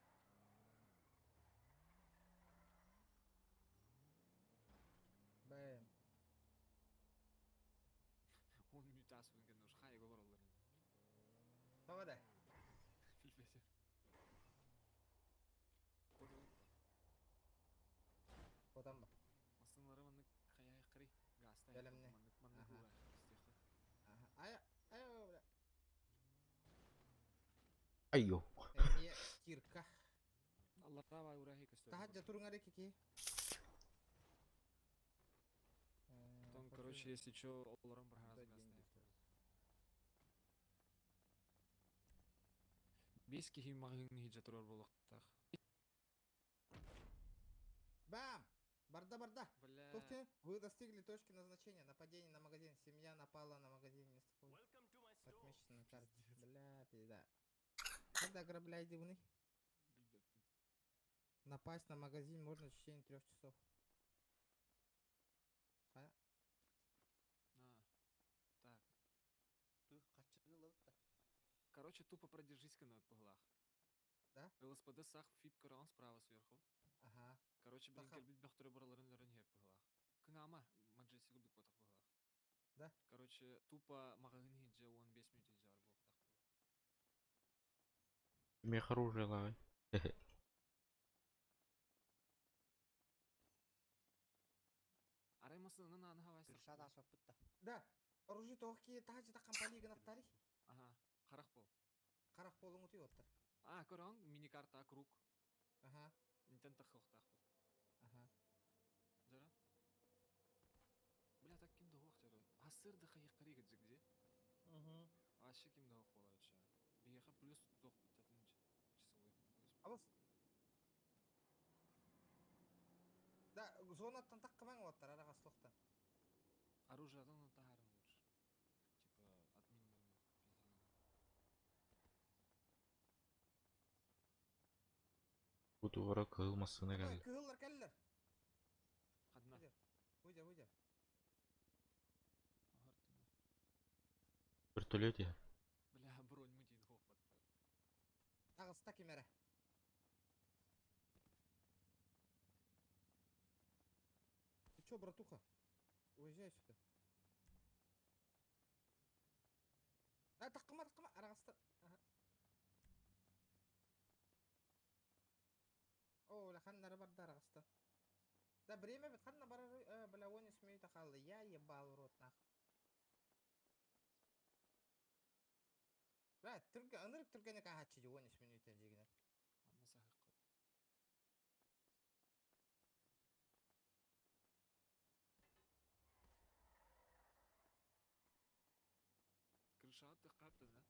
C: Бэм.
F: Он мютас өңген уж хайға бар олар.
C: Тоғада.
F: Билбесем. Қодан
C: Одан ба.
F: Масынлары маңны қаяй қыры. Гаста.
C: Бәлемне.
F: Маңны
C: Аха.
F: хуға. Стеқы.
C: Ая, бля.
A: Айо.
C: Эмне кирка.
F: Алла права урахи кастер.
C: Тахаджа турунгаре кики.
F: Там, короче, если чё, оларам бір раз гаста. Бес кихи мағын хиджа турар болуқтақ.
C: Бам! Барда.
F: Бля.
C: Слушайте, вы достигли точки назначения. Нападение на магазин. Семья напала на магазин. Отмечено на карте. Бля, пизда. Когда ограбляете вы? Напасть на магазин можно в течение 3 часов.
F: На. Так. Короче, тупо продержись на пуглах.
C: Да?
F: ЛСПД сах фип караон справа сверху.
C: Ага.
F: Короче, блин,
C: Таха.
F: кельбит бахтыры бараларын леренге пуглах. Кыңама, маджеси гудук потах пуглах.
C: Да?
F: Короче, тупо магазин хиджа 15 минут хиджа арбух тах пуглах.
A: Мех оружие лавай.
F: Араймасына наны хавайсыр.
H: Крышада ашып бітті.
C: Да. Оружие тоғки тахаджа таққан полигон аттари.
F: Ага, қарақ бол.
C: Қарақ болың ұты оттыр.
F: Көрің, миникарта, круг.
C: Ага.
F: Интен тақылық тақ бол.
C: Ага.
F: Жара? Бля, так кем доғық жары. Асыр да қайық қариғы джигде. Ашы кем доғық болай ча. Бияқа плюс доғық бітетін часовой пояс.
C: Абыс. Да, зонаттан таққымаң оттар араға слоқтан.
F: Оружиедан он тағарын лучше. Типа, от миналармен пизденен.
A: Кутувара кылмасына кәл.
C: Кығылар кәлілер.
F: Қадна.
C: Выйдер.
F: Ағартындар.
A: Вертолет я.
F: Бля, бронь мұтейін хоқ батты.
C: Ағыста кемері. Ты чё, братуха? Уезжай сюда. Таққыма. Арағаста. Ага. О, ханнары бар да арағаста. Да, время бит ханна бар, бля, он не смеет ахаллы. Я ебал в рот, нахуй. Бля, ынырык түргені қағатшы, 13 минуттен дегені.
F: Анна сақық қыл. Крыша атты қаптын, да?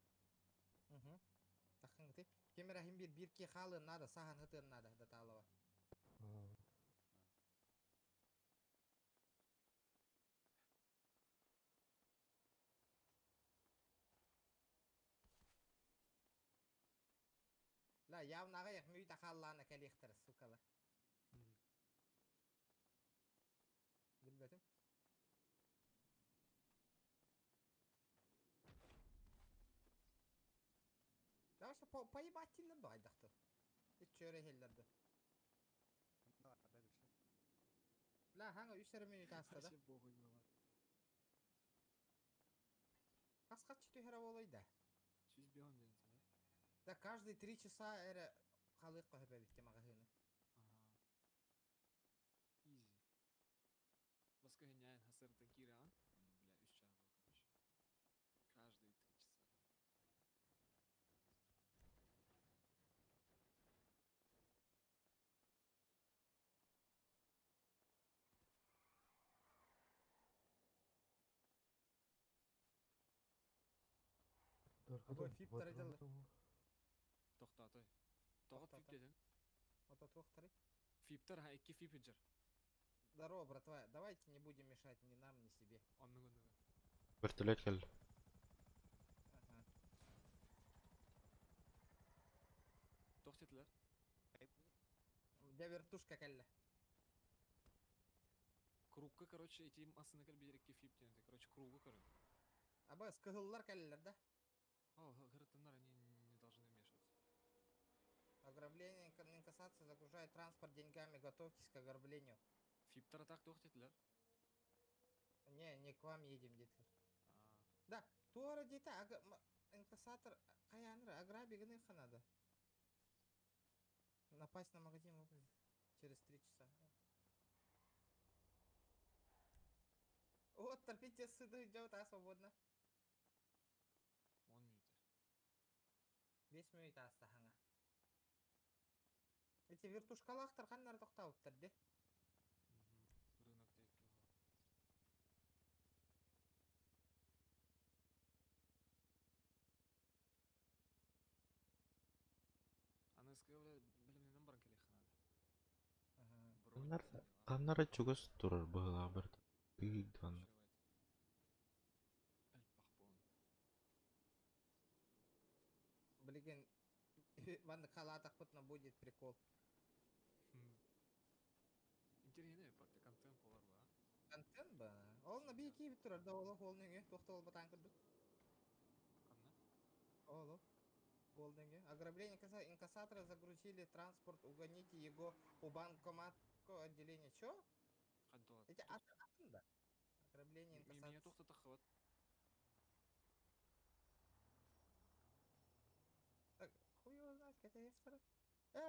C: Таққын ғыты. Кемері ахим бір ке қалы нада, сахан ғытын нада, да талыва. Ла, явнаға яқ мүйті қалланы кәлектірі, сукалы. Білбетім. Да, осы поебать тілді байдықты. Үт чөрі хелдерді. Ла, хаңа 3,5 минут асты да.
F: Вообще богой была.
C: Қасқат чүті хера олайды.
F: Чиз беғам денсі, да?
C: Да, каждый 3 часа әрі қалық қойып әбітке мағазины.
F: Ага.
C: Абы фип тарайдылы.
F: Тоқта той. Тоғыт фип дедін.
C: Вот от вахтары.
F: Фиптар, ха, 2 фип иджер.
C: Здорово, братва. Давайте не будем мешать ни нам, ни себе.
F: Онның онның.
A: Вертолет келді.
C: Ага.
F: Тоқтетілер.
C: Я вертушка кәлі.
F: Кругка, короче, эти массаны кәл бедер 2 фип дедін. Короче, кругы көрін.
C: Абы скығылылар кәлілер, да?
F: О, городтанар, они не должны вмешиваться.
C: Ограбление, инкассация, загружает транспорт деньгами, готовьтесь к ограблению.
F: Фиптар так тоқтетілер.
C: Не к вам едем, детлер.
F: А,
C: Да, туара дейті, инкассатор, қаяныры, ограбигіні қанады. Напасть на магазин можно через 3 часа. Вот, торпите сюда, идет, а свободно.
F: 10 минуты.
C: 5 минут астахаңа. Эти вертушкалақтар қаннары тоқтауыптыр, де?
F: Рынок тепке ғой. АНСК білімнен барын келек қанады.
A: Қаннары чугас тұрыр бұғыла бір. Үйден.
C: Блин, ванна халатах потом будет прикол.
F: Интересный контент болар ба?
C: Контент ба? Ол на бейки бит тұрар да ол неге тоқты ол батан кірді.
F: Қанна?
C: Ол. Ол неге. Ограбление инкассатора загрузили транспорт, угоните его у банкоматского отделения. Чё?
F: Қанды
C: Эти атын да. Ограбление инкассатора.
F: Меня тоқты тақыват.
C: Так, хуй его знает, какая яфтара.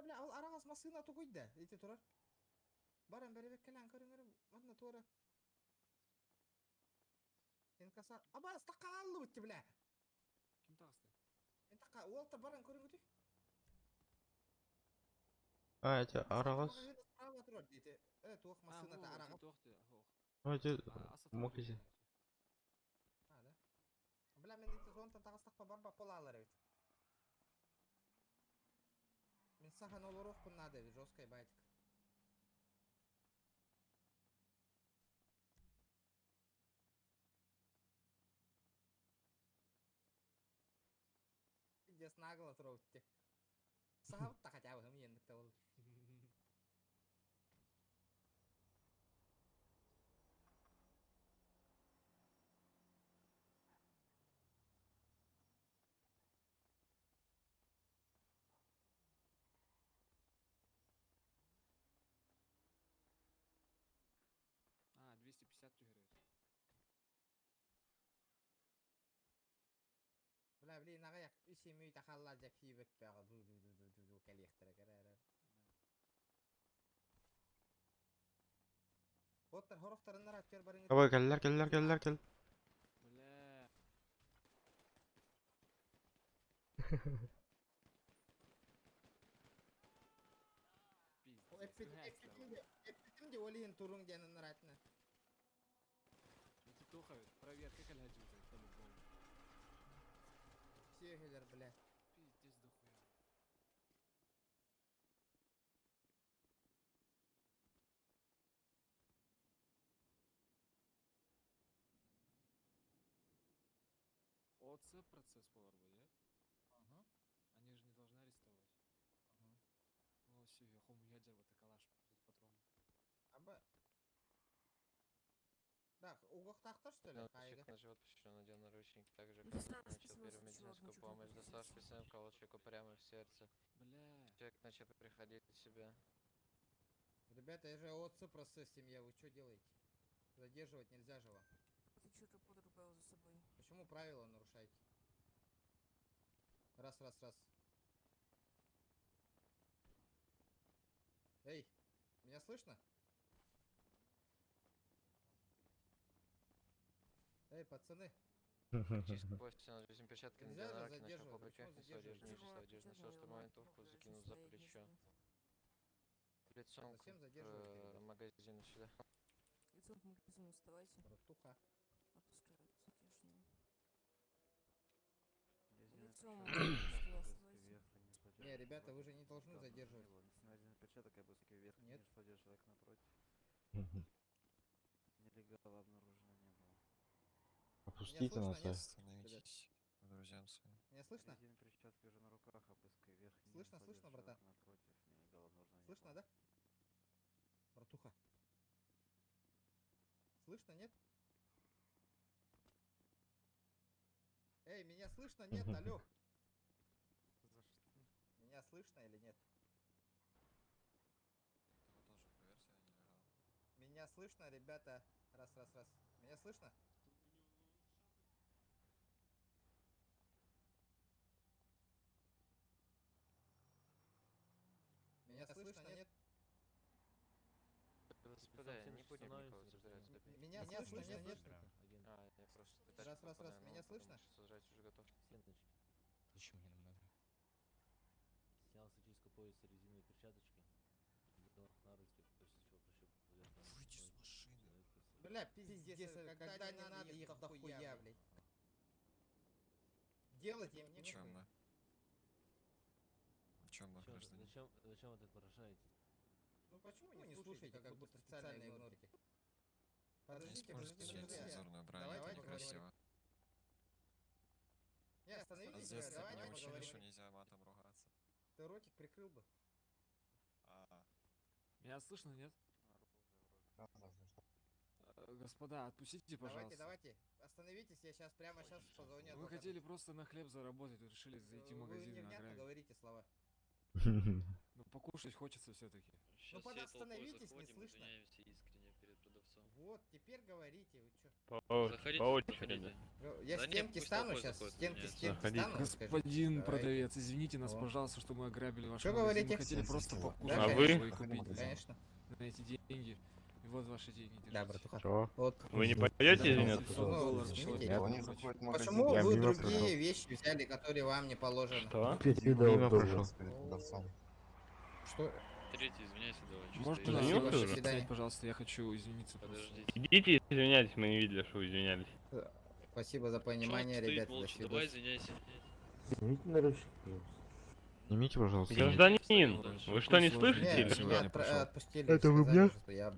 C: Бля, ол арағас масына тугуйда. Эти тұрар. Барам беребек келен көріңірі. Мадна туара. Инкассатор. Аба, стақаллы өтті, бля.
F: Кім тағысты?
C: Интақа, олта баран көріңі өтті.
A: Әте арағас.
C: Справа тұрар дейді. Туақ масына та арағас.
F: Тоқты, хоқ.
A: Әте мокизе.
C: Да. Бля, мен дейді зонтан тағыстақпа барба пола алар өт. Мен сахан олар оқпын нады, жосткай байтик. Идес нагло тұрау өтті. Сағавытта хотя бы ендікті ол.
F: А, 250 түгерет.
C: Бля, блин, ағаяқ, үші мүй тақалла жа фибек бәға ду кәлектірі кәрі. Оттар, хорықтарынлар актер барыңыз.
A: Абай, келдер.
F: Бля.
C: Эппетім де олейін тұрың денін ратына.
F: Это тоха, проверка кәләджі өтеді.
C: Все гелер, бля.
F: Пиздец дохуя. ОЦ процесс болар бұл, е?
C: Ага.
F: Они же не должны арестовать.
C: Ага.
F: Ну, все, я хому ядер, вот и калаш, патрон.
C: Аба... Так, угохтахтар, что ли?
K: На живот почему надел наручники, также
G: Начал
K: начал первую медицинскую помощь, достал шприцем, вколол человеку прямо в сердце.
F: Бля.
K: Человек начал приходить в себя.
C: Ребята, я же ОЦ процесс семья, вы что делаете? Задерживать нельзя же вам.
G: Ты что-то подрубал за собой.
C: Почему правила нарушаете? Раз. Эй, меня слышно? Эй, пацаны.
K: Чистка постель, жизнь перчатки,
C: Нельзя
K: надел
C: же
K: раки, начал
C: задерживать,
K: хлопать
C: почему
K: пятницу, одежду,
C: задерживать?
K: одежду, нашел штурмовую винтовку, закинул за плечо. Лицом
C: Зачем
K: к
C: задерживать?
K: магазину сюда.
G: Лицом к магазину вставайте.
C: Братуха.
G: Опускают задержанные.
H: Без
G: Все, мы не оставайся.
C: Не, ребята, вы же не должны задерживать.
H: Перчаток я быстрее вверх,
C: Нет.
H: что человек напротив.
A: Мгм.
H: Нелегала обнаружено не было.
A: Опустите
C: слышно,
A: нас,
C: нет?
K: Остановитесь к друзьям своим.
C: Меня слышно?
H: Резин перчатки уже на руках, обыскай вверх.
C: Слышно, слышно, братан?
H: Напротив, нелегал обнаружено не
C: Слышно,
H: было.
C: да? Братуха. Слышно, нет? Эй, меня слышно, нет? Алло. Меня слышно или нет? Меня слышно, ребята? Раз. Меня слышно? Меня слышно, нет?
K: Господа, не будем никого задержать.
C: Меня слышно, нет?
K: А, я просто пытаюсь
C: Раз.
K: попадаю, но
C: Меня
K: потому
C: слышно?
K: что сажать уже готов.
L: Зачем мне нам надо?
M: Снял с чистого пояса резиновые перчаточки, надел их на руки, после чего прищепал вверх.
L: Выйди с машины.
C: Бля, пиздец, когда не надо их дохуя, блядь. Делать им не
K: Чем мы? Чем мы, граждане?
M: Зачем вы так выражаете?
C: Ну почему не слушаете, как будто специально игнорите? Подождите,
K: Используйте нецензурную брань, это некрасиво.
C: Не,
K: А
C: остановитесь,
K: с детства
C: давайте
K: меня учили,
C: поговорим.
K: что нельзя матом ругаться.
C: Ты ротик прикрыл бы.
F: Меня слышно, нет? Господа, отпустите, пожалуйста.
C: Давайте, остановитесь, я прямо сейчас позвоню.
F: Вы хотели просто на хлеб заработать, вы решили зайти в магазин и
C: невнятно
F: ограбить.
C: говорите слова.
F: Ну покушать хочется все-таки.
C: Ну остановитесь, не слышно. Вот, теперь говорите, вы чё?
N: По очереди.
C: Я стенки стану сейчас, стенки стану.
F: Господин продавец, извините нас, пожалуйста, что мы ограбили ваш
C: Что
F: магазин.
C: говорите?
F: Мы хотели просто покушать
N: А
F: и
N: вы?
F: купить
C: Конечно.
F: на эти деньги. И вот ваши деньги, держите.
C: Да, братуха.
A: Чё?
C: Вот.
N: Вы не пойдете извиняться?
C: Почему вы другие вещи взяли, которые вам не положено?
N: Что?
A: Мимо прошел.
C: Что?
K: Третий, извиняйся, давай.
F: Можно
N: Извинился
F: нас
N: уже?
F: снять, пожалуйста, я хочу извиниться.
K: Подождите.
N: Идите извиняйтесь, мы не видели, что вы извинялись.
C: Спасибо за понимание, ребята. До свидания.
K: Давай, извиняйся.
J: Снимите наручники.
A: Снимите, пожалуйста.
N: Гражданин, вы что, не слышите или
C: Меня
N: что?
C: отпустили.
A: Это вы
C: сказали,
A: мне?
C: что я-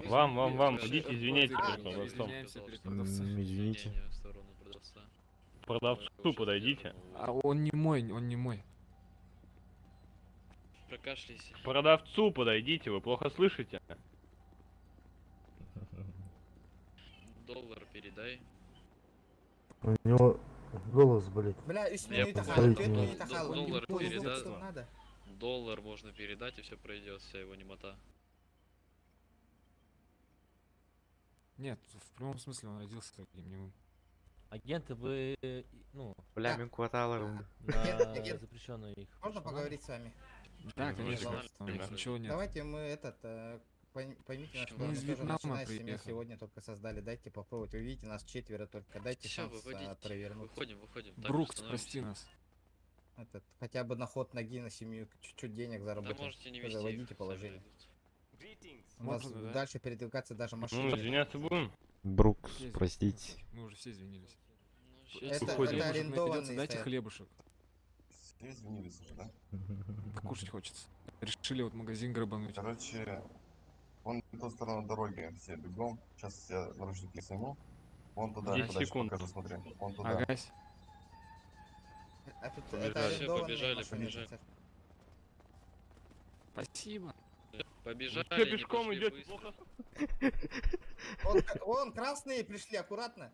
N: Вам, идите извиняйтесь перед продавцом.
F: Извиняемся перед продавцом.
A: Извините.
K: В сторону продавца.
N: К продавцу подойдите.
F: А он не мой, он не мой.
K: Прокашляйся.
N: К продавцу подойдите, вы плохо слышите?
K: Доллар передай.
J: У него голос болит.
C: Бля,
K: Я
C: усмени
K: понял.
C: тахал,
K: Доллар
C: тахал.
K: доллар передай.
C: Что надо?
K: Доллар можно передать, и все пройдет, вся его немота.
F: Нет, в прямом смысле он родился таким немым.
M: Агенты, вы, ну,
A: Бля, мне хватало.
C: Агент.
M: на запрещенную их.
C: Можно поговорить с вами?
F: Да, конечно,
K: Нормально.
F: ничего нет.
C: Давайте мы поймите нас, что
F: Мы
C: мы
F: из
C: тоже
F: Вьетнама
C: начиная семью
F: приехали.
C: сегодня только создали. Дайте попробовать. Вы видите, нас 4 только. Дайте
K: Все,
C: шанс
K: выводите.
C: провернуть.
K: Выходим. Так,
F: Брукс,
K: остановимся.
F: прости нас.
C: Хотя бы на ход ноги на семью чуть-чуть денег
K: Да
C: заработать.
K: можете не
C: Вы
K: вести
C: заводите
K: их, сами
C: положение.
K: дойдут.
C: У нас
F: Можно, да?
C: дальше передвигаться даже
N: Ну,
C: машины.
N: извиняться будем.
A: Брукс,
F: Есть.
A: простите.
F: Мы уже все извинились.
K: Ну, щас
C: Это
F: Хлебушек
C: арендованные
F: найдется, дайте
C: стоят.
F: хлебушек.
O: Все извинились уже, да?
F: Покушать хочется. Решили вот магазин грабануть.
O: Короче, вон на ту сторону дороги все бегом. Сейчас я наручники сниму. Вон туда,
N: 10
O: подальше
N: секунд.
O: покажу, смотри. Вон туда.
F: Агась.
C: Это
N: Побежали.
C: арендованные
K: Побежали,
C: машины,
K: побежали.
C: офицер.
F: Спасибо.
K: Побежали,
N: Че
K: не
N: пешком
K: пошли
N: идете?
K: быстро.
N: Плохо.
C: Вон красные пришли, аккуратно.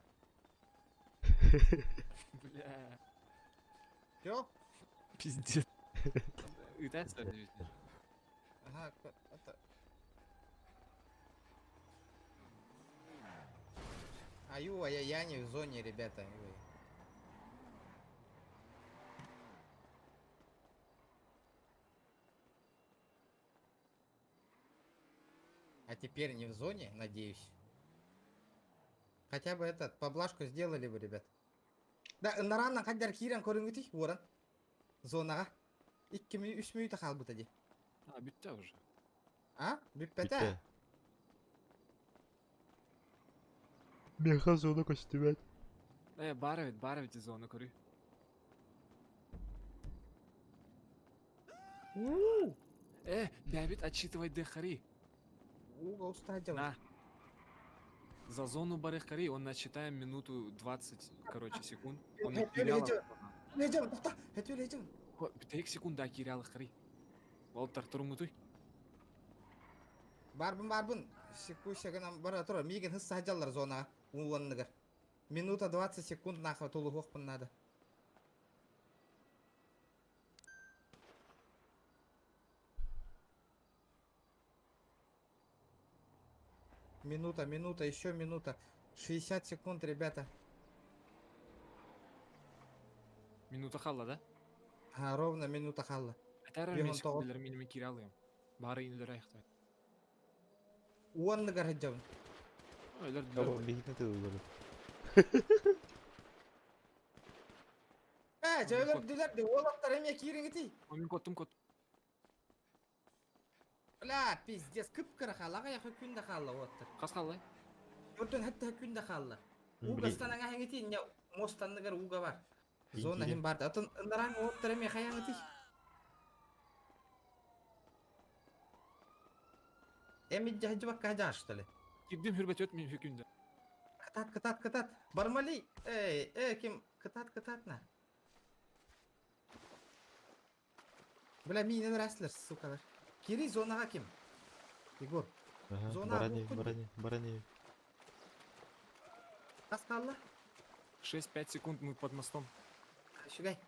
F: Бля.
C: Все?
F: Пиздец. И так стали.
C: Ага, это... я не в зоне, ребята. Ой. А теперь не в зоне, надеюсь. Хотя бы этот, поблажку сделали бы, ребят. Да, наран кадар кирен көрүнгүтү буран. Зонага. 2 мүй 3 мүй такал бутади.
F: А, битте уже.
C: А? Бүппете?
A: Bitti. Меха зона костюмет.
F: Бара ведь зону көрүй. Бябит, отсчитывай дехари. На. За зону барехари он отсчитаем минуту 20, короче, секунд. Он терял. Битек секунда кирял хари. Ол тартурмутуй.
C: Барбын. Секундагынан бара тұр. Меген хыз сажалар зона. Уланныгар. Минута 20 секунд нахва толы хоқпын надо. Минута, еще минута. 60 секунд, ребята.
F: Минута халла, да?
C: Ровно минута халла.
F: Это равно секундалар минимум киралым. Бары инлер айхтай.
C: Уанныгар хаджабын.
F: Ойлар
A: Бейне тылылары.
C: Жайлар дүлерді. Олақтар әме киріңі тей.
F: Мен кот.
C: Бля, пиздец, кып-кыры хала, аяқы күнді хала оттыр.
F: Қас халай?
C: Өрден хатта күнді хала. Угастаның аяңы тей, не мостанныгар уга бар. Зона хем барды. Атын ындараң оттыр әме қаяңы тей. Әме жахыжы баққа жаштылы.
F: Кирдим хүрбет өтмейм хүкінді.
C: Кытат. Бармали. Кем кытат на. Бля, мені нравится, сукалар. Кири зонаға кем? Егор.
A: Барани.
C: Қасқалла?
F: 6-5 секунд мы под мостом.
C: Шугай.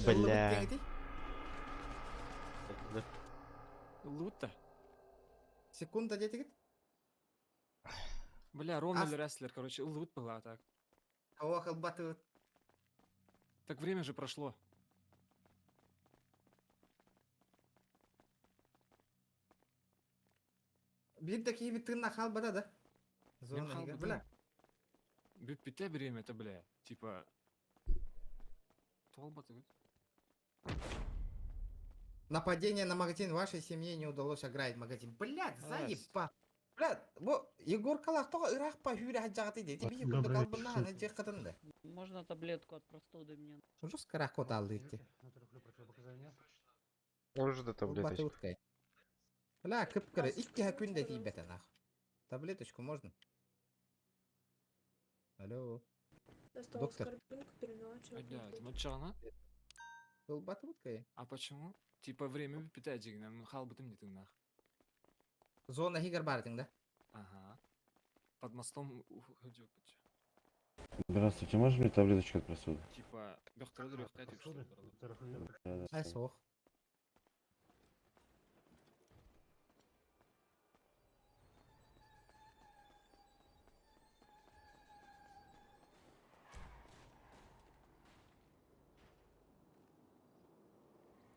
A: Бля.
F: Лут-то.
C: Секунда детігіт?
F: Бля, ровно рестлер, короче, лут была так.
C: Ох, баты.
F: Так время же прошло.
C: Bir dakika bir tırnak halbada da. Зона игры. Бля.
F: Бит время это, бля. Типа... Толба ты.
C: Нападение на магазин вашей семье не удалось ограбить магазин. Блядь, заеба. Блядь, bu Егор Калахтова Иракпа Юрия Хаджагаты дейді. Би күнді қалбына ана жек қытынды.
P: Можно таблетку от простуды мне?
C: Жестко рахот алды идти.
A: Уже до таблеточки.
C: Бля, кып-кыры. Икки күнде дейбеті нах. Таблеточку можно? Алло. Доктор.
F: Блядь, мочана?
C: Был батуткой.
F: А почему? Типа время питать нам халбытым не ты нах.
C: Зона хигар бардың, да?
F: Ага. Под мостом уходил.
I: Здравствуйте, можно мне таблеточку от простуды?
F: Типа, доктор легкая, типа,
I: что?
C: Ай, сох.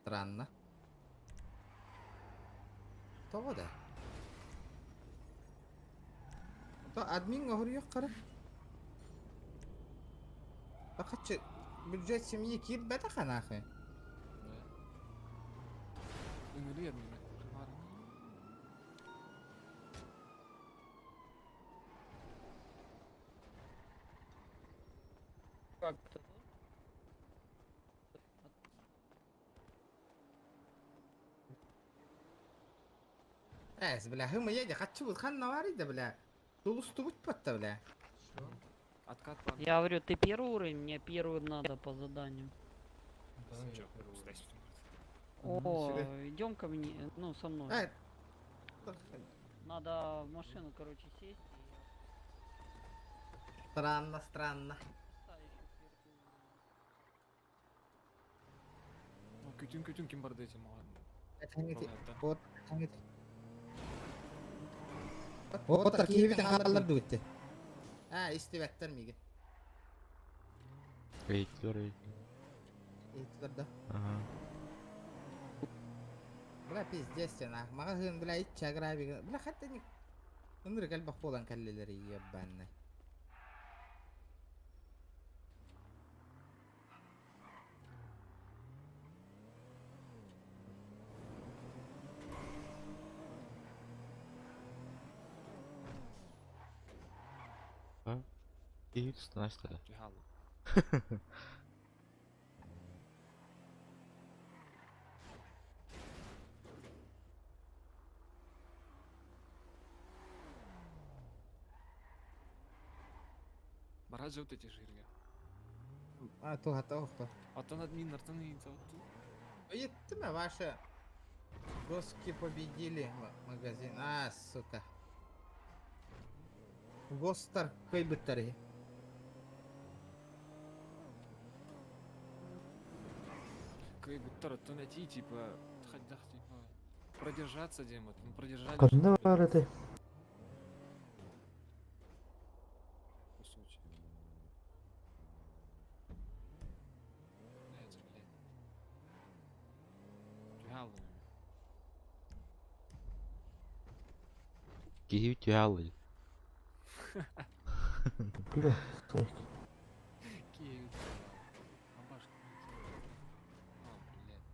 C: Странно. Кто да? Админ говорю, кара. Хочу бюджет семьи кит бета ханахи.
P: Как-то.
C: Бля, мы едем, хочу вот хан наварить, да, бля. Тулустубуть потта, бля.
F: Откат.
P: Я говорю, ты первый уровень, мне первый надо по заданию. О, идем ко мне, ну, со мной. Надо в машину, короче, сесть.
C: Странно.
F: Күтін кім барды етем оған?
C: Вот, вот так евитен халаларды өтті. İstibetler miydi?
A: Eğitiyor.
C: Eğitiyor da.
A: Aha.
C: Bula pizdes ya. Magazin bula hiç çagrabi. Bula hatta ni. Onları galiba falan kalleleri yiyor benle.
A: İyi tutunaç tadı.
F: Бара жауып эти жерге.
C: А, то готов, то.
F: Аттан админ, артан интауту.
C: Еттім ваши доски победили магазин. А, сука. Гостар кайбыттары.
F: Кайбыттар аттан эти, типа, ходях, типа, продержаться, Демот, ну продержались.
J: Кандай бар еді?
F: По сути. Блядь, блядь. Реально.
A: Киһи тüһәллый.
J: Бля, стой.
F: Киев. Абашка. А, блядь.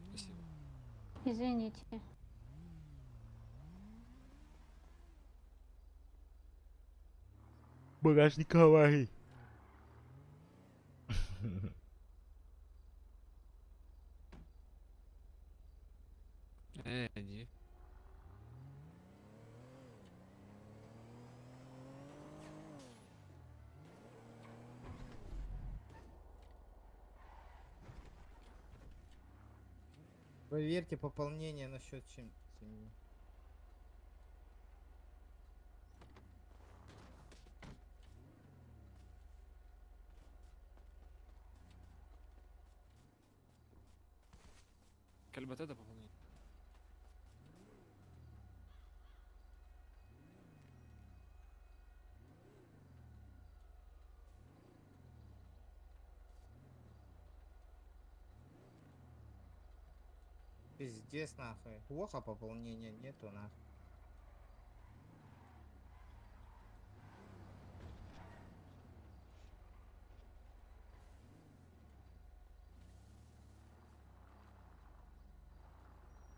F: Спасибо.
Q: Извините.
A: Багажник аварий.
F: Иди.
C: Проверьте пополнение на счет семьи.
F: Кальбат это пополнить.
C: Пиздец нахуй. Плохо пополнения нету нахуй.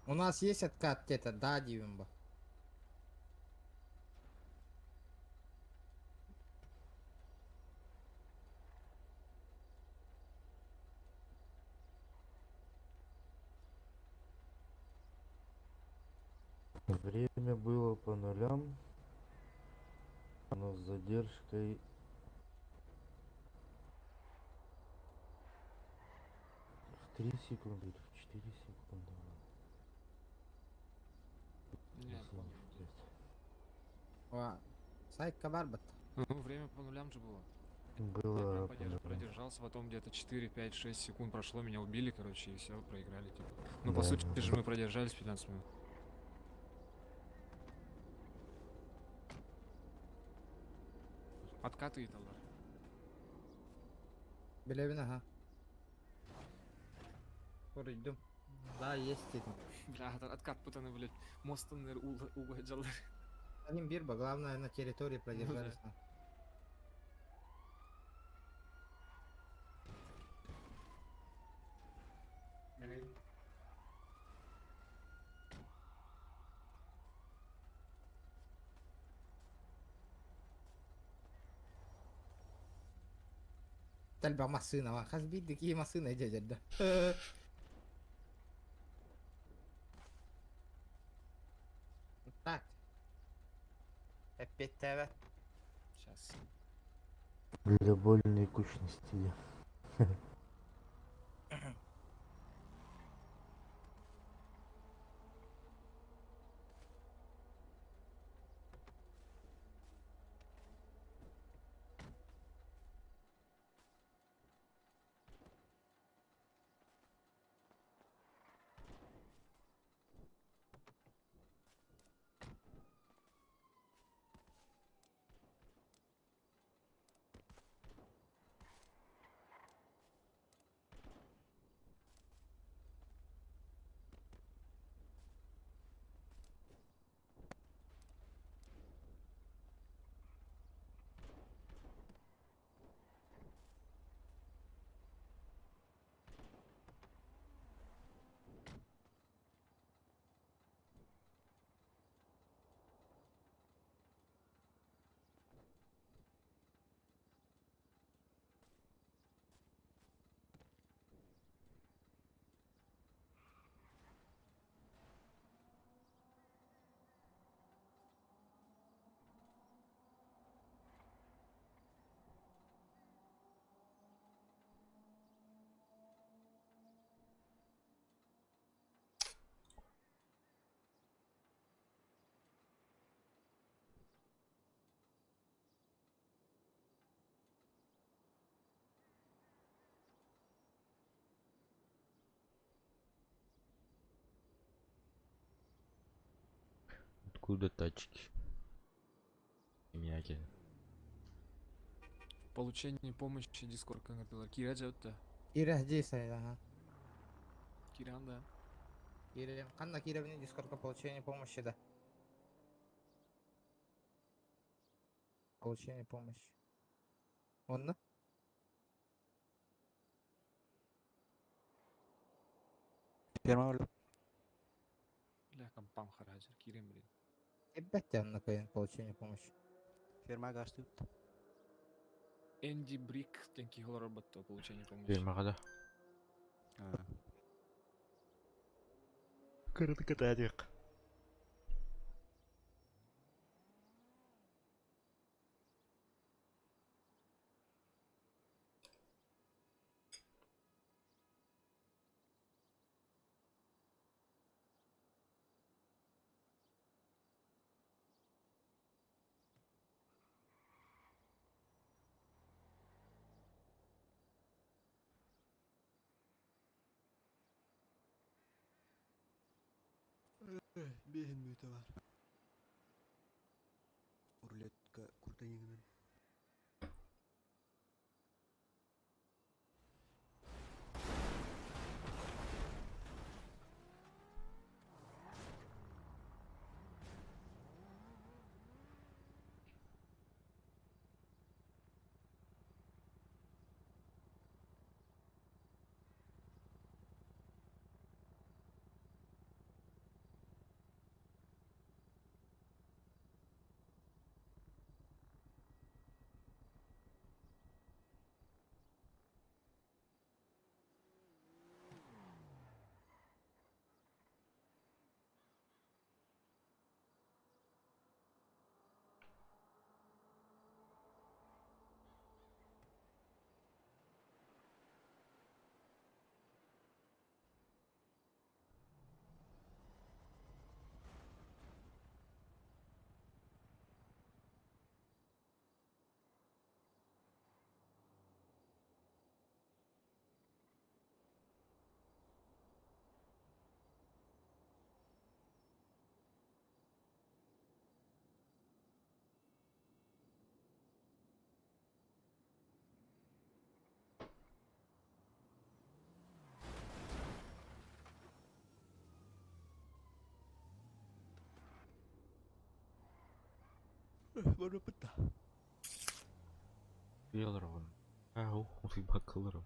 C: У нас есть откат где-то, да, Дивимба?
J: Время было по нулям, но с задержкой в 3 секунды или в 4 секунды.
F: Не,
C: Сайт Кабарбат.
F: ну, время по нулям же было.
J: Было
F: Я прям продержался, потом где-то 4, 5, 6 секунд прошло, меня убили, короче, и все, проиграли, типа. Ну, по
J: Да,
F: сути
J: да.
F: же мы продержались 15 минут. Откаты и талдар.
C: Белевин, ага. Скоро идем. Да, есть деdim.
F: Бля, откат путаны, блядь, мостан угой жалдар.
C: Один бирба, главное на территории продержались.
F: да.
C: Тальба масына, хазбит такие масыны дядя, да. Так. Опять ТВ.
F: Сейчас.
J: Для больной кучности.
A: Откуда тачки? Мияги.
F: Получение помощи Discord каңгырдылар. Кира жауапты.
C: Кире здесь, ага.
F: Киран да.
C: Кире, Ханна Кире мне дискорд получение помощи, да. Получение помощи. Он, да?
H: Ферма öyle.
F: Лякам пам харажыр. Кирен біледі.
C: Опять на получение помощи.
H: Ферма kaçtı.
F: Энди Брик тенки холор работа получение помощи.
A: Фирмага да.
H: Ha.
A: Кырды катадик.
L: Бehen müyte var. Urletka kurtanyığının. Bana pıtta.
A: Bir alırım. Ау, bir bakılırım.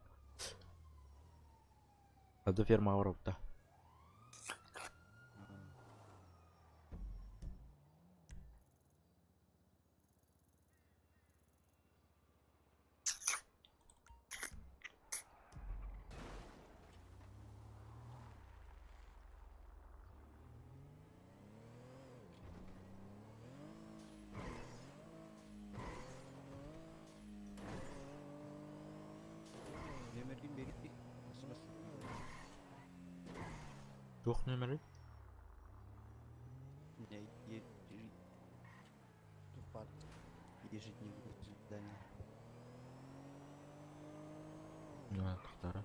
A: Adı firma Avrupa'da.
H: Nömerin beri nasıl?
A: Yok numara.
H: У меня тупат ежедневные задания.
A: Ne tutarı?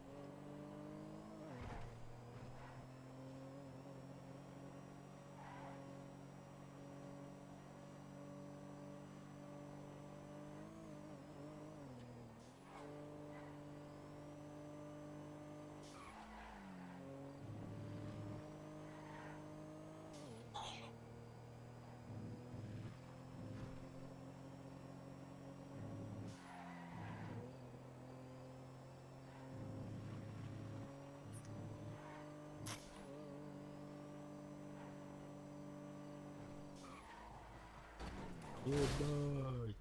A: Ебать.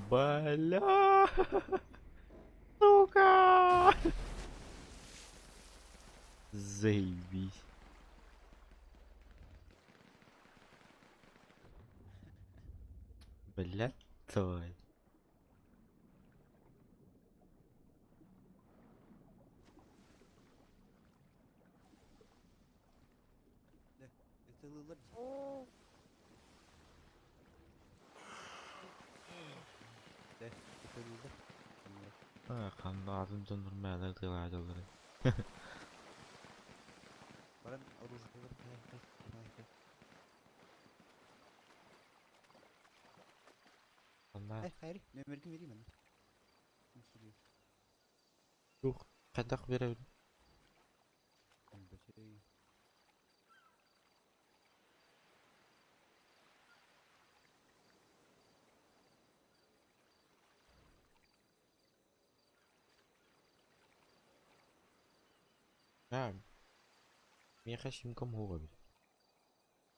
A: Бля. Сука. Заебись. Блядь, твой.
H: Это лылар.
M: Тылды.
A: Қанда атын жандырмайлар тыйлайдылар.
M: Баран оружие бар.
A: Қанда
M: Хайри, нөмірді береймін.
A: жоқ, қайдақ беремін. نعم. مين خشمكم هو بي.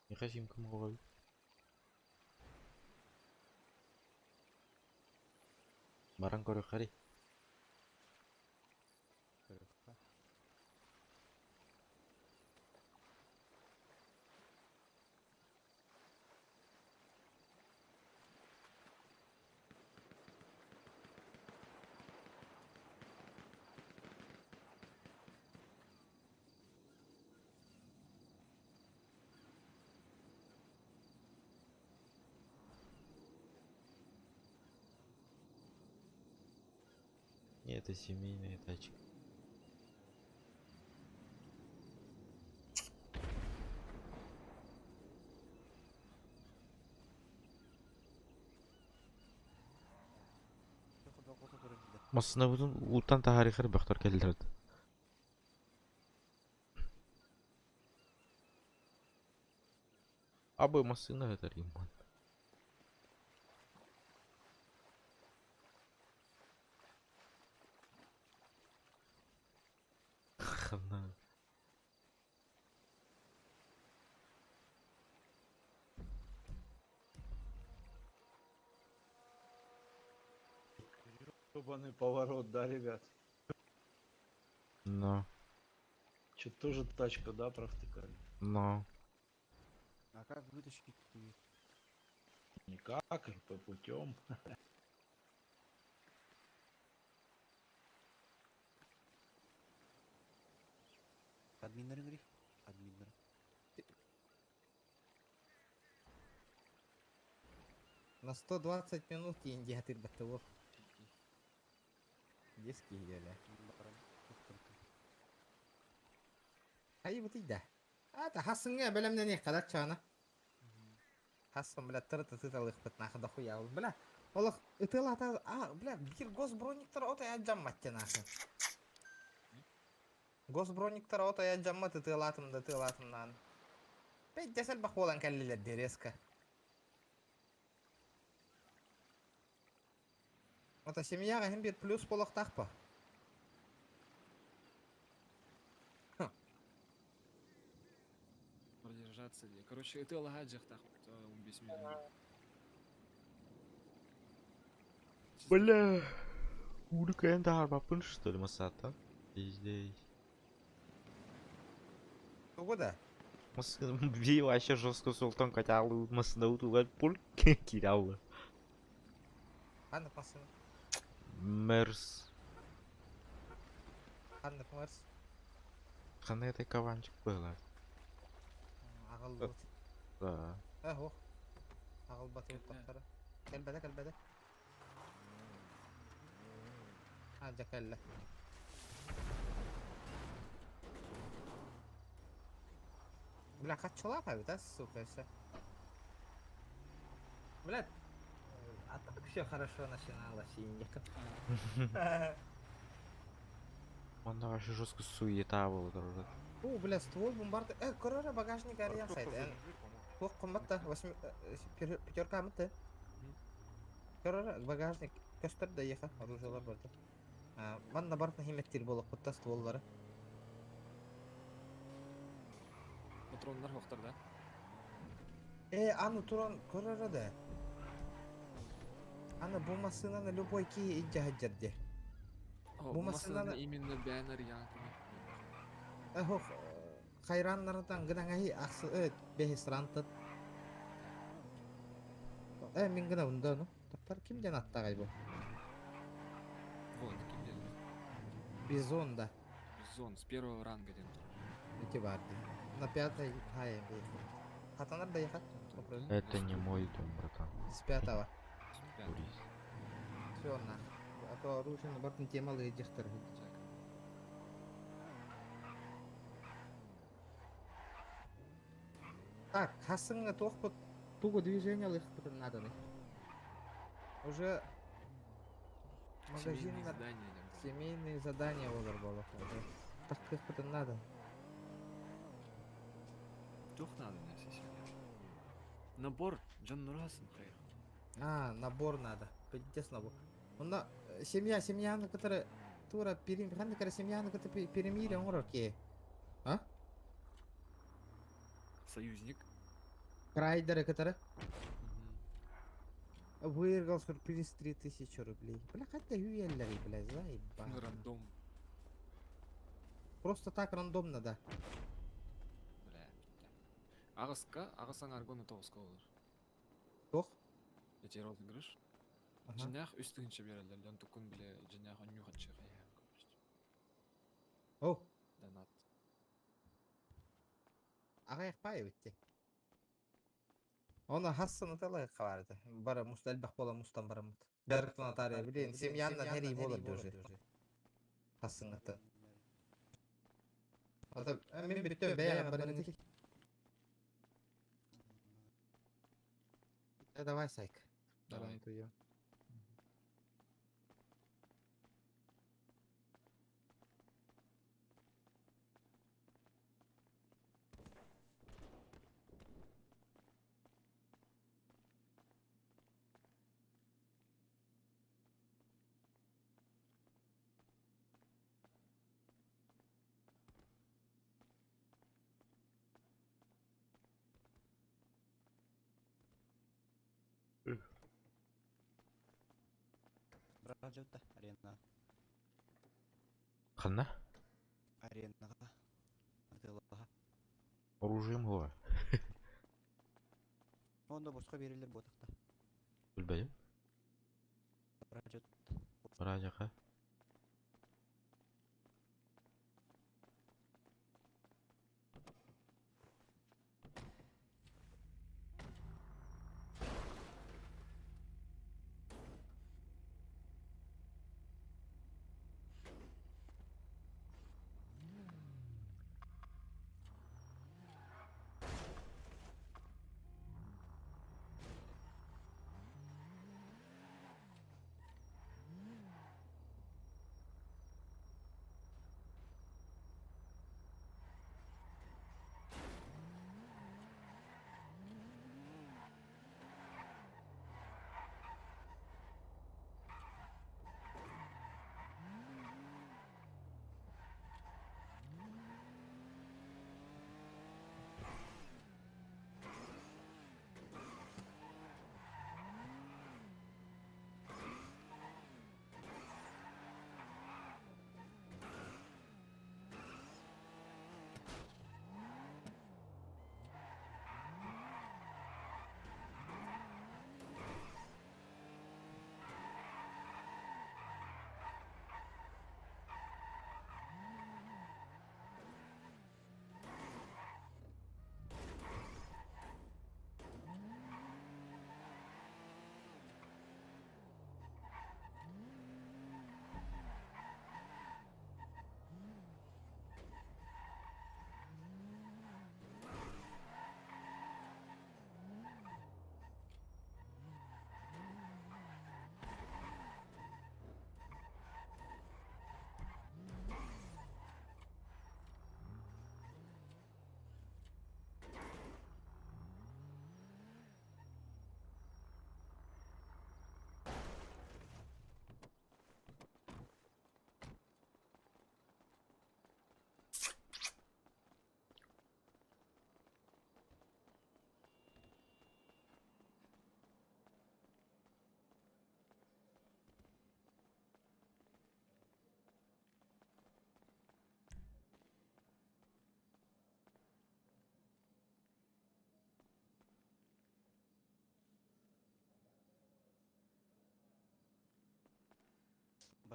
A: مين خشمكم هو بي. Barang kore kari. Нет, это семейная тачка. Масына бүтін ұлттан тарихыр бақтар келдірді. Абы масына өтіргім бұл. Қана.
R: Ёбаный поворот, да, ребят?
A: Но.
R: Чё-то тоже тачка, да, провтыкали?
A: Но.
M: А как вытащить ее?
R: Никак, по путем.
M: Админер гриф? Админер.
C: На 120 минут инди хатыр баттыгы. Дески геле. Ай бутыйда. Ата хасынга белемнен не кадак чана. Хасын бля тырты-тытылык бытна хада хуя ул бля. Олық ытыл ата, бля, бир госброниктар ота я жаммат жанасы. Госброниктар ота я жаммат ытылатымдан. Бей десел бақ болан кәлілер дереска. Ота семьяға hem bir плюс болық тақпа.
F: Продержаться ли. Короче, это лагать жахтах. 15 минут.
A: Бля. Урка эндар бапын что ли масата? Пиздей.
C: Куда?
A: Би вообще жестко султан каталу масына утулар пул кираллы.
C: Анна пасына.
A: Мерс.
C: Анна Мерс.
A: Қандай этой каванчик было?
C: Ағыл бұт.
A: Да.
C: О. Ағыл баты ұттақтары. Кәлбәді. Кәлі. Бля, қатшылап әбі, да, сука, еще. Блядь. А так все хорошо начиналось, синька.
A: Он вообще жестко суета был, короче.
C: О, бля, ствол бомбарды. Короче, багажник ариян сайт. О, қымбатта, 5 мықты. Короче, багажник көстер да еха, оружиялар барды. Банда бартын химеттер болып құтта стволлары.
F: Патрондар хоқтар, да?
C: Аны туран көрөрө да. Аны бумасынан любой ки иджахаджадде.
F: Бумасынан именно бәнер яңкыны.
C: Охо, хайраннардан гынаңай ақсы өт бехисрантыт. Мен гына унда, ну. Таптар кимден аттагай бу?
F: Вот, кимден?
C: Бизон да.
F: Бизон, с первого ранга ден.
C: Эти барды. На 5-й хай. Хатанар да ехать?
A: Это не мой дом, братан.
C: С 5-го.
A: Урис.
C: Все, на. А то оружие на борту темалы дихтер. Так, хасынга тохпут туго движение лыхпут надо. Уже
F: Семейные
C: магазин
F: задания деп бар.
C: семейные задания olur болот. Так лыхпут надо.
F: Жоқ надо нәрсе семья. Набор жан нұрасын қайық.
C: А, набор надо. Пиздец набор. Онда семьяны, которая тура перемирие, семьяны, которая перемирие, он роки. А?
F: Союзник.
C: Райдеры, которые выиграл сюрприз 3000 рублей. Бля, хотя юэллери, бля, заебал.
F: Рандом.
C: Просто так рандомно, да.
F: Бля. Ағысаң аргоны 9-қа olur.
C: Тох?
F: Жетер розыгрыш.
C: Ага.
F: Жинақ үстігінші берілдер. Дан тұқын біле жинақ он юғатшы қая.
C: О.
F: Донат.
C: Аға яқпай өтте. Оны хассыны талай қаварды. Бара мұсталбақ бола мұстан барамыд. Бәріктің атары білейін. Семьяннан әрей болыр дөже. Хассыңыты. Ата, мен бітті бәяғын бірінді. Давай, Сайк.
F: Давай.
H: Радиода арена.
A: Қанна?
H: Аренаға. Атылаға.
A: Оружием ғой.
H: Онда босқа берілер ботақта.
A: Білбәдім. Радиоға.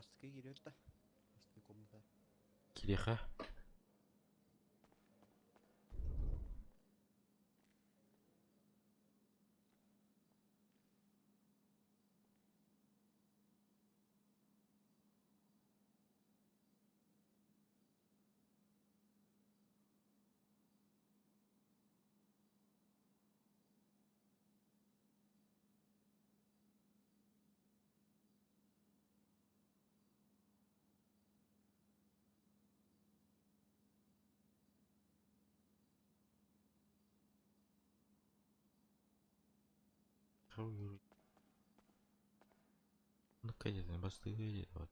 H: Бастыққа келеді да. Бастыққа комната.
A: Кириха. Наконец-то басты выйдет. Вот.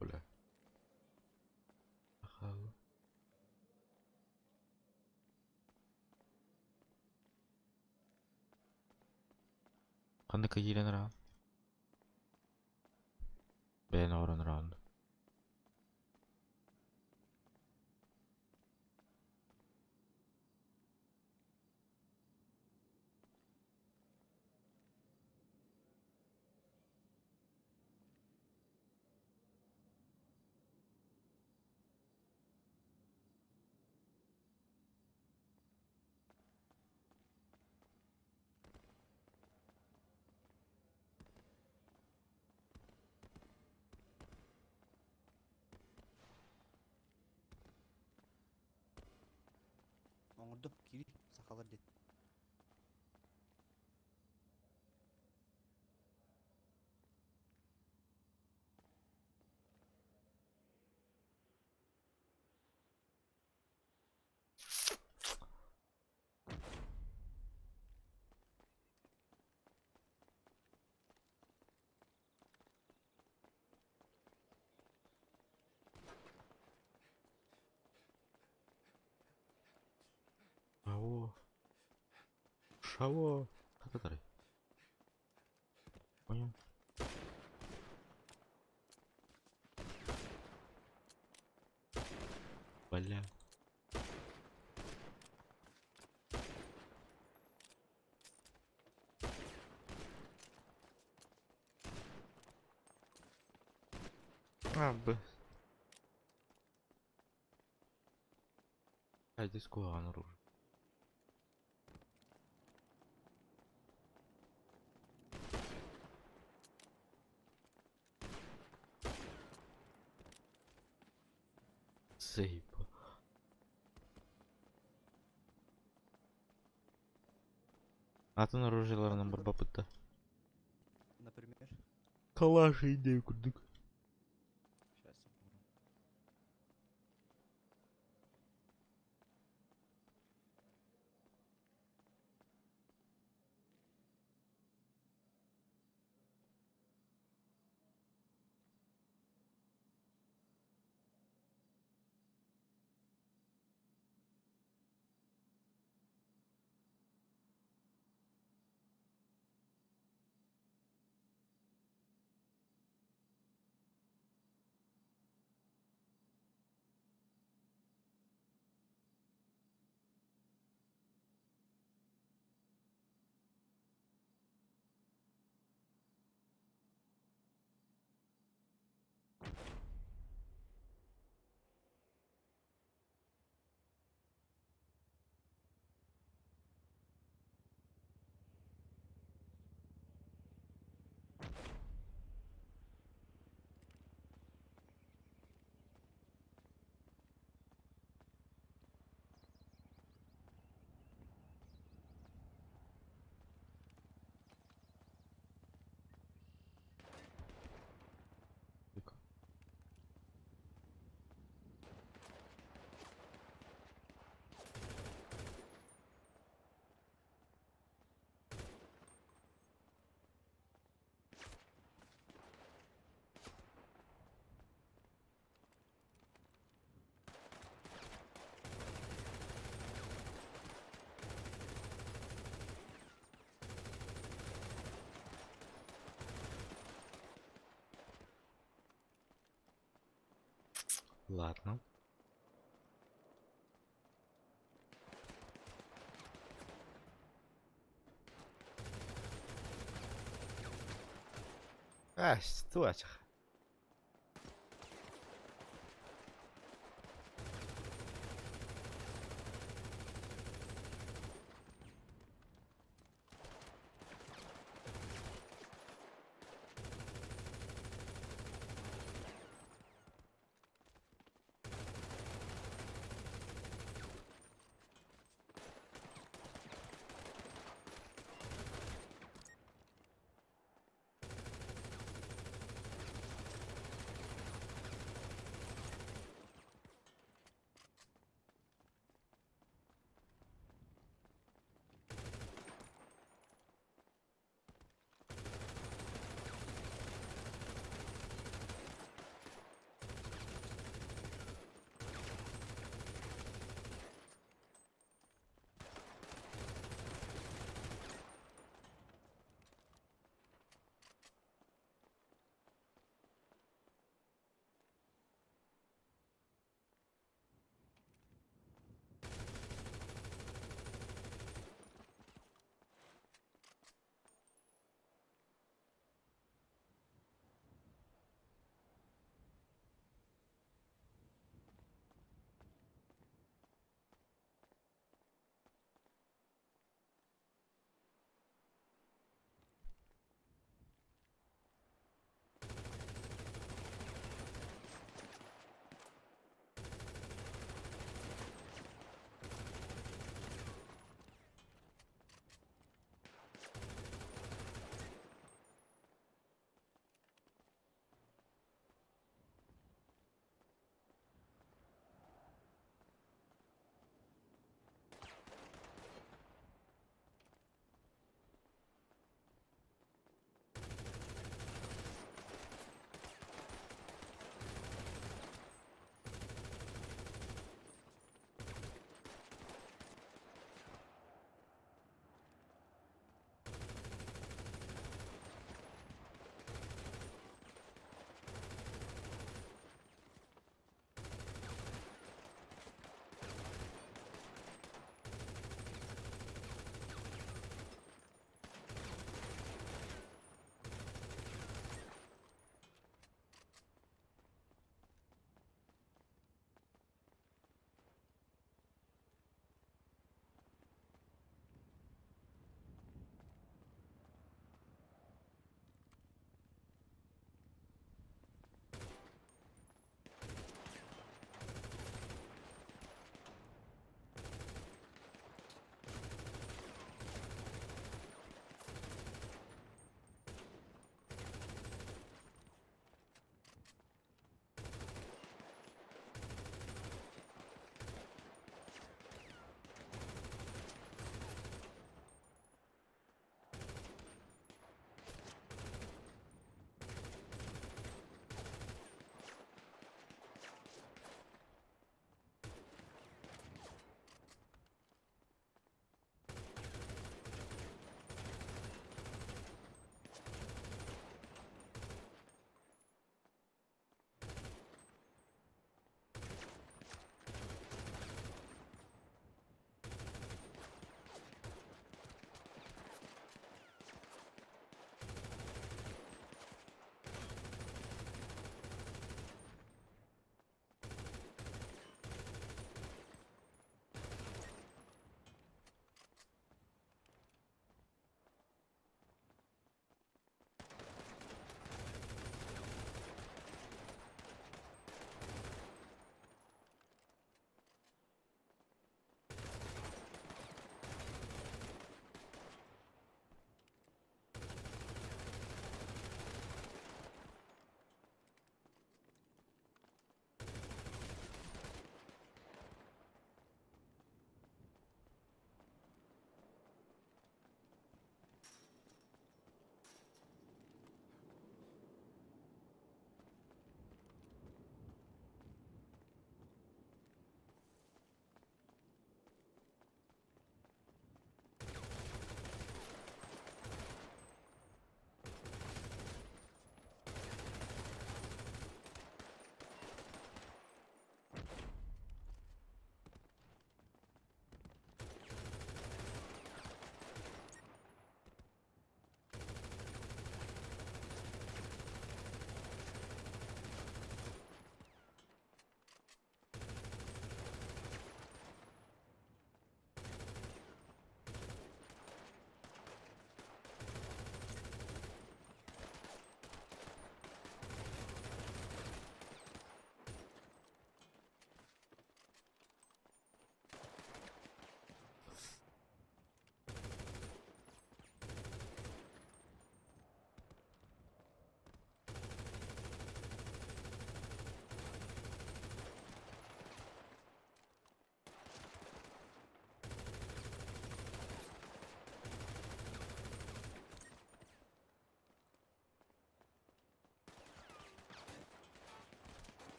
A: Бля. Ага. Кандай киленер? Ben oranır.
H: Оңырдым, кири, сақалар дед.
A: Ау. Шаво. Кататай. Понял? Бля. Б. Haydi skoğan olur. Сейп. Атын оружиеларынан бір бапытта.
H: Например?
A: Калаш идею күрдік.
H: Сейчас.
A: Ладно. Ситуация.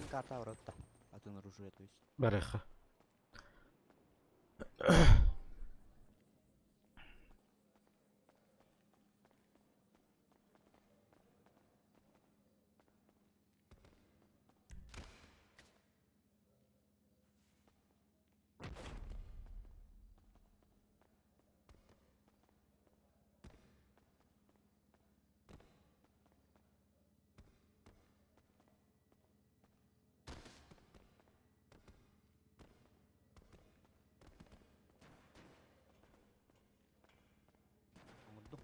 H: карта ворота. А ты наружу, то есть.
A: Барыха.
H: Umudum.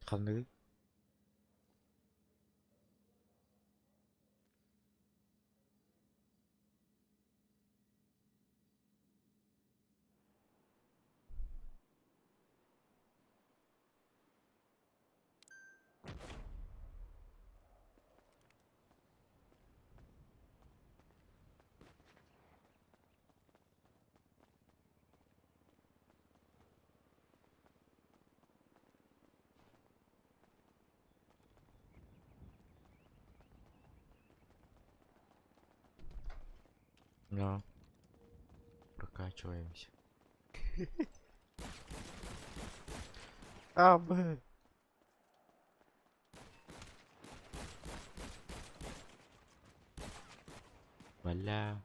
A: Kandagi. Да. Прокачиваемся. Абы. Бля.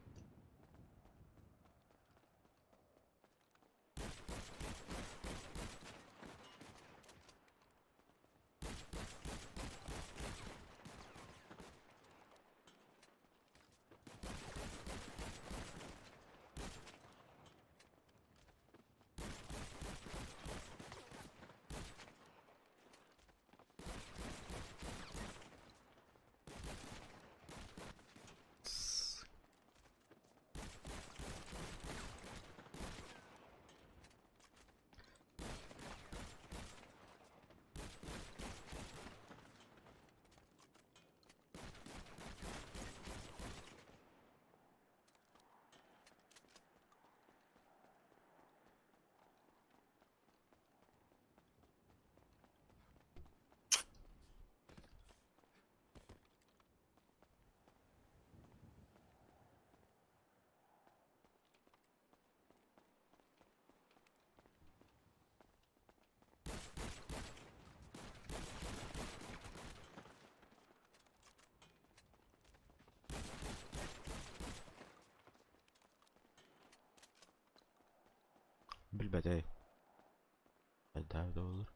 A: Bilmedi. Daha da olur.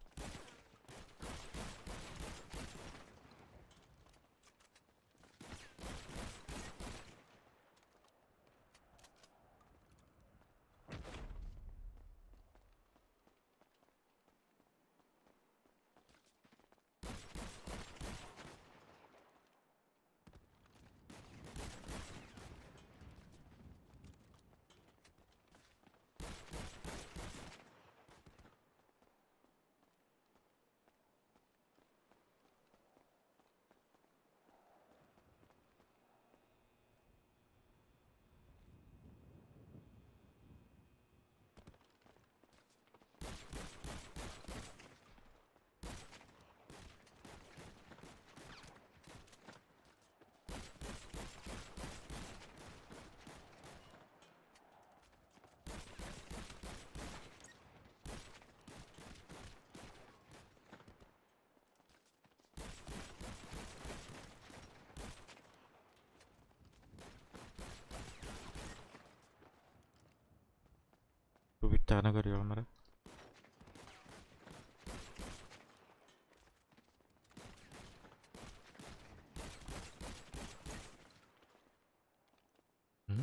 A: Bu bir tane görüyor onları. Hı?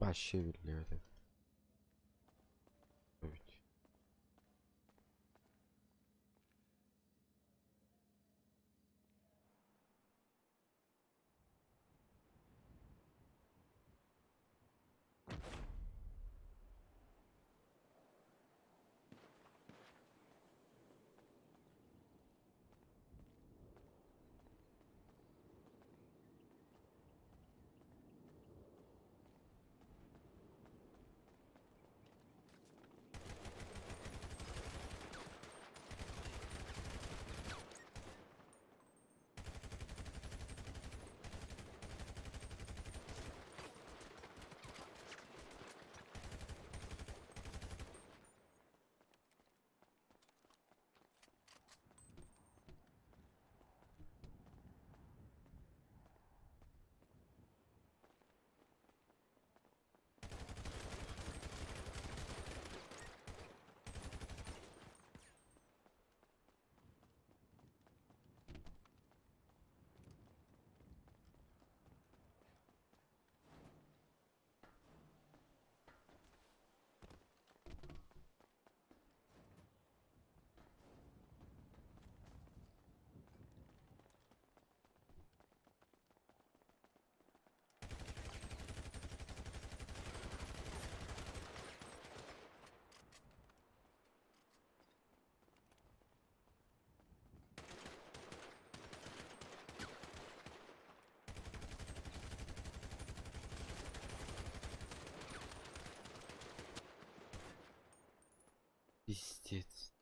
A: Вообще биllahi это. Пиздец.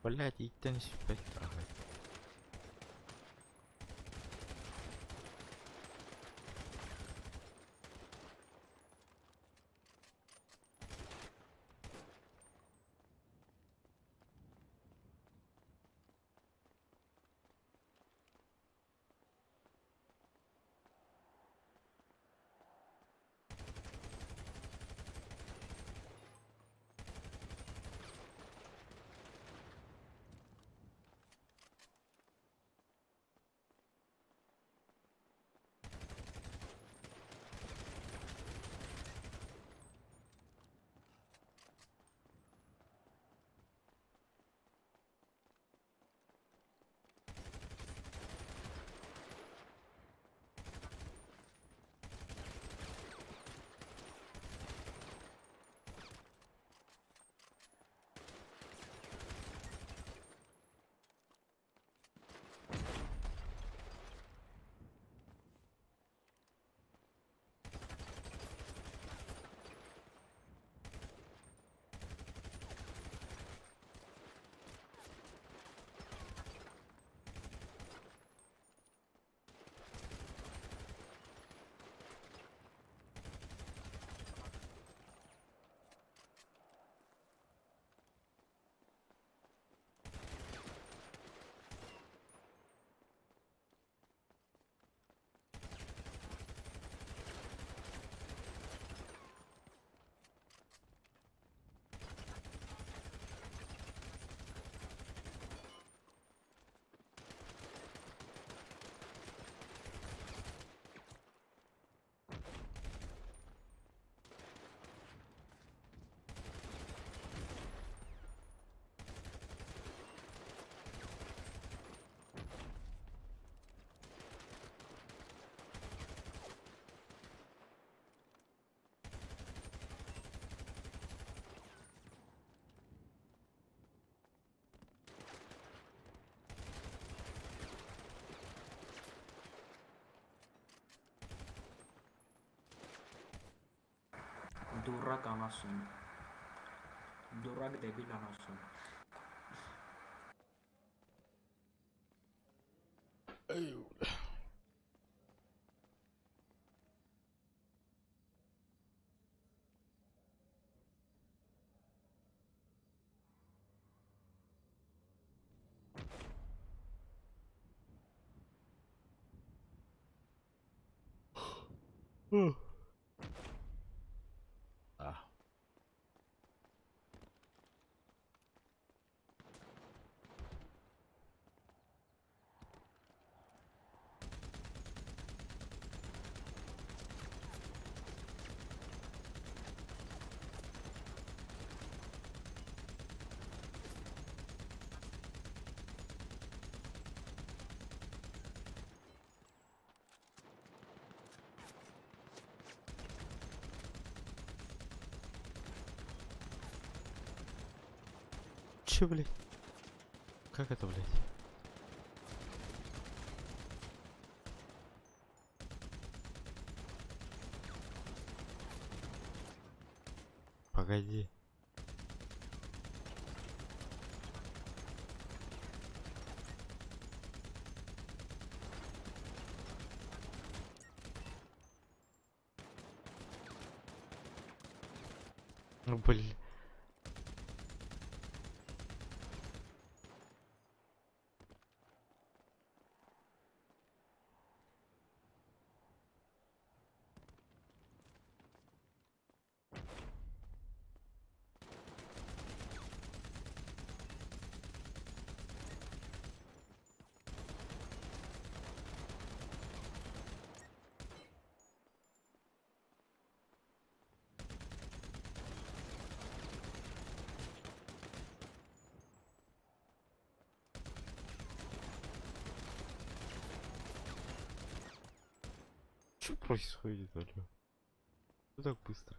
A: Блять, иттен спать.
S: Дурак анасın. Дурак debil anasın.
A: Ah. Чё, блядь? Как это, блядь? Погоди. Ну, блин. Что происходит, алё? Что так быстро?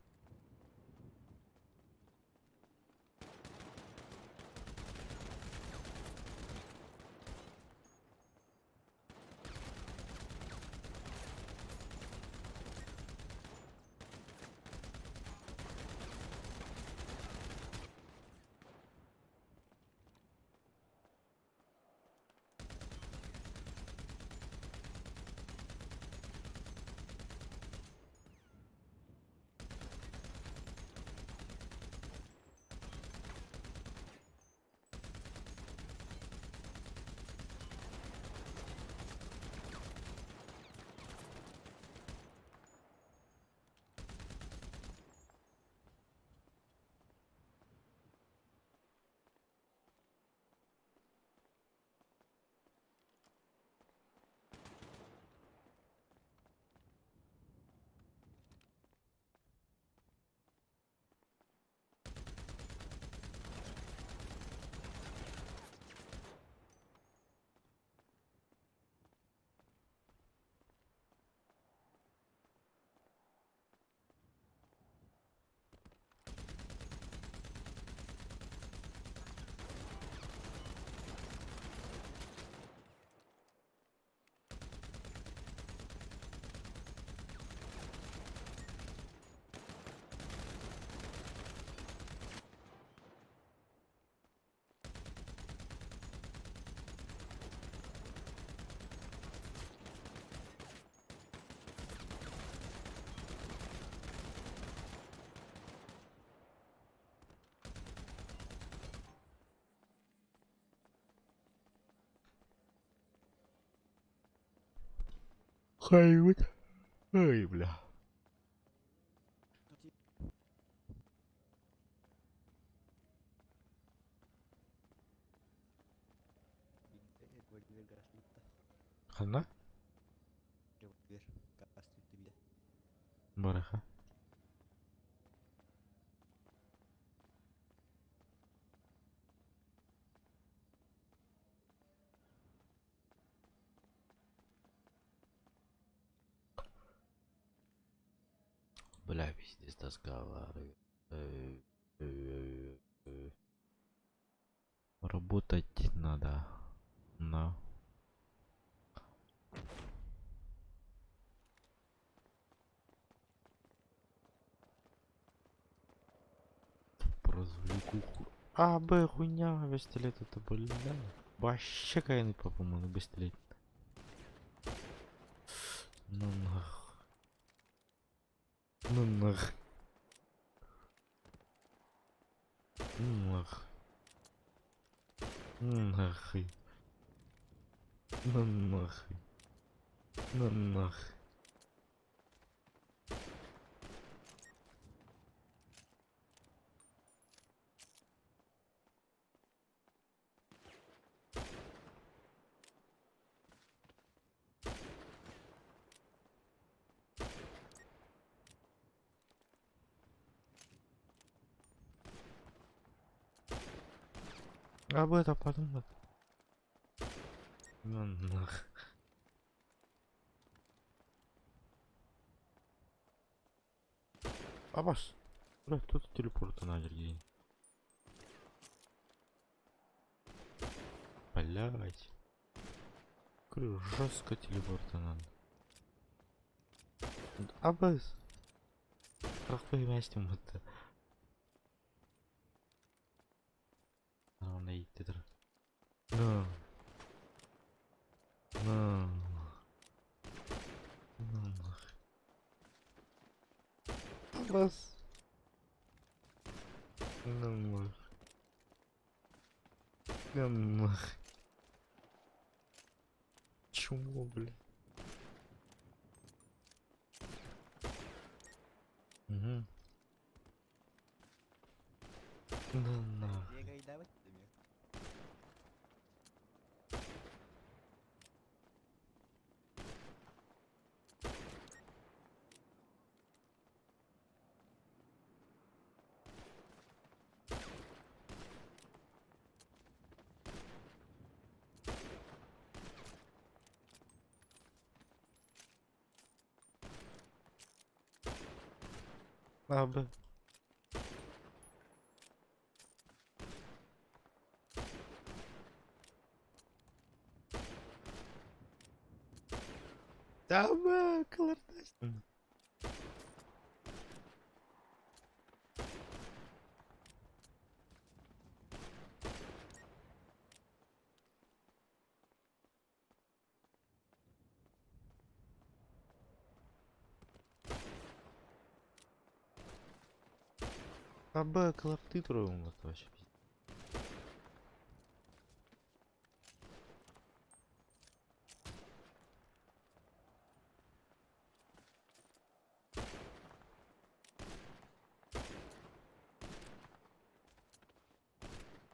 A: Хайвит. Ай, бля. Хана? Бараха. Бля, пиздец, разговариваю. Работать надо. На. А, Б, хуйня, пистолет это, бля. Вообще кайный папа, мой пистолет. Ну нах. Ну нах. Ну нах. Ну нахуй. Ну нахуй. Ну нахуй. Об этом подумать. Ну нах. Абас. Блядь, тут телепорта надо где. Блядь. Говорю, жестко телепорта надо. Абас. Как понимаете, это? Надо идти. No. No. No. Абас. Ну. Ну. Чему, блин? Угу. Ну нахуй. Абы. Абы, колордас. Абы, колорды троем вот вообще.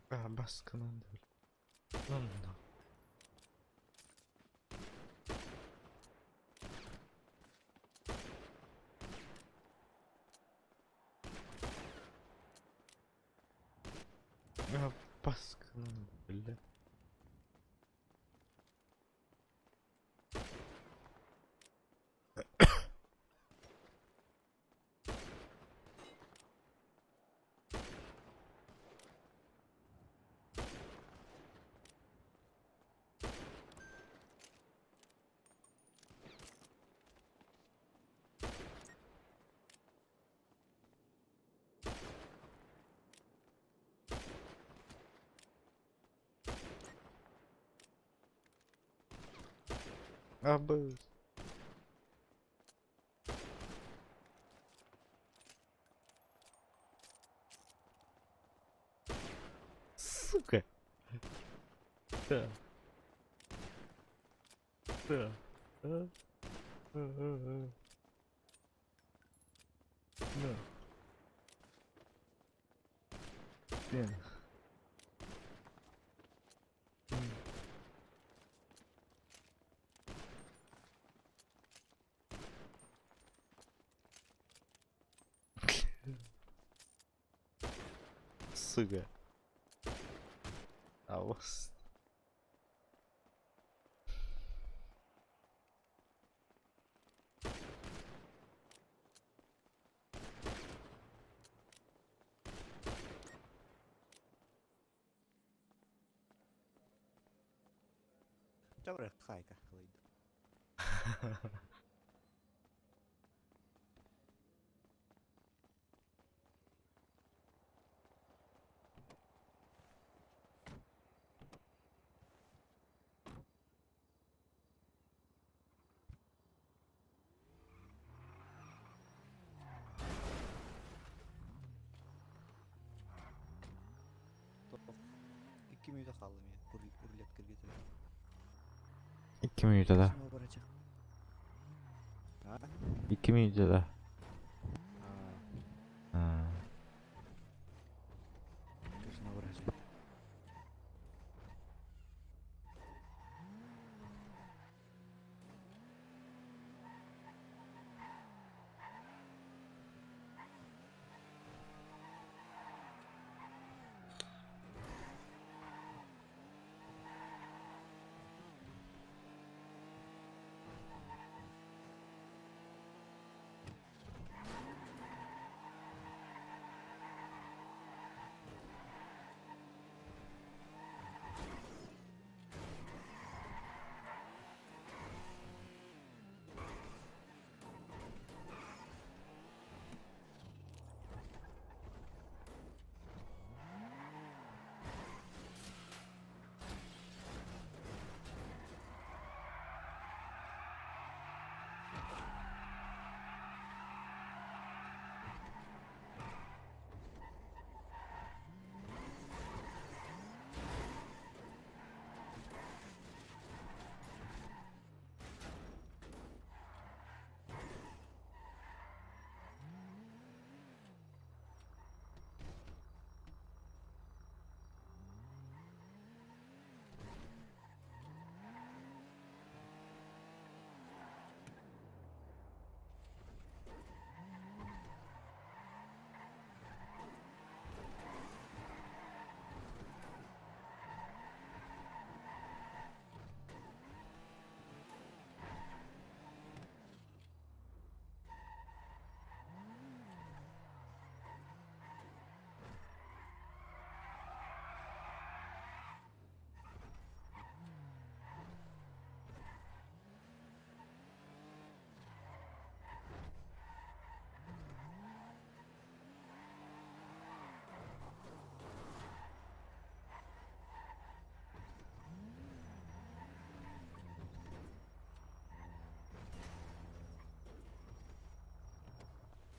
A: А, бас команда. Ну. А, бас команда, бля. Абы. Сука. Да. Да. Да. Да. Блин. Сука. А вас.
H: Добре, хайка, вийду.
L: 2 minutga kaldım ya. Urlet kirgete.
A: 2 minutada.
L: Şuna baracak. Ha?
A: 2 minutada.
L: Ha.
A: Ha.
L: Şuna baracak.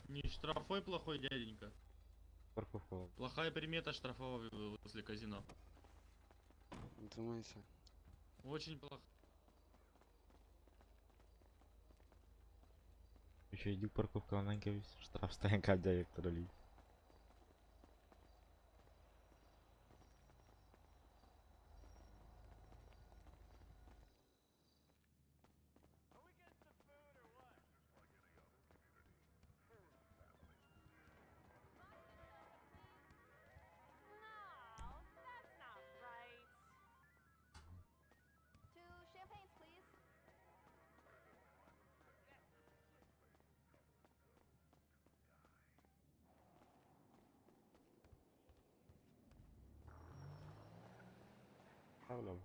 T: Не штрафой плохой, дяденька.
A: Парковка.
T: Плохая примета штрафового возле казино.
U: Думается.
T: Очень плохо.
A: Еще иди парковка, онан кебиз. Штраф стоянка директора ли.
I: Problem.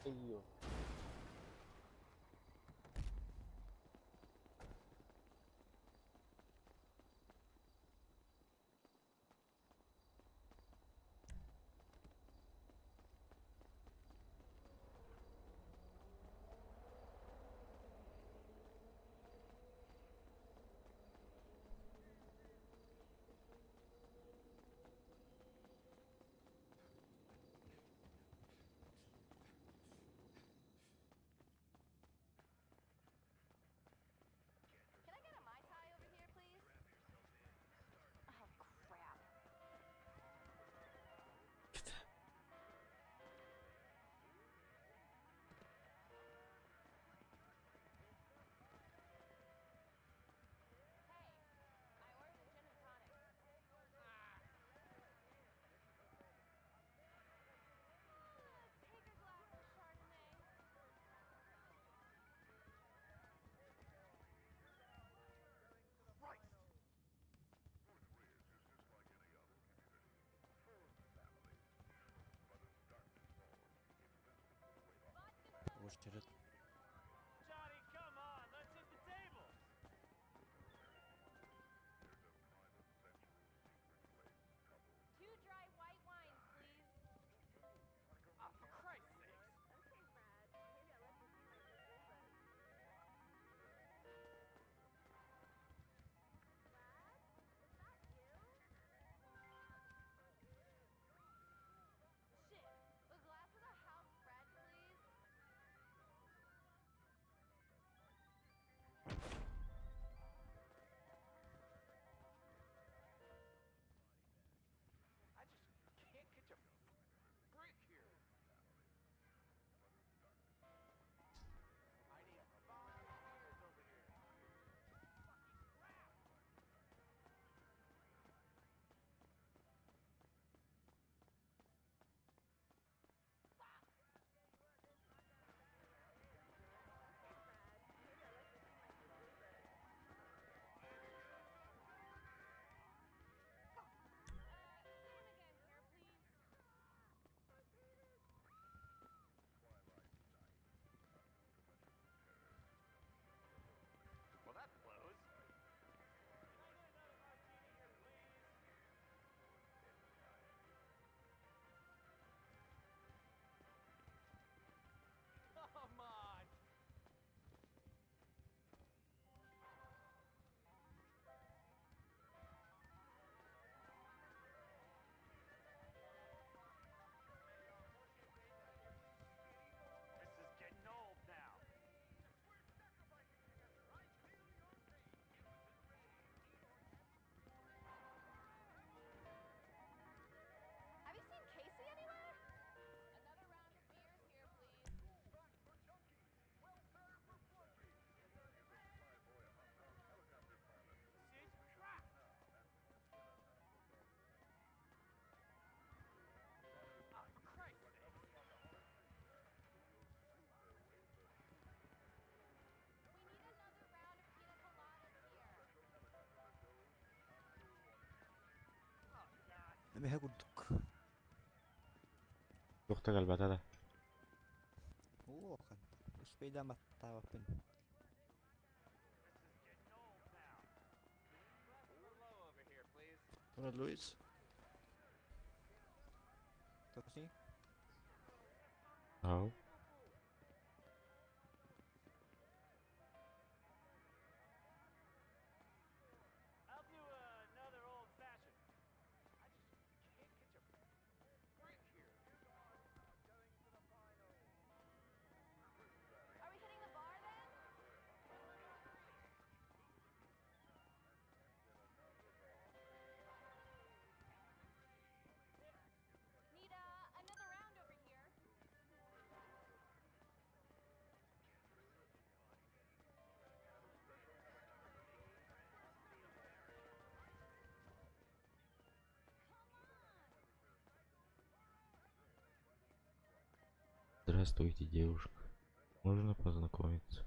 V: Ayyo.
L: Mehän kurduk.
A: Yokta galiba da.
L: Oo kan. Sepeda mata vapen.
H: Hola Luis.
L: ¿Estás así?
A: Oh. Здравствуйте, девушка. Можно познакомиться?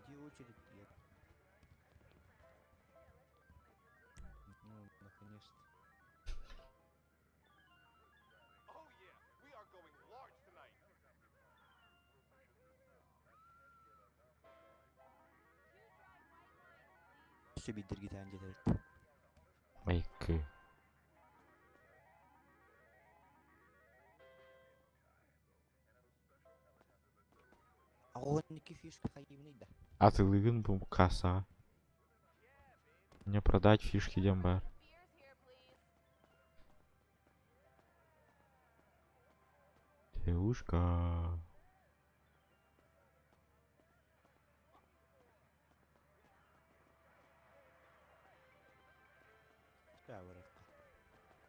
L: Где очередь? Ну, наконец-то. Все бидерги тәнде дәвет.
A: Майкы.
L: Ағылынники фишка хайымнайды.
A: Атылыгын bu kasa. Мне продать фишки дембар. Девушка.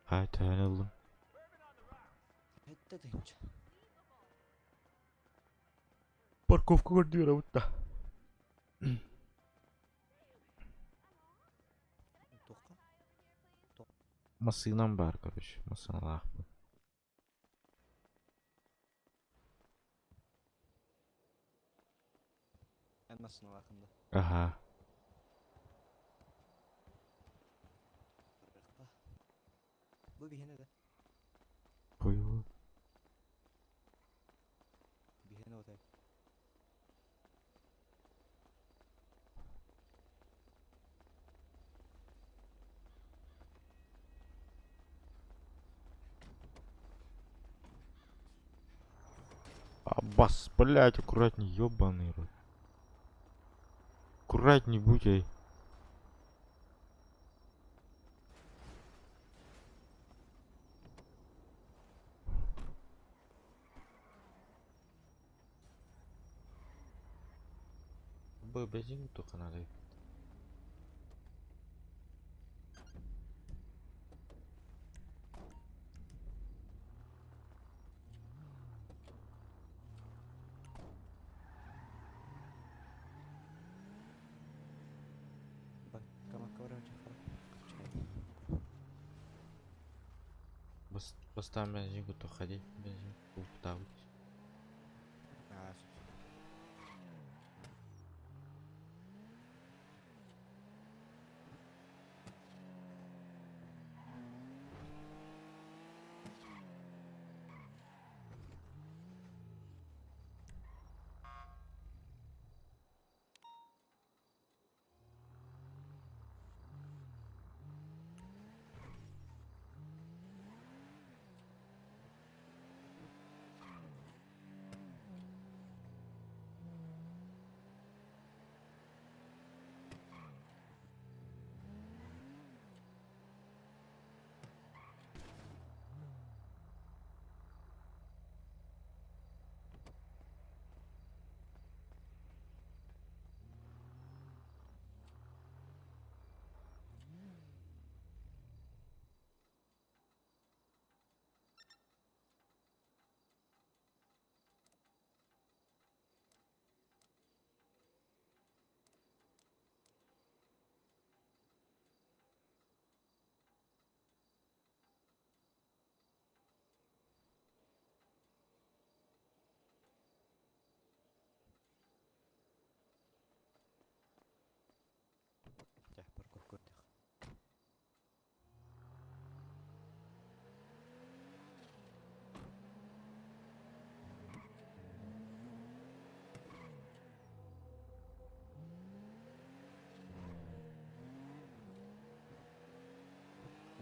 A: Haydi tanıdım.
L: Это дымча.
A: Парковку квартира вот та. Masınam var kardeş. Masına
L: Anasının hakkında.
A: Aha.
L: Bu bir hene de.
A: Koyu.
L: Bir hene otay.
A: Аббас, блять, аккуратней, ёбаный рот. Аккуратней будь, эй. Бензин только надо. Поставим бензинку, то ходи, бензин, ставить.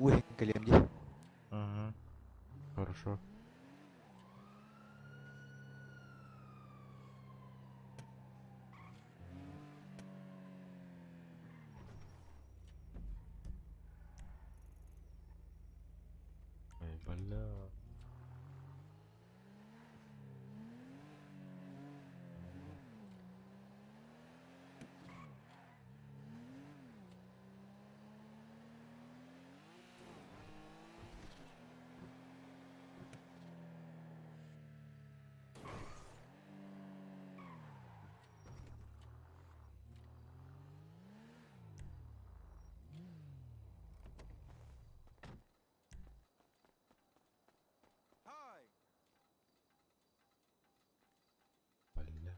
L: Ух, калемди.
A: Ага. Хорошо. Ай, бля. Бля.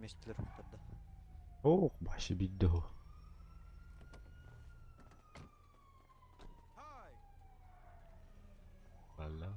L: Местелер тоқтады.
A: Ох, başı bildi o. Valla.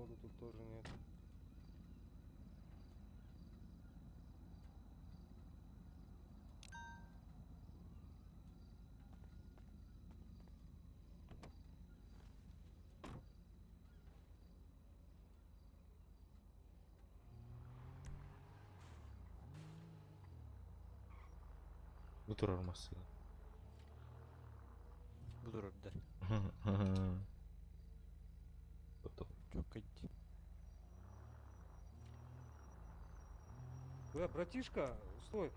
E: походу тут тоже нет.
A: Bu tur olması.
L: Budur orada.
E: Çok братишка, стой.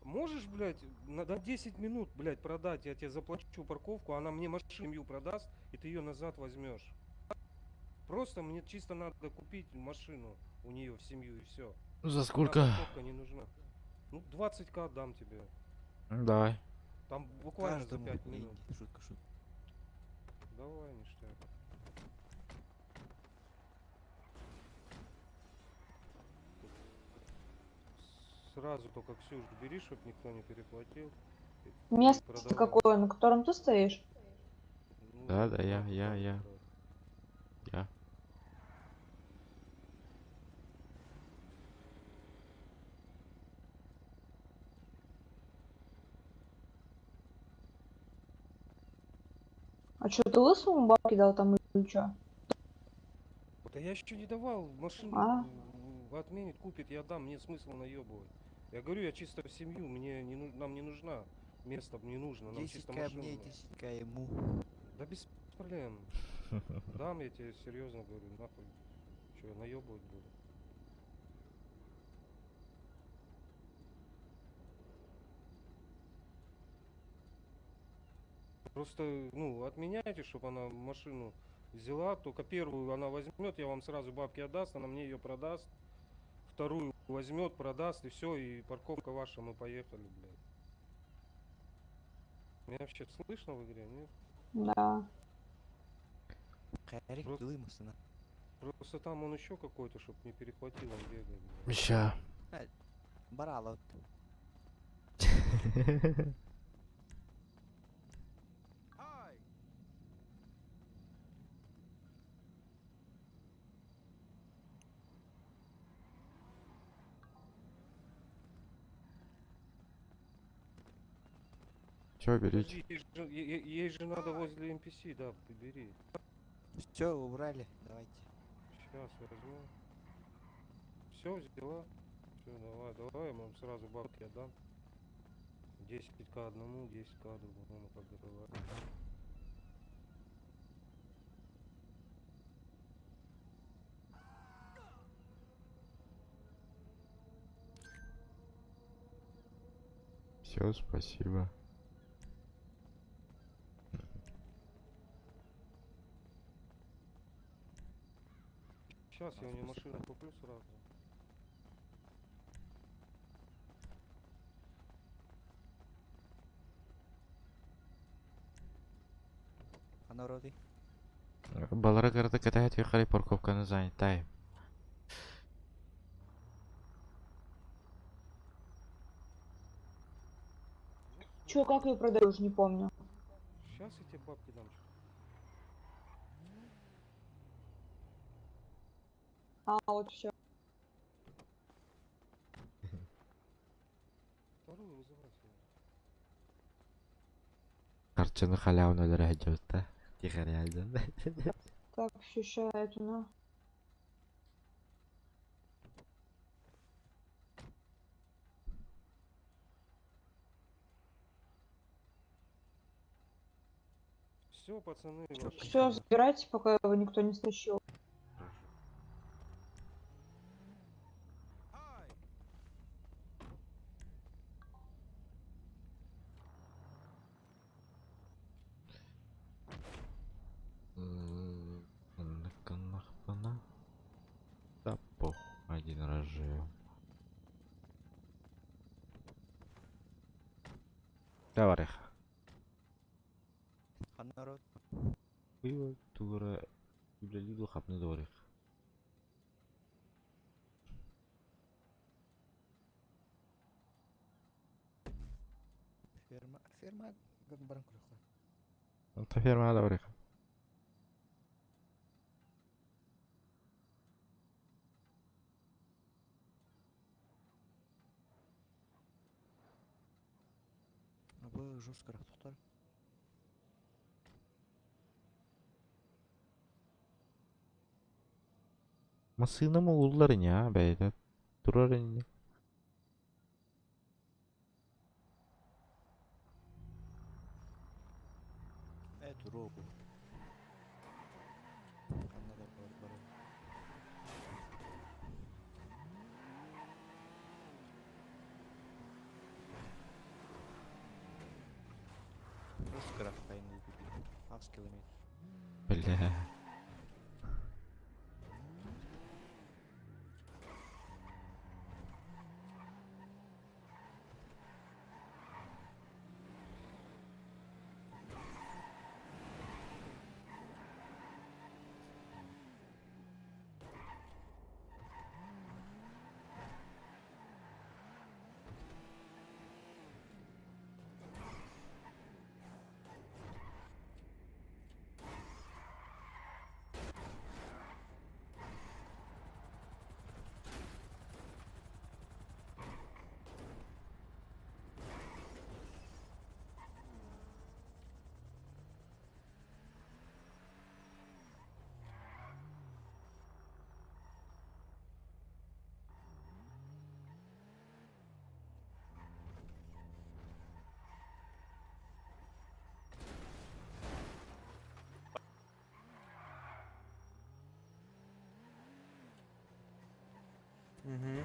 E: Можешь, блядь, на 10 минут, блядь, продать, я тебе заплачу парковку, она мне машину продаст, и ты ее назад возьмешь. Просто мне чисто надо купить машину у нее в семью, и все.
A: За сколько?
E: Парковка не нужна. Ну, 20к дам тебе.
A: Давай.
E: Там буквально за
L: Каждому
E: 5 минут.
L: деньги. Шутка, шутка.
E: Давай, ништяк. Сразу только Ксюш бери, чтоб никто не перехватил.
Q: Место
E: Продавай.
Q: какое, на котором ты стоишь?
E: Ну,
A: Да,
E: так,
A: я.
Q: А что, ты лысому бабки дал там или что?
E: Да я еще не давал машину.
Q: А?
E: Отменит, купит, я дам, мне смысл наебывать. Я говорю, я чисто в семью, мне не, нам не нужна. Место не нужно, нам чисто
L: 10к
E: машину.
L: мне,
E: надо.
L: 10к ему.
E: Да без проблем. Дам, я тебе серьезно говорю, нахуй. Че, я наебывать буду? Просто, ну, отменяйте, чтобы она машину взяла. Только первую она возьмет, я вам сразу бабки отдаст, она мне ее продаст. Вторую возьмет, продаст, и все, и парковка ваша, мы поехали, блядь. Меня вообще слышно в игре, нет?
Q: Да.
L: Харик, дылымасына.
E: Просто там он еще какой-то, чтоб не перехватил, он бегает. блядь.
A: Ща.
L: Барало.
A: Чё берите?
E: Подожди, ей же надо возле NPC, да, бери.
L: Все, убрали, давайте.
E: Сейчас возьму. Все, взяла. Все, давай, я вам сразу бабки отдам. 10к одному, 10к другому, как договорились.
A: Все, спасибо.
E: Сейчас я у нее машину куплю сразу.
L: А народы?
A: Балара карта катает, ехали, парковка на занята.
Q: Че, как ее продаешь, не помню.
E: Сейчас я тебе бабки дам.
Q: А, вот все.
E: Вторую вызывать.
A: Картины халявно дорогие, да? Тихо, реально.
Q: Так ощущает, ну.
E: Все, пацаны.
Q: Все, забирайте, пока его никто не стащил.
A: Да похуй, один раз живем. Давай.
L: А народ?
A: Пиво, тура, Лиду хапны дорих.
L: Ферма, как баранкуха.
A: Это ферма дорих.
L: жесткорак тоқтар.
A: Масыны мı улların ya beyler? Durar inni.
L: Дорогу. Канада бар. Жесткорак кайын 6 километр.
A: Бля.
E: Угу.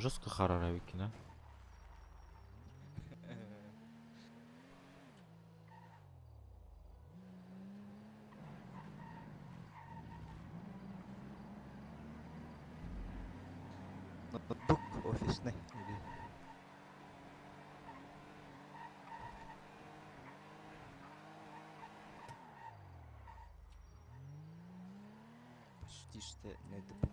A: Жестко харара викина.
L: Ноутбук офисный. Почти что ноутбук.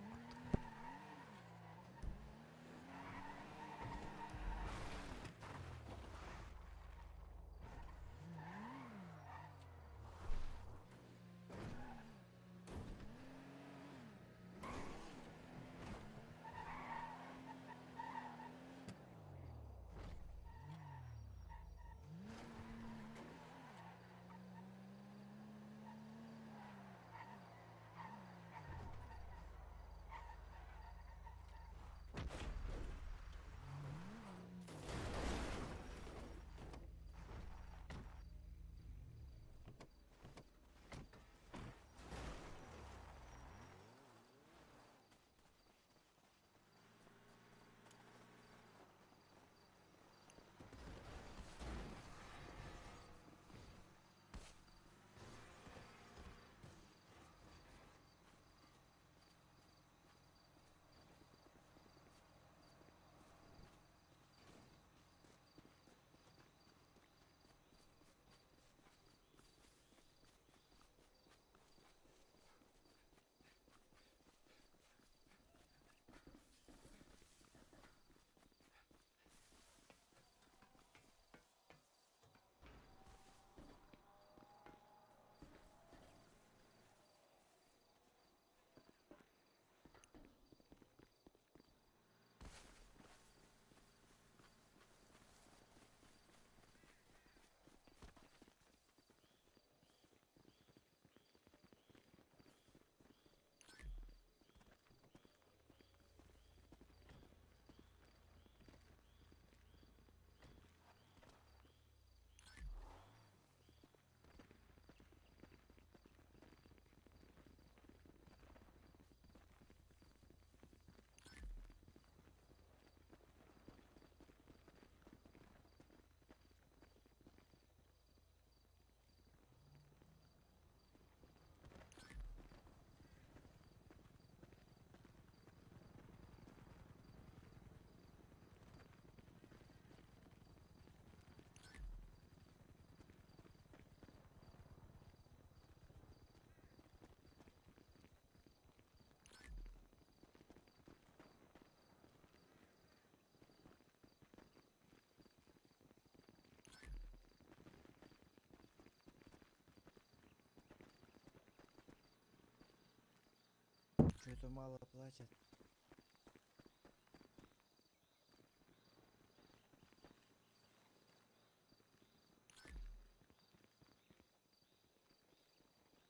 L: Что-то мало платят.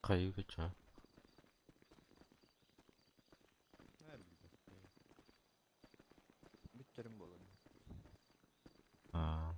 A: Кайı geçer.
L: Bütlerim bolun.
A: Ha.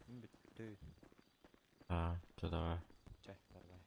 L: Bitti.
A: Ha, давай.
L: Чай, давай.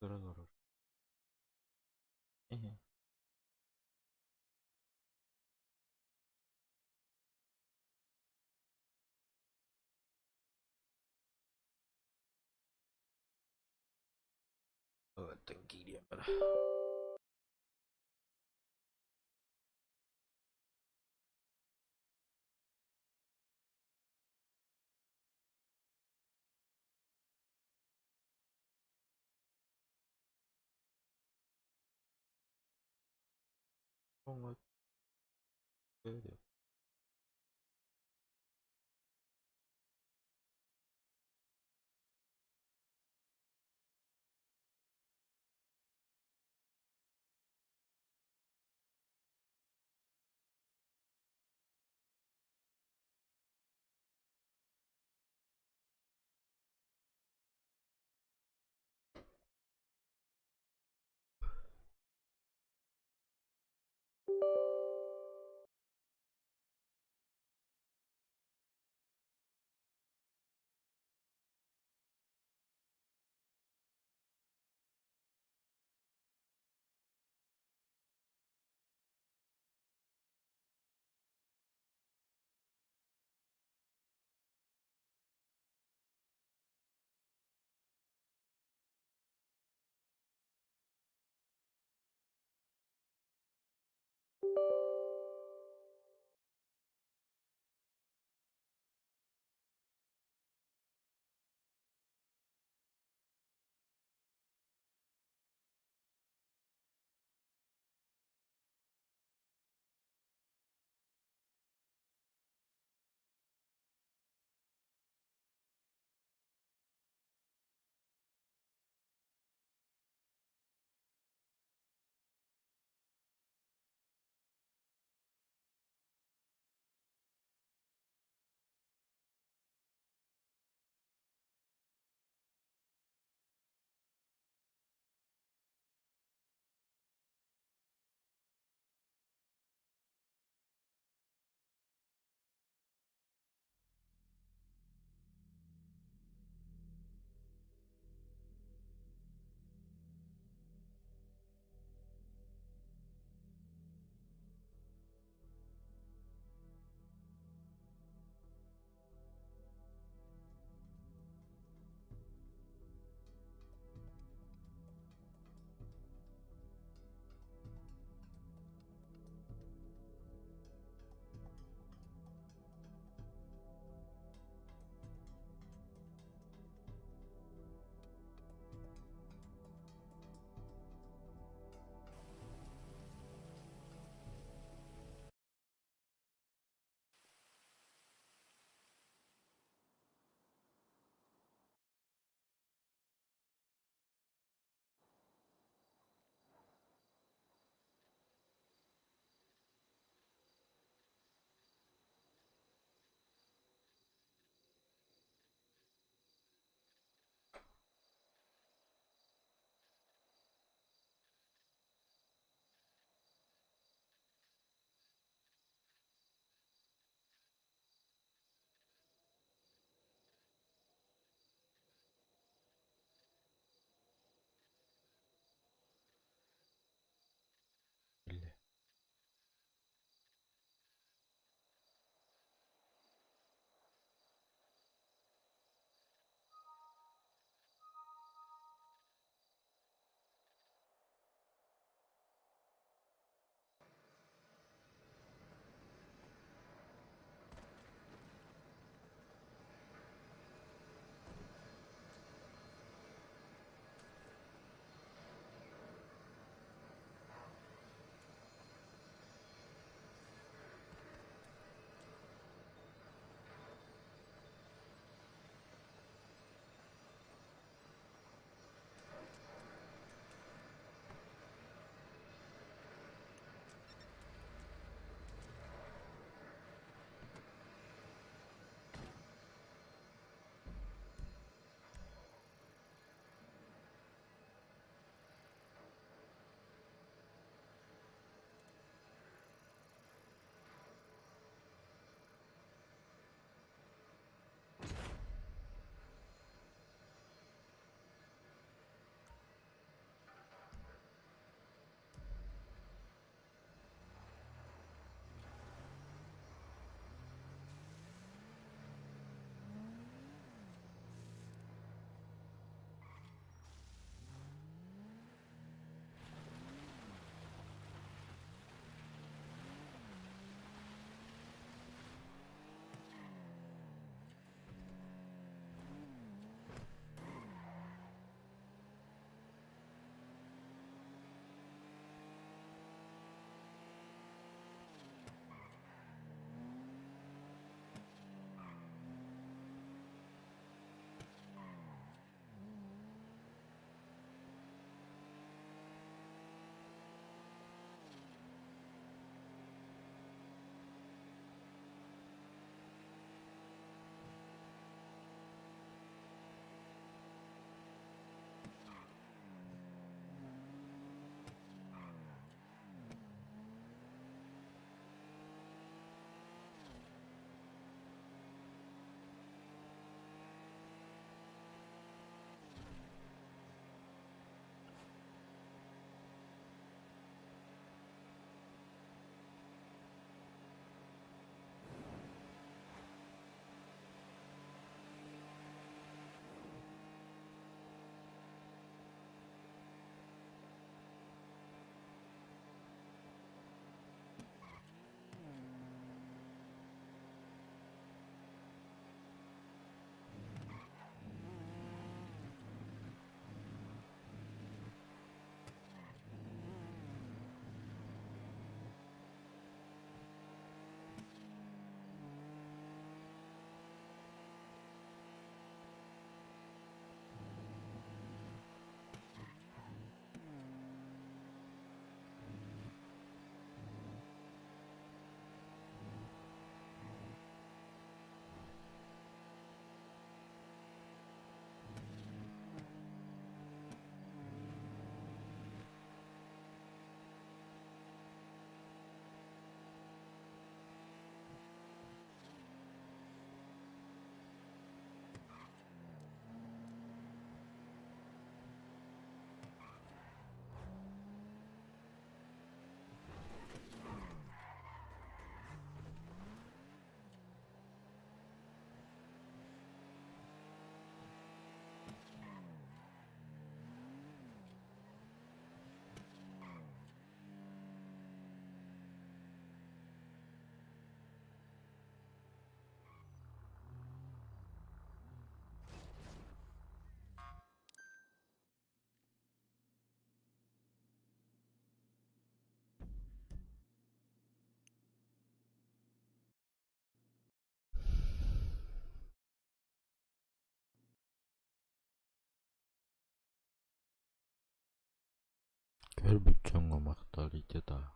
A: Дорого. Мгм. Вот такие ребята. Вот. 별빛정어 막다리 때다.